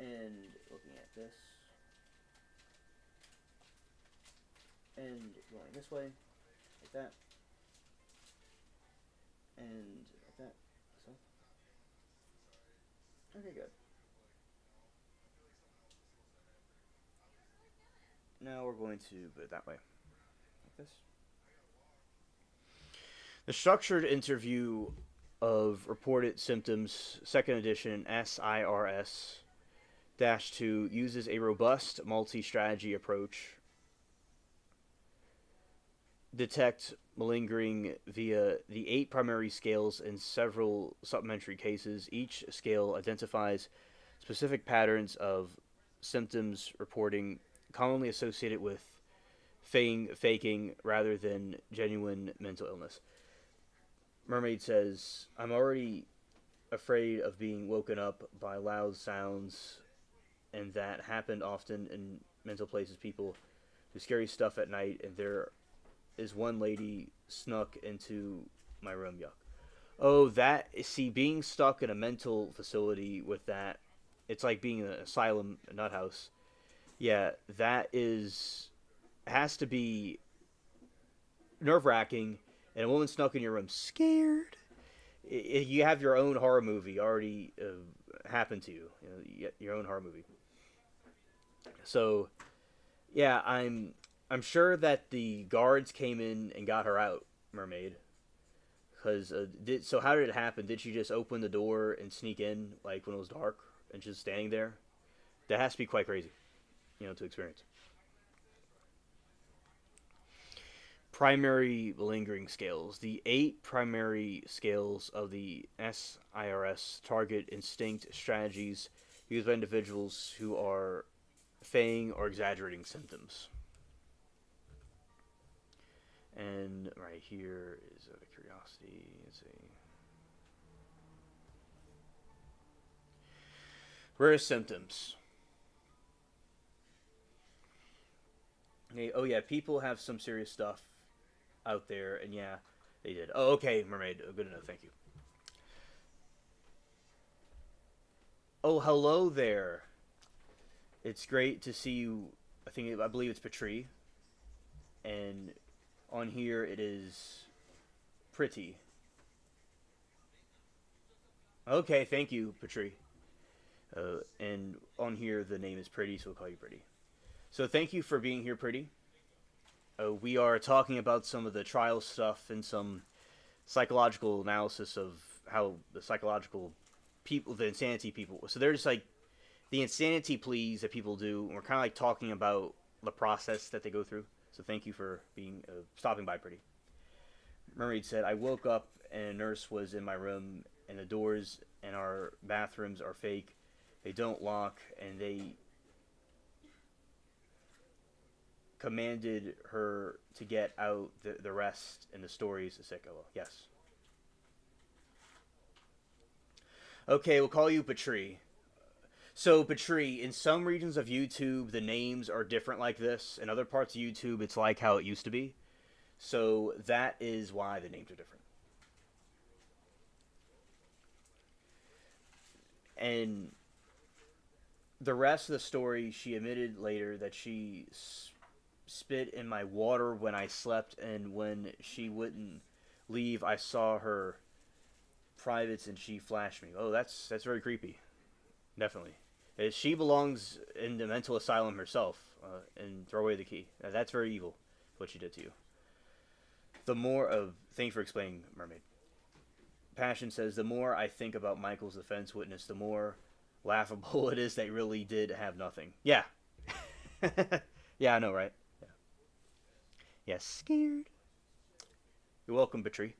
And looking at this. And going this way. Like that. And like that. So. Okay, good. Now we're going to put it that way. Like this. The structured interview of reported symptoms, second edition, SIRS-2, uses a robust multi-strategy approach. Detect malingering via the 8 primary scales and several supplementary cases. Each scale identifies specific patterns of symptoms reporting commonly associated with faking rather than genuine mental illness. Mermaid says, I'm already afraid of being woken up by loud sounds, and that happened often in mental places. People do scary stuff at night, and there is one lady snuck into my room. Yuck. Oh, that, see, being stuck in a mental facility with that, it's like being in an asylum, a nut house. Yeah, that has to be nerve-wracking, and a woman snuck in your room scared. You have your own horror movie already happen to you, your own horror movie. So, yeah, I'm sure that the guards came in and got her out, Mermaid. Because so how did it happen? Did she just open the door and sneak in like when it was dark and just standing there? That has to be quite crazy, to experience. Primary malingering scales. The 8 primary scales of the SIRS target instinct strategies used by individuals who are feigning or exaggerating symptoms. And right here is a curiosity. Let's see. Rare symptoms. Oh yeah, people have some serious stuff out there, and yeah, they did. Oh, okay, Mermaid. Good enough, thank you. Oh, hello there. It's great to see you. I believe it's Patri. And on here it is Pretty. Okay, thank you, Patri. And on here the name is Pretty, so we'll call you Pretty. So thank you for being here, Pretty. We are talking about some of the trial stuff and some psychological analysis of how the psychological people, the insanity people. So there's like the insanity pleas that people do. And we're kind of like talking about the process that they go through. So thank you for being stopping by, Pretty. Mermaid said, I woke up and a nurse was in my room, and the doors in our bathrooms are fake. They don't lock, and they commanded her to get out. The rest in the stories is sick. Oh, well, yes. Okay, we'll call you Patri. So, Patri, in some regions of YouTube, the names are different like this. In other parts of YouTube, it's like how it used to be. So, that is why the names are different. And the rest of the story, she admitted later that she spit in my water when I slept, and when she wouldn't leave, I saw her privates and she flashed me. Oh, that's very creepy. Definitely. She belongs in the mental asylum herself, and throw away the key. Now, that's very evil, what she did to you. The more of... Thank you for explaining, Mermaid. Passion says, the more I think about Michael's defense witness, the more laughable it is they really did have nothing. Yeah. Yeah, I know, right? Yeah. Yeah, scared. You're welcome, Patri.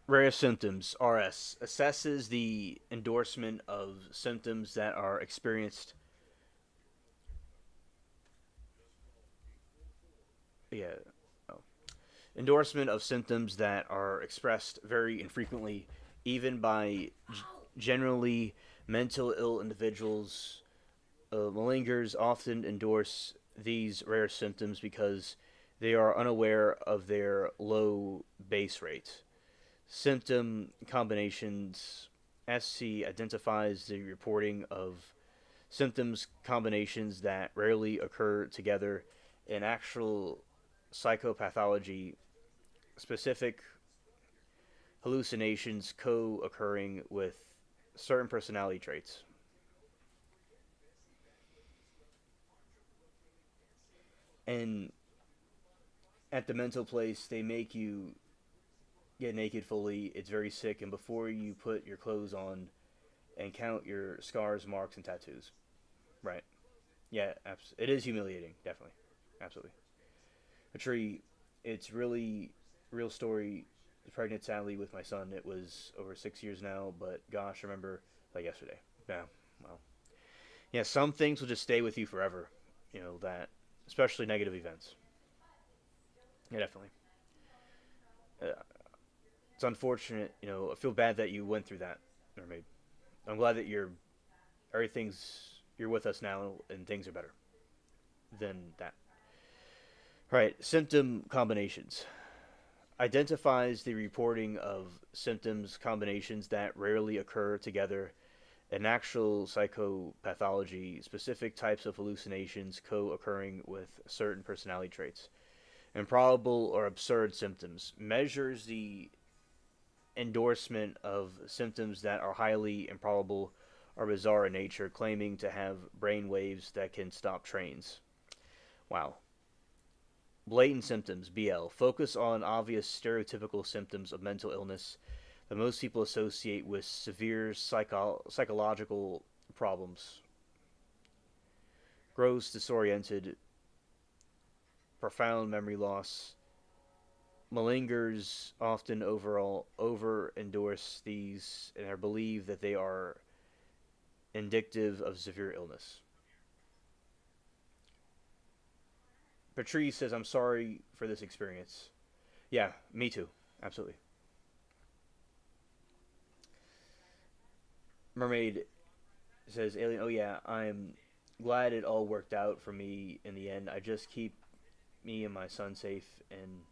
Rare symptoms, RS, assesses the endorsement of symptoms that are experienced. Yeah. Oh. Endorsement of symptoms that are expressed very infrequently, even by generally mental ill individuals. Malingers often endorse these rare symptoms because they are unaware of their low base rate. Symptom combinations. SC identifies the reporting of symptoms combinations that rarely occur together in actual psychopathology, specific hallucinations co-occurring with certain personality traits. And at the mental place, they make you get naked fully. It's very sick, and before you put your clothes on and count your scars, marks, and tattoos. Right. Yeah, it is humiliating, definitely. Absolutely. A tree, it's really real story. Pregnant, sadly, with my son. It was over 6 years now, but gosh, I remember like yesterday. Yeah, well. Yeah, some things will just stay with you forever. You know, that, especially negative events. Yeah, definitely. Uh, it's unfortunate, you know, I feel bad that you went through that, Mermaid. I'm glad that you're with us now and things are better than that. Right, symptom combinations. Identifies the reporting of symptoms combinations that rarely occur together in actual psychopathology, specific types of hallucinations co-occurring with certain personality traits. Improbable or absurd symptoms. Measures the endorsement of symptoms that are highly improbable or bizarre in nature, claiming to have brain waves that can stop trains. Wow. Blatant symptoms, BL. Focus on obvious stereotypical symptoms of mental illness that most people associate with severe psychological problems. Gross, disoriented, profound memory loss. Malingers often over-endorse these and are believed that they are indicative of severe illness. Patrice says, I'm sorry for this experience. Yeah, me too. Absolutely. Mermaid says, Alien, oh yeah, I'm glad it all worked out for me in the end. I just keep me and my son safe, and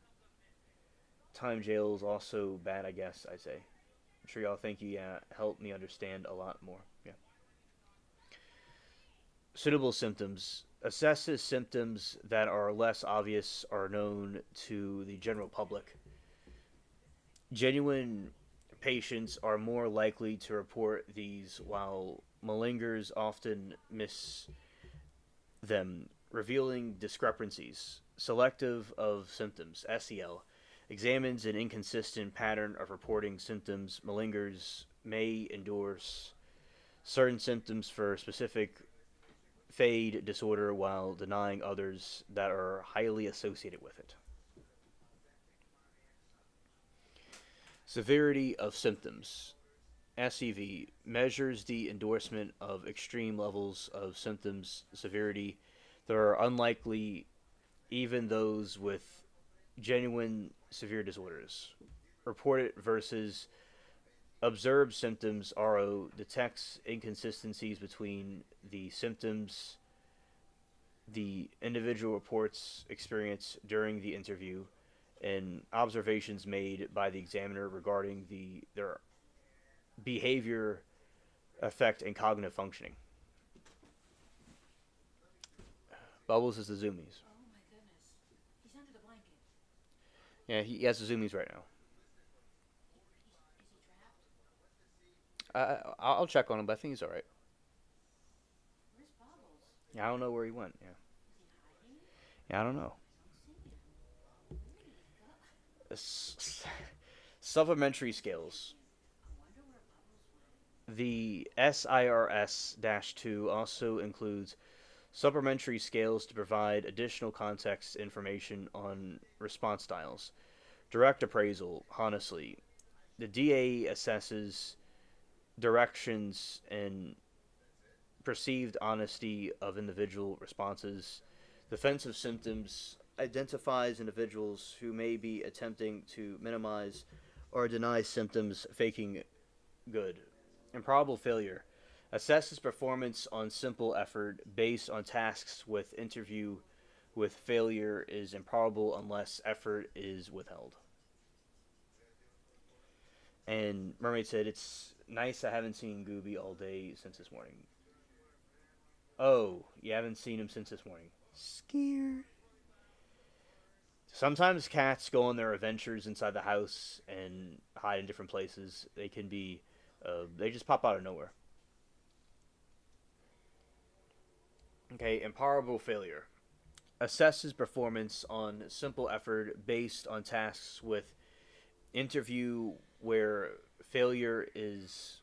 time jail is also bad, I guess I'd say. I'm sure y'all think you helped me understand a lot more. Yeah. Suitable symptoms. Assesses symptoms that are less obvious are known to the general public. Genuine patients are more likely to report these, while malingers often miss them, revealing discrepancies. Selective of symptoms. SEL examines an inconsistent pattern of reporting symptoms. Malingers may endorse certain symptoms for specific fade disorder while denying others that are highly associated with it. Severity of symptoms. Assv measures the endorsement of extreme levels of symptoms severity that are unlikely, even those with genuine severe disorders. Reported versus observed symptoms. RO detects inconsistencies between the symptoms the individual reports experience during the interview and observations made by the examiner regarding their behavior, effect, and cognitive functioning. Bubbles is the zoomies. Oh my goodness. He's under the blanket. Yeah, he has the zoomies right now. Is he trapped? I'll check on him, but I think he's all right. Where's Bubbles? Yeah, I don't know where he went. Yeah. Is he hiding? Yeah, I don't know. I don't see him. Where did he go? Supplementary scales. I wonder where Bubbles went. The SIRS-2 also includes supplementary scales to provide additional context information on response styles. Direct appraisal, honestly. The DA assesses directions and perceived honesty of individual responses. Defensive symptoms identifies individuals who may be attempting to minimize or deny symptoms faking good. Improbable failure assesses performance on simple effort based on tasks with interview with failure is improbable unless effort is withheld. And Mermaid said, it's nice I haven't seen Gooby all day since this morning. Oh, you haven't seen him since this morning. Scared. Sometimes cats go on their adventures inside the house and hide in different places. They can be, they just pop out of nowhere. Okay, improbable failure. Assesses performance on simple effort based on tasks with interview where failure is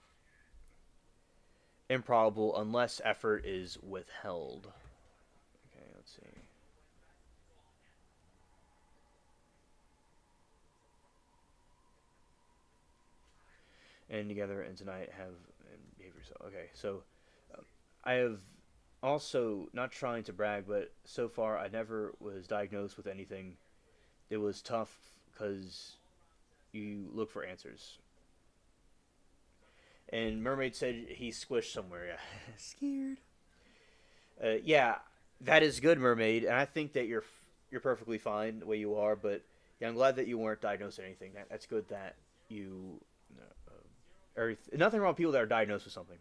improbable unless effort is withheld. Okay, let's see. And together and tonight have and behave yourself. Okay, so I have also, not trying to brag, but so far I never was diagnosed with anything. It was tough because you look for answers. And Mermaid said he squished somewhere. Yeah, scared. Yeah, that is good, Mermaid, and I think that you're perfectly fine the way you are. But yeah, I'm glad that you weren't diagnosed with anything. That's good that you. Nothing wrong with people that are diagnosed with something,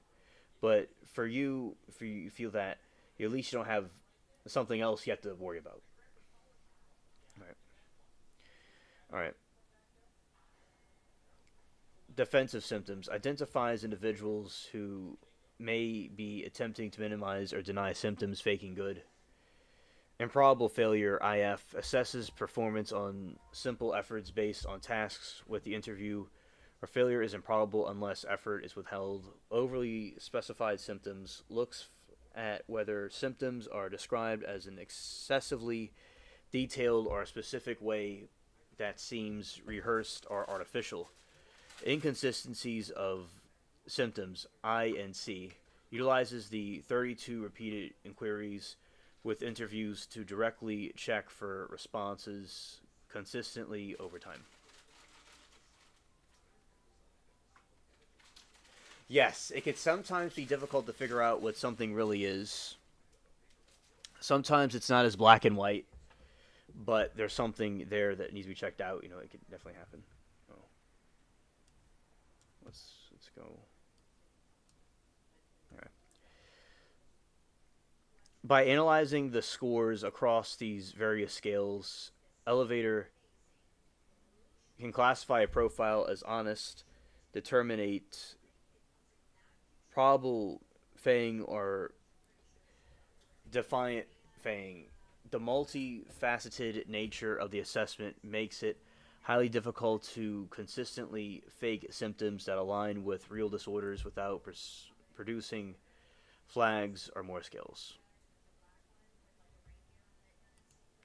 but for you feel that at least you don't have something else you have to worry about. All right. Defensive symptoms identifies individuals who may be attempting to minimize or deny symptoms faking good. Improbable failure, IF, assesses performance on simple efforts based on tasks with the interview, or failure is improbable unless effort is withheld. Overly specified symptoms looks at whether symptoms are described as an excessively detailed or a specific way that seems rehearsed or artificial. Inconsistencies of symptoms, I and C, utilizes the 32 repeated inquiries with interviews to directly check for responses consistently over time. Yes, it can sometimes be difficult to figure out what something really is. Sometimes it's not as black and white, but there's something there that needs to be checked out. You know, it could definitely happen. Oh. Let's go. All right. By analyzing the scores across these various scales, Elevator can classify a profile as honest, determinate probable fang or defiant fang. The multifaceted nature of the assessment makes it highly difficult to consistently fake symptoms that align with real disorders without producing flags or more scales.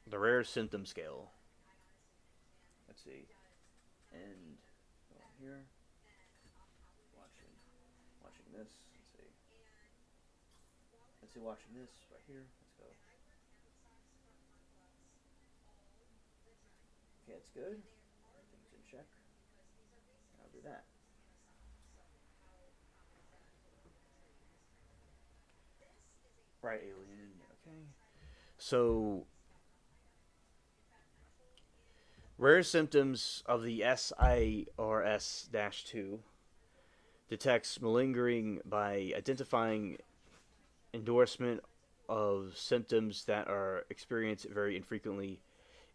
The rare symptom scale. Let's see. And here, watching this. Let's see, watching this right here. Let's go. Okay, it's good. Everything's in check. I'll do that. Right, alien. Okay. So, rare symptoms of the SIRS-2 detects malingering by identifying endorsement of symptoms that are experienced very infrequently,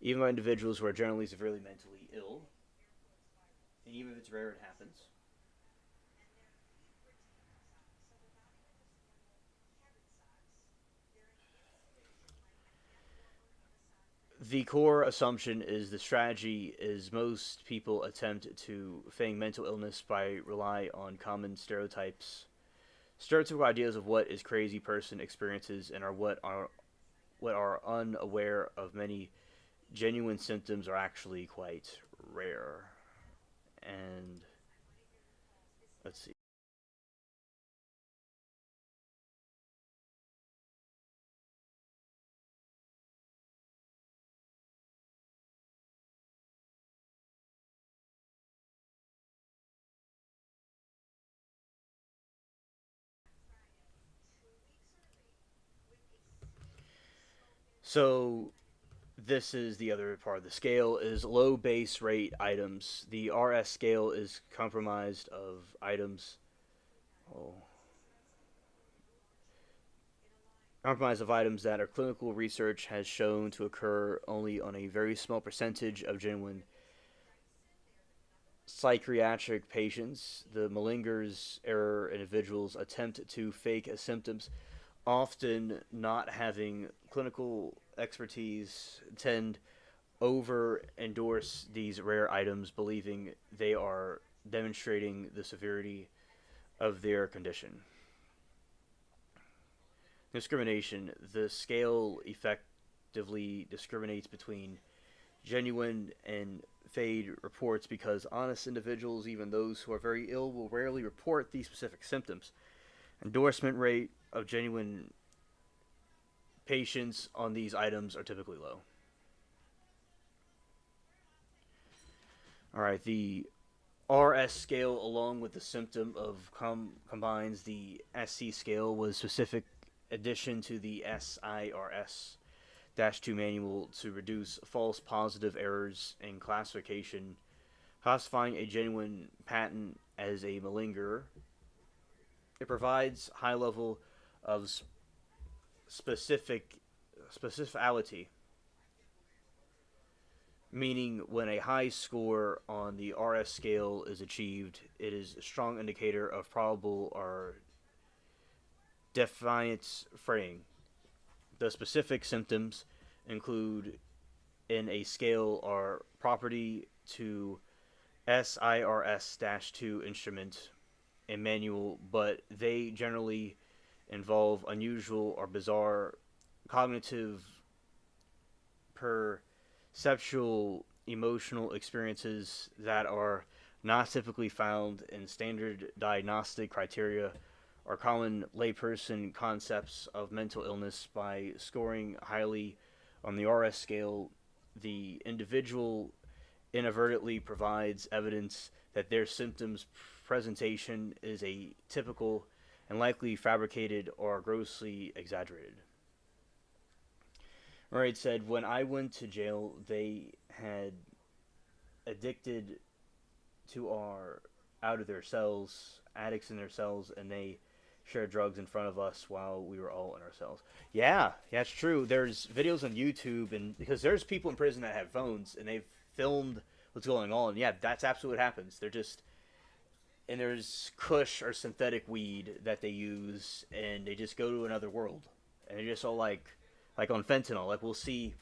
even by individuals who are generally severely mentally ill. And even if it's rare, it happens. The core assumption is the strategy is most people attempt to feign mental illness by rely on common stereotypes, stereotypical ideas of what is crazy person experiences and are what are unaware of many genuine symptoms are actually quite rare. And let's see. So this is the other part of the scale is low base rate items. The RS scale is comprised of items that our clinical research has shown to occur only on a very small percentage of genuine psychiatric patients. The malinger's error individuals attempt to fake symptoms, often not having clinical expertise, tend over endorse these rare items, believing they are demonstrating the severity of their condition. Discrimination. The scale effectively discriminates between genuine and fade reports because honest individuals, even those who are very ill, will rarely report these specific symptoms. Endorsement rate of genuine patients on these items are typically low. Alright, the RS scale, along with the symptom of combines the SC scale, was specific addition to the SIRS-2 manual to reduce false positive errors in classification, classifying a genuine patent as a malingerer. It provides high level of specificality, meaning when a high score on the RS scale is achieved, it is a strong indicator of probable or defiant fraying. The specific symptoms include in a scale are property to SIRS-2 instrument and manual, but they generally involve unusual or bizarre cognitive, perceptual, emotional experiences that are not typically found in standard diagnostic criteria or common layperson concepts of mental illness. By scoring highly on the RS scale, the individual inadvertently provides evidence that their symptoms presentation is a typical and likely fabricated or grossly exaggerated. Mermaid said, when I went to jail, they had addicted to our out of their cells, addicts in their cells, and they shared drugs in front of us while we were all in our cells. Yeah, it's true. There's videos on YouTube, and because there's people in prison that have phones, and they've filmed what's going on. Yeah, that's absolutely what happens. They're just, and there's kush or synthetic weed that they use, and they just go to another world, and they're just all like on fentanyl. Like we'll see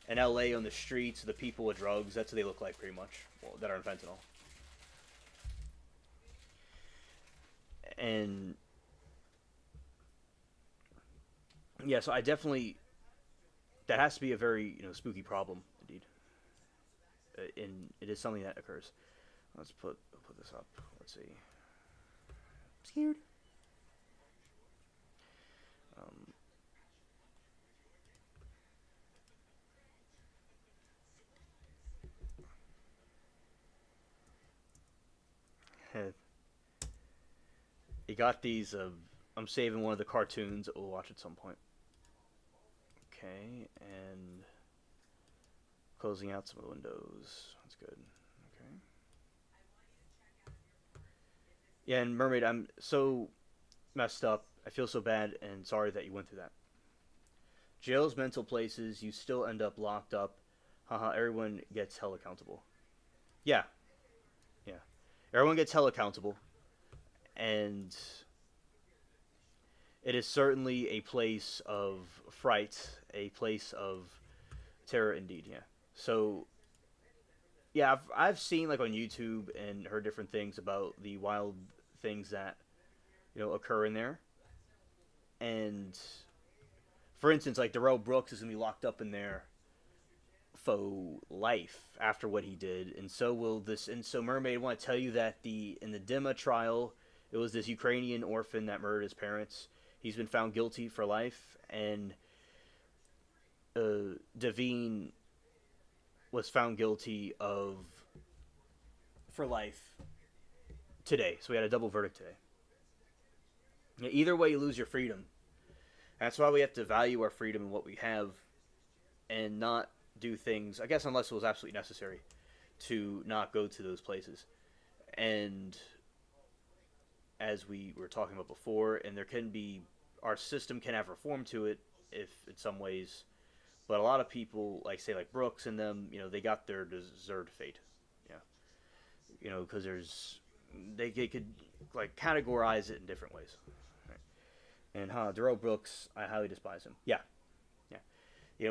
in LA on the streets, the people with drugs. That's what they look like, pretty much, that are on fentanyl. And yeah, so I definitely, that has to be a very spooky problem indeed, and it is something that occurs. Let's put this up. Let's see. I'm scared. You got these. I'm saving one of the cartoons that we'll watch at some point. Okay, and closing out some of the windows. That's good. Okay. Yeah, and Mermaid, I'm so messed up. I feel so bad and sorry that you went through that. Jail's mental places, you still end up locked up. Haha, everyone gets held accountable. Yeah. Everyone gets held accountable. And it is certainly a place of fright, a place of terror indeed, yeah. So, yeah, I've seen like on YouTube and heard different things about the wild things that, occur in there. And, for instance, like Darrell Brooks is going to be locked up in there for life after what he did, and so will this. And so, Mermaid, I want to tell you that in the Dima trial, it was this Ukrainian orphan that murdered his parents. He's been found guilty for life, and Devine was found guilty for life today. So we had a double verdict today. Yeah, either way, you lose your freedom. That's why we have to value our freedom and what we have, and not do things, I guess, unless it was absolutely necessary, to not go to those places. And as we were talking about before, and our system can have reform to it, if in some ways, but a lot of people, like Brooks and them, they got their deserved fate. Yeah. Because they could like categorize it in different ways. Right. And Darrell Brooks, I highly despise him. Yeah.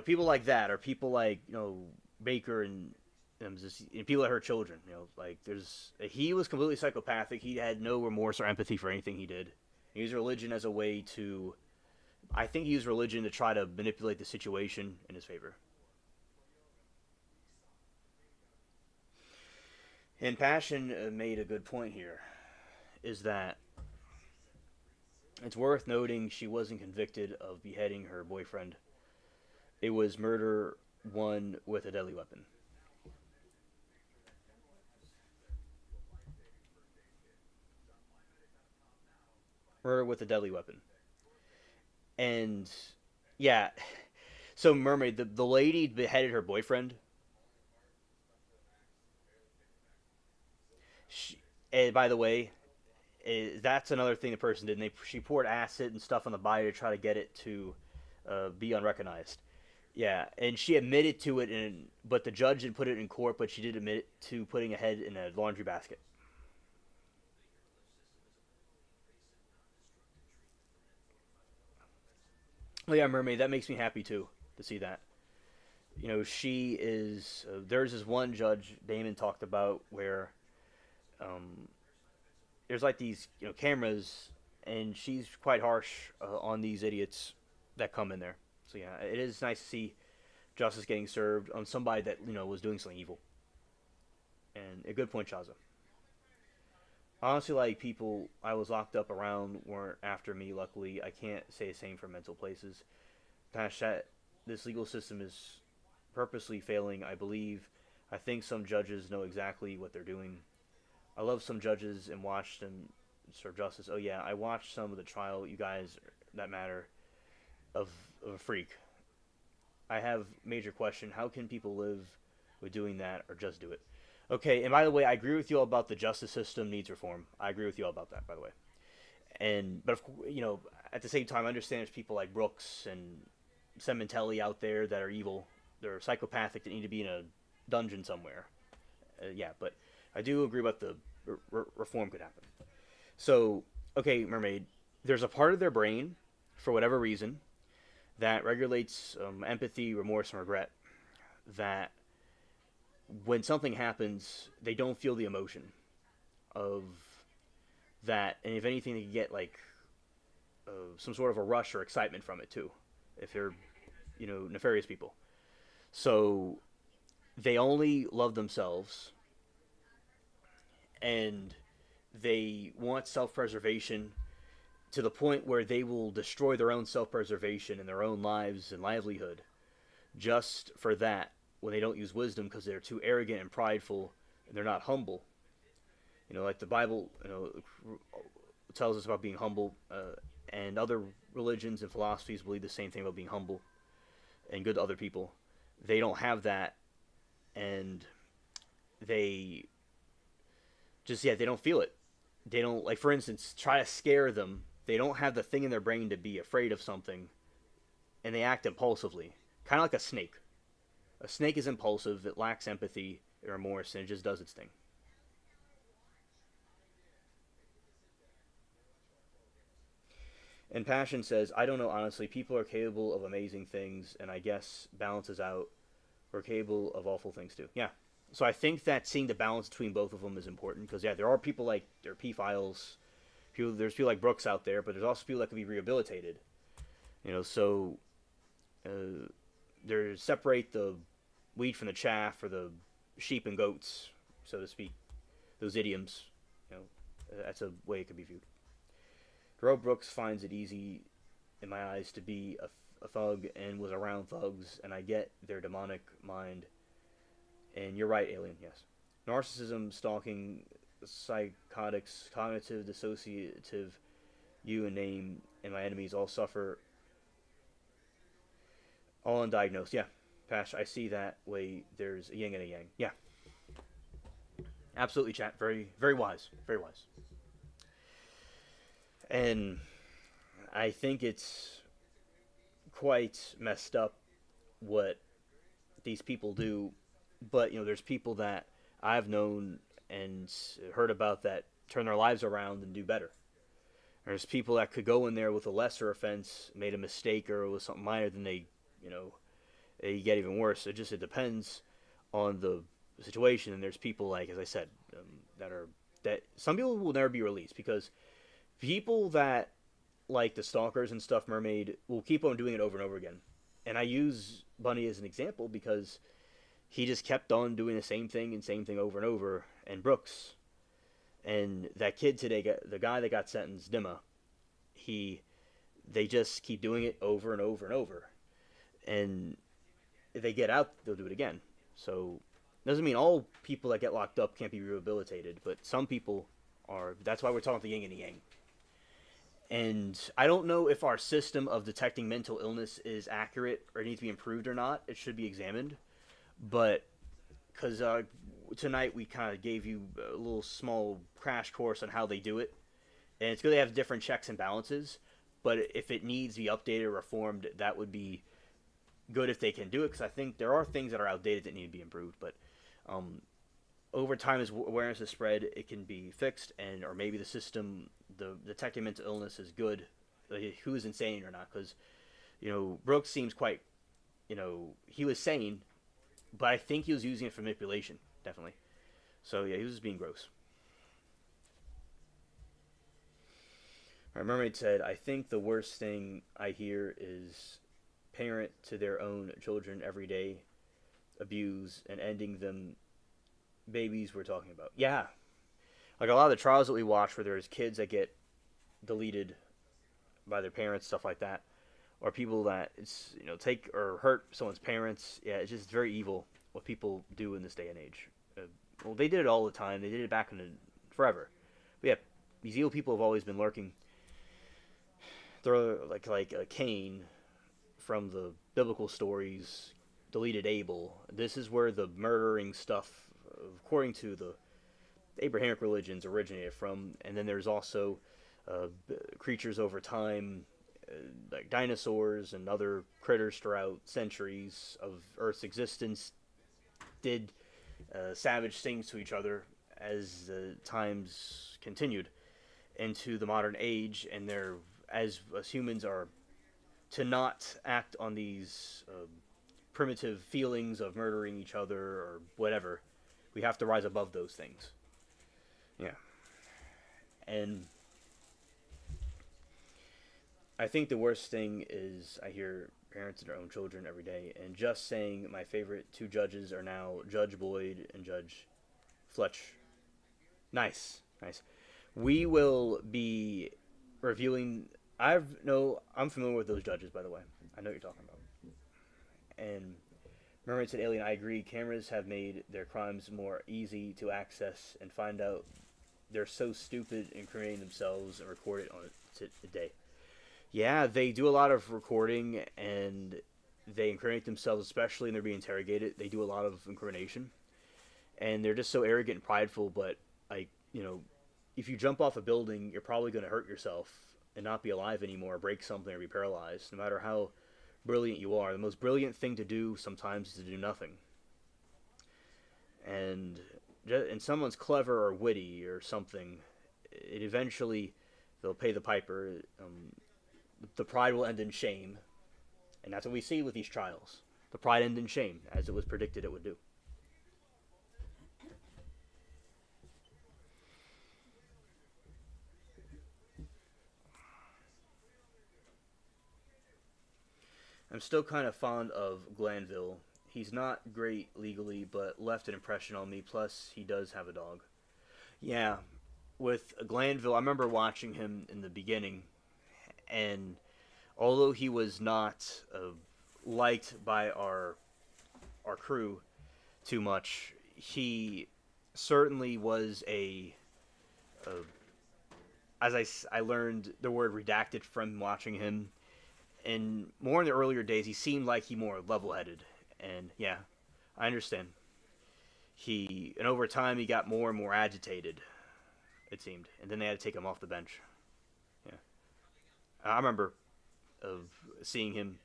People like that, or people like Baker and people that hurt children. He was completely psychopathic. He had no remorse or empathy for anything he did. He used religion as a way to, I think he used religion to try to manipulate the situation in his favor. And Passion made a good point here, is that it's worth noting she wasn't convicted of beheading her boyfriend. It was murder one with a deadly weapon. Murder with a deadly weapon. And, yeah. So, Mermaid, the lady beheaded her boyfriend. And by the way, that's another thing the person did. She poured acid and stuff on the body to try to get it to be unrecognized. Yeah, and she admitted to it, but the judge didn't put it in court, but she did admit to putting a head in a laundry basket. Well, yeah, Mermaid, that makes me happy, too, to see that. She is... there's this one judge Damon talked about where there's like these cameras, and she's quite harsh on these idiots that come in there. So, yeah, it is nice to see justice getting served on somebody that, was doing something evil. And a good point, Shaza. Honestly, like, people I was locked up around weren't after me, luckily. I can't say the same for mental places. This legal system is purposely failing, I believe. I think some judges know exactly what they're doing. I love some judges and watch them serve justice. Oh, yeah, I watched some of the trial, you guys that matter, of a freak. I have major question. How can people live with doing that or just do it? Okay, and by the way, I agree with you all about the justice system needs reform. I agree with you all about that, by the way. And but at the same time, I understand there's people like Brooks and Sementelli out there that are evil. They're psychopathic that need to be in a dungeon somewhere. Yeah, but I do agree about the reform could happen. So, okay, Mermaid, there's a part of their brain, for whatever reason, that regulates empathy, remorse, and regret. That when something happens, they don't feel the emotion of that, and if anything, they get like some sort of a rush or excitement from it too, if they're nefarious people. So they only love themselves, and they want self-preservation to the point where they will destroy their own self-preservation and their own lives and livelihood just for that, when they don't use wisdom because they're too arrogant and prideful and they're not humble. Like the Bible tells us about being humble, and other religions and philosophies believe the same thing about being humble and good to other people. They don't have that, and they they don't feel it. They don't, like, for instance, try to scare them. They don't have the thing in their brain to be afraid of something, and they act impulsively, kind of like a snake. A snake is impulsive, it lacks empathy or remorse, and it just does its thing. And Passion says, I don't know, honestly. People are capable of amazing things, and I guess balances out. We're capable of awful things too. Yeah. So I think that seeing the balance between both of them is important, because, yeah, there are people like, there are P-files. There's people like Brooks out there, but there's also people that can be rehabilitated. So there's separate the wheat from the chaff, or the sheep and goats, so to speak. Those idioms, that's a way it could be viewed. Darrell Brooks finds it easy, in my eyes, to be a thug and was around thugs, and I get their demonic mind. And you're right, Alien, yes. Narcissism, stalking, psychotics, cognitive, dissociative, you and name, and my enemies all suffer, all undiagnosed. Yeah, Pash, I see that way. There's a yin and a yang. Yeah. Absolutely, chat. Very, very wise. Very wise. And I think it's quite messed up what these people do. But, there's people that I've known and heard about that turn their lives around and do better. There's people that could go in there with a lesser offense, made a mistake, or was something minor, than they get even worse. It depends on the situation. And there's people, like, as I said, that some people will never be released, because people that, like the stalkers and stuff, Mermaid, will keep on doing it over and over again. And I use Bunny as an example because he just kept on doing the same thing over and over. And Brooks, and that kid today, the guy that got sentenced, Dimma, they just keep doing it over and over and over. And if they get out, they'll do it again. So doesn't mean all people that get locked up can't be rehabilitated, but some people are. That's why we're talking about the yin and the yang. And I don't know if our system of detecting mental illness is accurate or needs to be improved or not. It should be examined. But because tonight we kind of gave you a little small crash course on how they do it. And it's good they have different checks and balances. But if it needs to be updated or reformed, that would be good if they can do it. Because I think there are things that are outdated that need to be improved. But over time, as awareness is spread, it can be fixed. Or maybe the system, the detecting mental illness is good. Who is insane or not? Because, Brooks seems quite, he was sane. But I think he was using it for manipulation, definitely. So, yeah, he was just being gross. Our Mermaid said, I think the worst thing I hear is parent to their own children every day, abuse, and ending them babies we're talking about. Yeah. Like a lot of the trials that we watch where there's kids that get deleted by their parents, stuff like that. Or people that take or hurt someone's parents. Yeah, it's just very evil what people do in this day and age. Well, they did it all the time. They did it back in forever. But yeah, these evil people have always been lurking. They're like a Cain from the biblical stories deleted Abel. This is where the murdering stuff, according to the Abrahamic religions, originated from. And then there's also creatures over time, like dinosaurs and other critters throughout centuries of Earth's existence, did savage things to each other as times continued into the modern age. And they're, as humans are to not act on these primitive feelings of murdering each other or whatever, we have to rise above those things. Yeah. And I think the worst thing is I hear parents of their own children every day, and just saying my favorite two judges are now Judge Boyd and Judge Fletch. Nice. We will be reviewing. I'm familiar with those judges, by the way. I know what you're talking about. And Mermaid said, Alien, I agree. Cameras have made their crimes more easy to access and find out. They're so stupid in creating themselves and record it on a day. Yeah, they do a lot of recording, and they incriminate themselves, especially when they're being interrogated. They do a lot of incrimination. And they're just so arrogant and prideful, but, like, if you jump off a building, you're probably going to hurt yourself and not be alive anymore, or break something, or be paralyzed, no matter how brilliant you are. The most brilliant thing to do sometimes is to do nothing. And someone's clever or witty or something, it eventually, they'll pay the piper. The pride will end in shame. And that's what we see with these trials. The pride ends in shame, as it was predicted it would do. I'm still kind of fond of Glanville. He's not great legally, but left an impression on me. Plus, he does have a dog. Yeah, with Glanville, I remember watching him in the beginning, and although he was not liked by our crew too much, he certainly was as I learned the word redacted from watching him. And more in the earlier days, he seemed like he more level-headed. And yeah, I understand. And over time, he got more and more agitated, it seemed. And then they had to take him off the bench. Yeah. I remember of seeing him.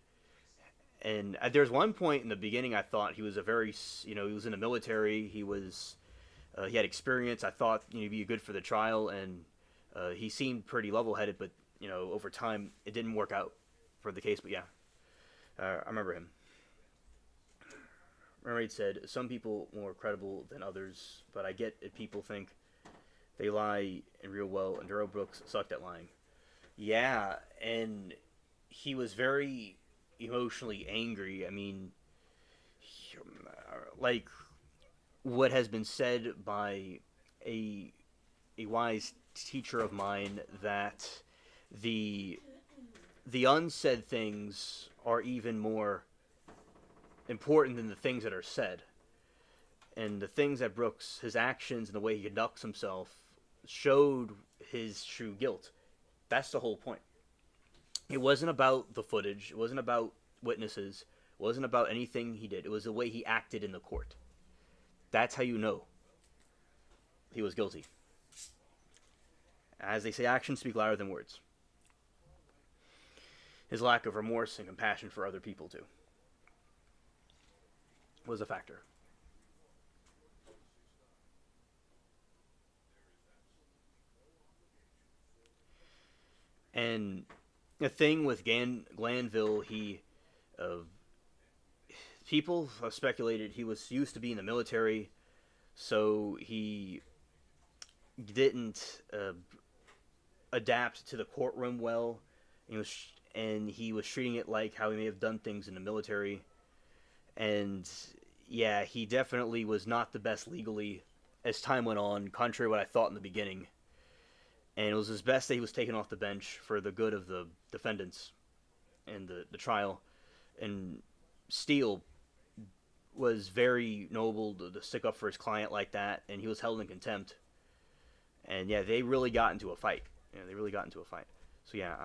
And there's one point in the beginning I thought he was he was in the military. He had experience. I thought he'd be good for the trial. And he seemed pretty level-headed, but, over time, it didn't work out for the case, but yeah, I remember him. Mermaid said, some people more credible than others, but I get it. People think they lie in real well, and Darrell Brooks sucked at lying. Yeah, and he was very emotionally angry. I mean, like what has been said by a wise teacher of mine, that the unsaid things are even more important than the things that are said. And the things that Brooks, his actions and the way he conducts himself, showed his true guilt. That's the whole point. It wasn't about the footage. It wasn't about witnesses. It wasn't about anything he did. It was the way he acted in the court. That's how you know he was guilty. As they say, actions speak louder than words. His lack of remorse and compassion for other people, too, was a factor. And the thing with Glanville, people have speculated he was used to be in the military, so he didn't adapt to the courtroom well. He was treating it like how he may have done things in the military. And yeah, he definitely was not the best legally as time went on, contrary to what I thought in the beginning. And it was his best that he was taken off the bench for the good of the defendants and the trial. And Steele was very noble to stick up for his client like that, and he was held in contempt. And yeah, they really got into a fight. So yeah,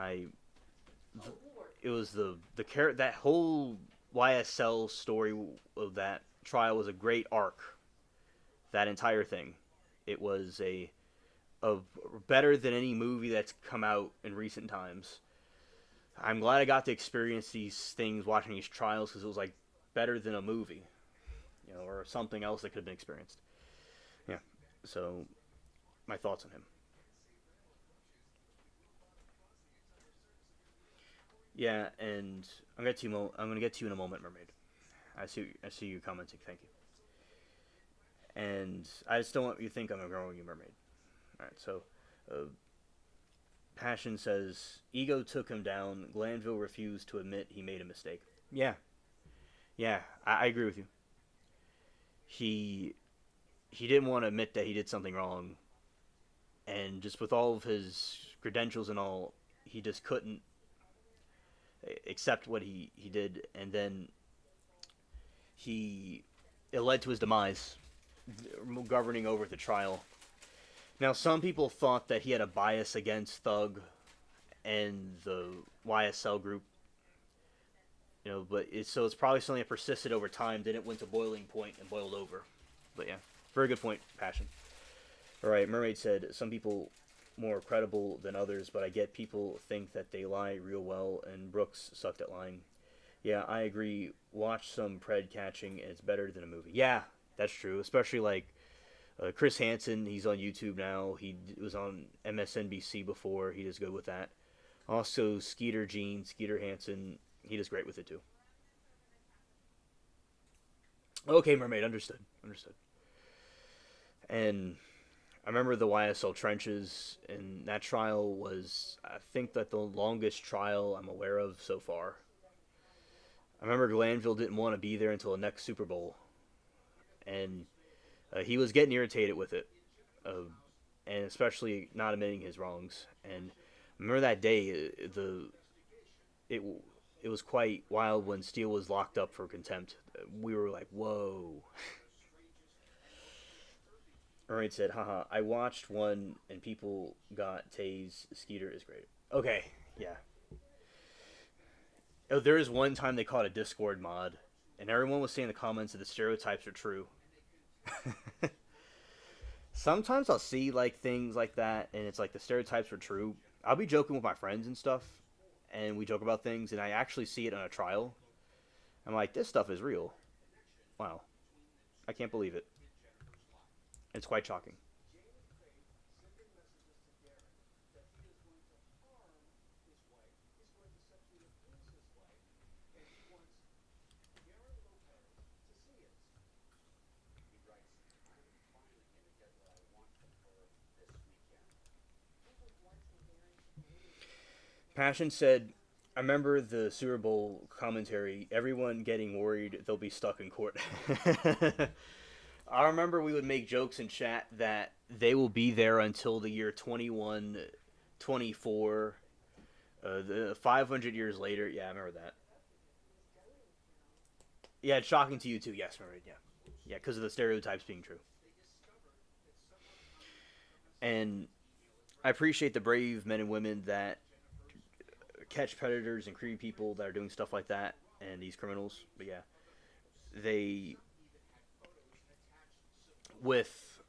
it was that whole YSL story of that trial was a great arc. That entire thing, it was a better than any movie that's come out in recent times. I'm glad I got to experience these things watching these trials because it was like better than a movie, or something else that could have been experienced. Yeah. So, my thoughts on him. Yeah, and I'm gonna get to you in a moment, Mermaid. I see you commenting. Thank you. And I just don't want you to think I'm ignoring you, Mermaid. All right. So, Passion says ego took him down. Glanville refused to admit he made a mistake. Yeah, yeah, I agree with you. He didn't want to admit that he did something wrong, and just with all of his credentials and all, he just couldn't accept what he did, and then it led to his demise, governing over the trial. Now, some people thought that he had a bias against Thug and the YSL group, but it's probably something that persisted over time, then it went to boiling point and boiled over. But yeah, very good point, Passion. All right, Mermaid said, some people more credible than others, but I get people think that they lie real well, and Brooks sucked at lying. Yeah, I agree. Watch some pred catching, and it's better than a movie. Yeah, that's true, especially like Chris Hansen. He's on YouTube now. He was on MSNBC before. He does good with that. Also, Skeeter Hansen, he does great with it too. Okay, Mermaid, understood. And I remember the YSL trenches, and that trial was, I think, that the longest trial I'm aware of so far. I remember Glanville didn't want to be there until the next Super Bowl, and he was getting irritated with it, and especially not admitting his wrongs. And I remember that day, it was quite wild when Steele was locked up for contempt. We were like, whoa. Mermaid said, haha, I watched one and people got tased. Skeeter is great. Okay, yeah. Oh, there is one time they caught a Discord mod, and everyone was saying in the comments that the stereotypes are true. Sometimes I'll see like things like that, and it's like the stereotypes are true. I'll be joking with my friends and stuff, and we joke about things, and I actually see it on a trial. I'm like, this stuff is real. Wow. I can't believe it. It's quite shocking. Passion said, I remember the Super Bowl commentary, everyone getting worried they'll be stuck in court. I remember we would make jokes in chat that they will be there until the year 2124, the 500 years later. Yeah, I remember that. Yeah, it's shocking to you too. Yes, remember it. Yeah. Yeah, because of the stereotypes being true. And I appreciate the brave men and women that catch predators and creepy people that are doing stuff like that, and these criminals. But yeah, they, with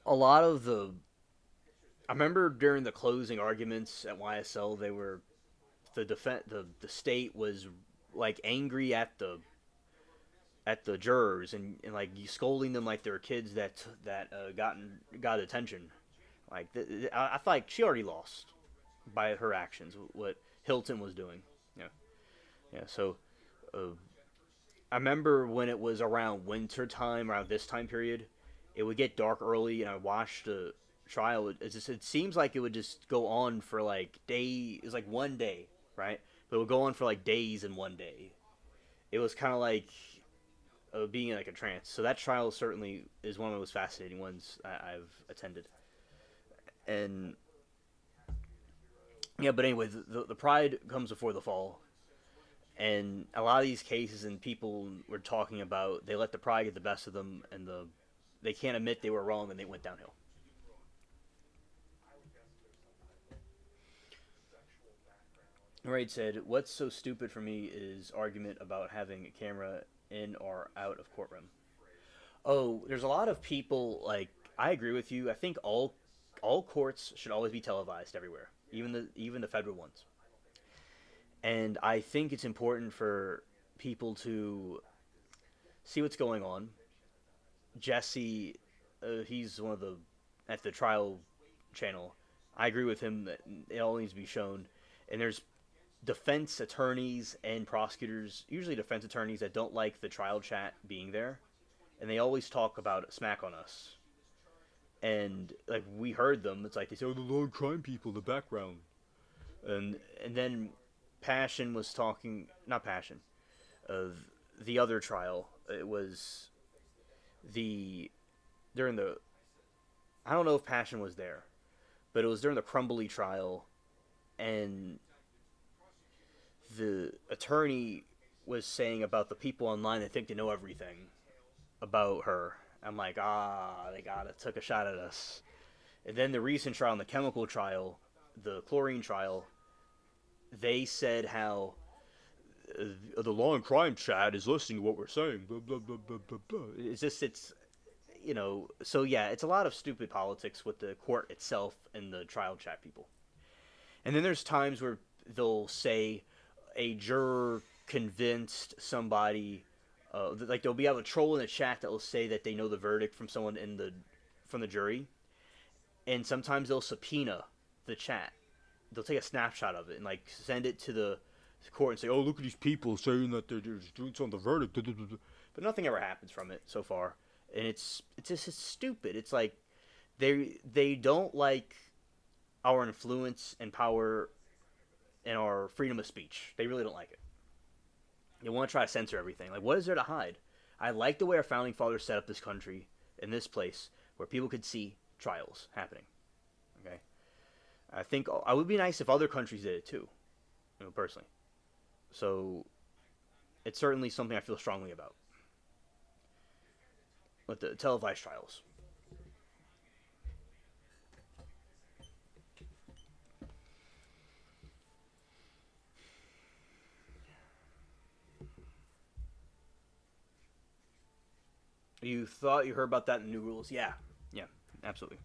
a lot of I remember during the closing arguments at YSL, they were the state was like angry at the jurors, and like scolding them like they were kids that got attention. Like I thought like she already lost by her actions, what Hilton was doing. Yeah, yeah. So I remember when it was around winter time, around this time period, it would get dark early, and I watched the trial. It seems like it would just go on for like day. It was like one day, right? But it would go on for like days in one day. It was kind of like being in like a trance. So that trial certainly is one of the most fascinating ones I've attended. And yeah, but anyway, the pride comes before the fall. And a lot of these cases and people were talking about, they let the pride get the best of them, and they can't admit they were wrong, and they went downhill. Right said, what's so stupid for me is argument about having a camera in or out of courtroom. Oh, there's a lot of people like I agree with you. I think all courts should always be televised everywhere, even the federal ones. And I think it's important for people to see what's going on. Jesse, he's one of the at the trial channel. I agree with him that it all needs to be shown. And there's defense attorneys and prosecutors, usually defense attorneys that don't like the trial chat being there, and they always talk about smack on us. And like we heard them, it's like they say, "Oh, the law and crime people in the background," and then Passion was talking, not Passion, of the other trial. It was the during the I don't know if Passion was there, but it was during the Crumbly trial, and the attorney was saying about the people online that think they know everything about her. I'm like, they got it, took a shot at us. And then the recent trial, the chemical trial, the chlorine trial, they said how the law and crime chat is listening to what we're saying. Blah, blah, blah, blah, blah, blah. So yeah, it's a lot of stupid politics with the court itself and the trial chat people. And then there's times where they'll say a juror convinced somebody, like they'll be able to troll in the chat that will say that they know the verdict from someone from the jury, and sometimes they'll subpoena the chat. They'll take a snapshot of it and like send it to the court and say, "Oh, look at these people saying that they're doing something on the verdict," but nothing ever happens from it so far, and it's stupid. It's like they don't like our influence and power and our freedom of speech. They really don't like it. They want to try to censor everything. Like, what is there to hide? I like the way our founding fathers set up this country in this place where people could see trials happening. Okay, I think it would be nice if other countries did it too, personally. So it's certainly something I feel strongly about. With the televised trials. You thought you heard about that in the new rules? Yeah, absolutely.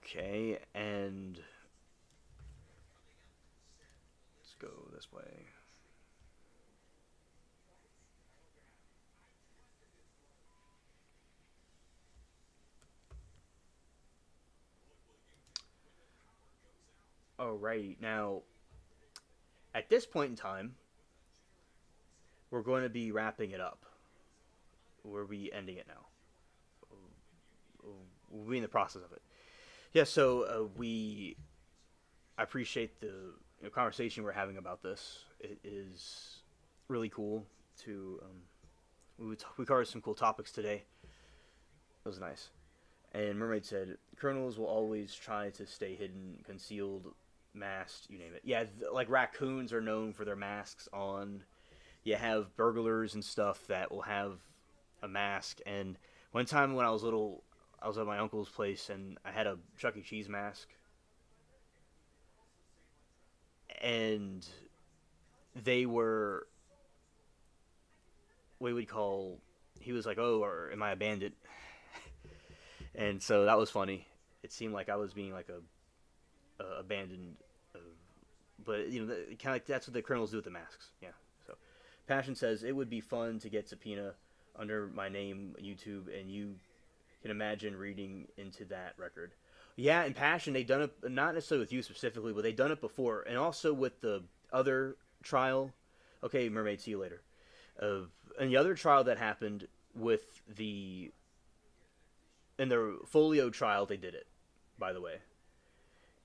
Okay, and let's go this way. Oh, right. Now, at this point in time, we're going to be wrapping it up. We'll be ending it now. We'll be in the process of it. Yeah, so I appreciate the conversation we're having about this. It is really cool to we covered some cool topics today. It was nice. And Mermaid said, criminals will always try to stay hidden, concealed, masked, you name it. Yeah, like raccoons are known for their masks on. You have burglars and stuff that will have a mask. And one time when I was little, I was at my uncle's place and I had a Chuck E. Cheese mask. And they were, what we would call, he was like, "Oh, or am I a bandit?" And so that was funny. It seemed like I was being like a abandoned, but kind of like that's what the criminals do with the masks. Yeah. So, Passion says it would be fun to get subpoena under my name YouTube, and you can imagine reading into that record. Yeah, in Passion they've done it not necessarily with you specifically, but they've done it before, and also with the other trial. Okay, Mermaid, see you later. And the other trial that happened with in the Folio trial, they did it, by the way.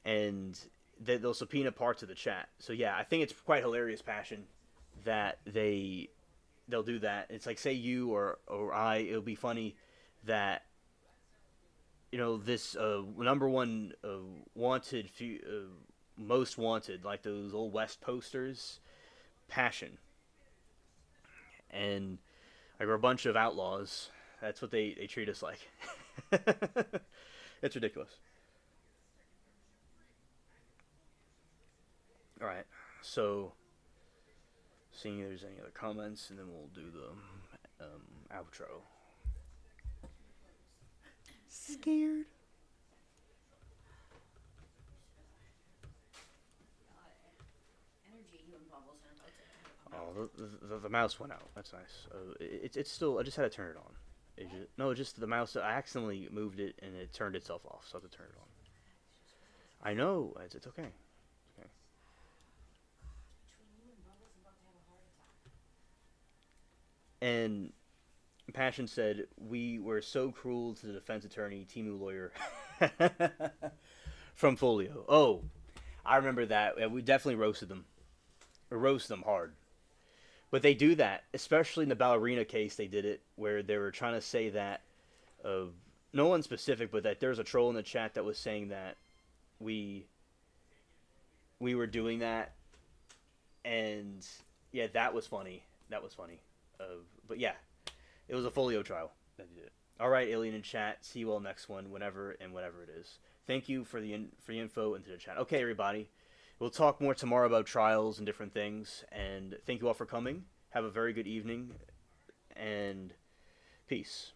And they'll subpoena parts of the chat. So yeah, I think it's quite hilarious, Passion, that they'll do that. It's like, say you or I, it'll be funny that this number one wanted, most wanted, like those old West posters, Passion, and like we're a bunch of outlaws That's what they treat us like. It's ridiculous. All right, so seeing if there's any other comments, and then we'll do the outro. Scared. Oh, the mouse went out. That's nice. It's still. I just had to turn it on. No, just the mouse. I accidentally moved it and it turned itself off, so I have to turn it on. I know. It's okay. It's okay. And Passion said, we were so cruel to the defense attorney, Timu lawyer, from Folio. Oh, I remember that. Yeah, we definitely roasted them. We roasted them hard. But they do that, especially in the ballerina case. They did it where they were trying to say that, no one specific, but that there's a troll in the chat that was saying that we were doing that, and yeah, that was funny. That was funny. But yeah, it was a Folio trial that did it. All right, Alien in chat. See you all next one, whenever and whatever it is. Thank you for the info into the chat. Okay, everybody. We'll talk more tomorrow about trials and different things. And thank you all for coming. Have a very good evening. And peace.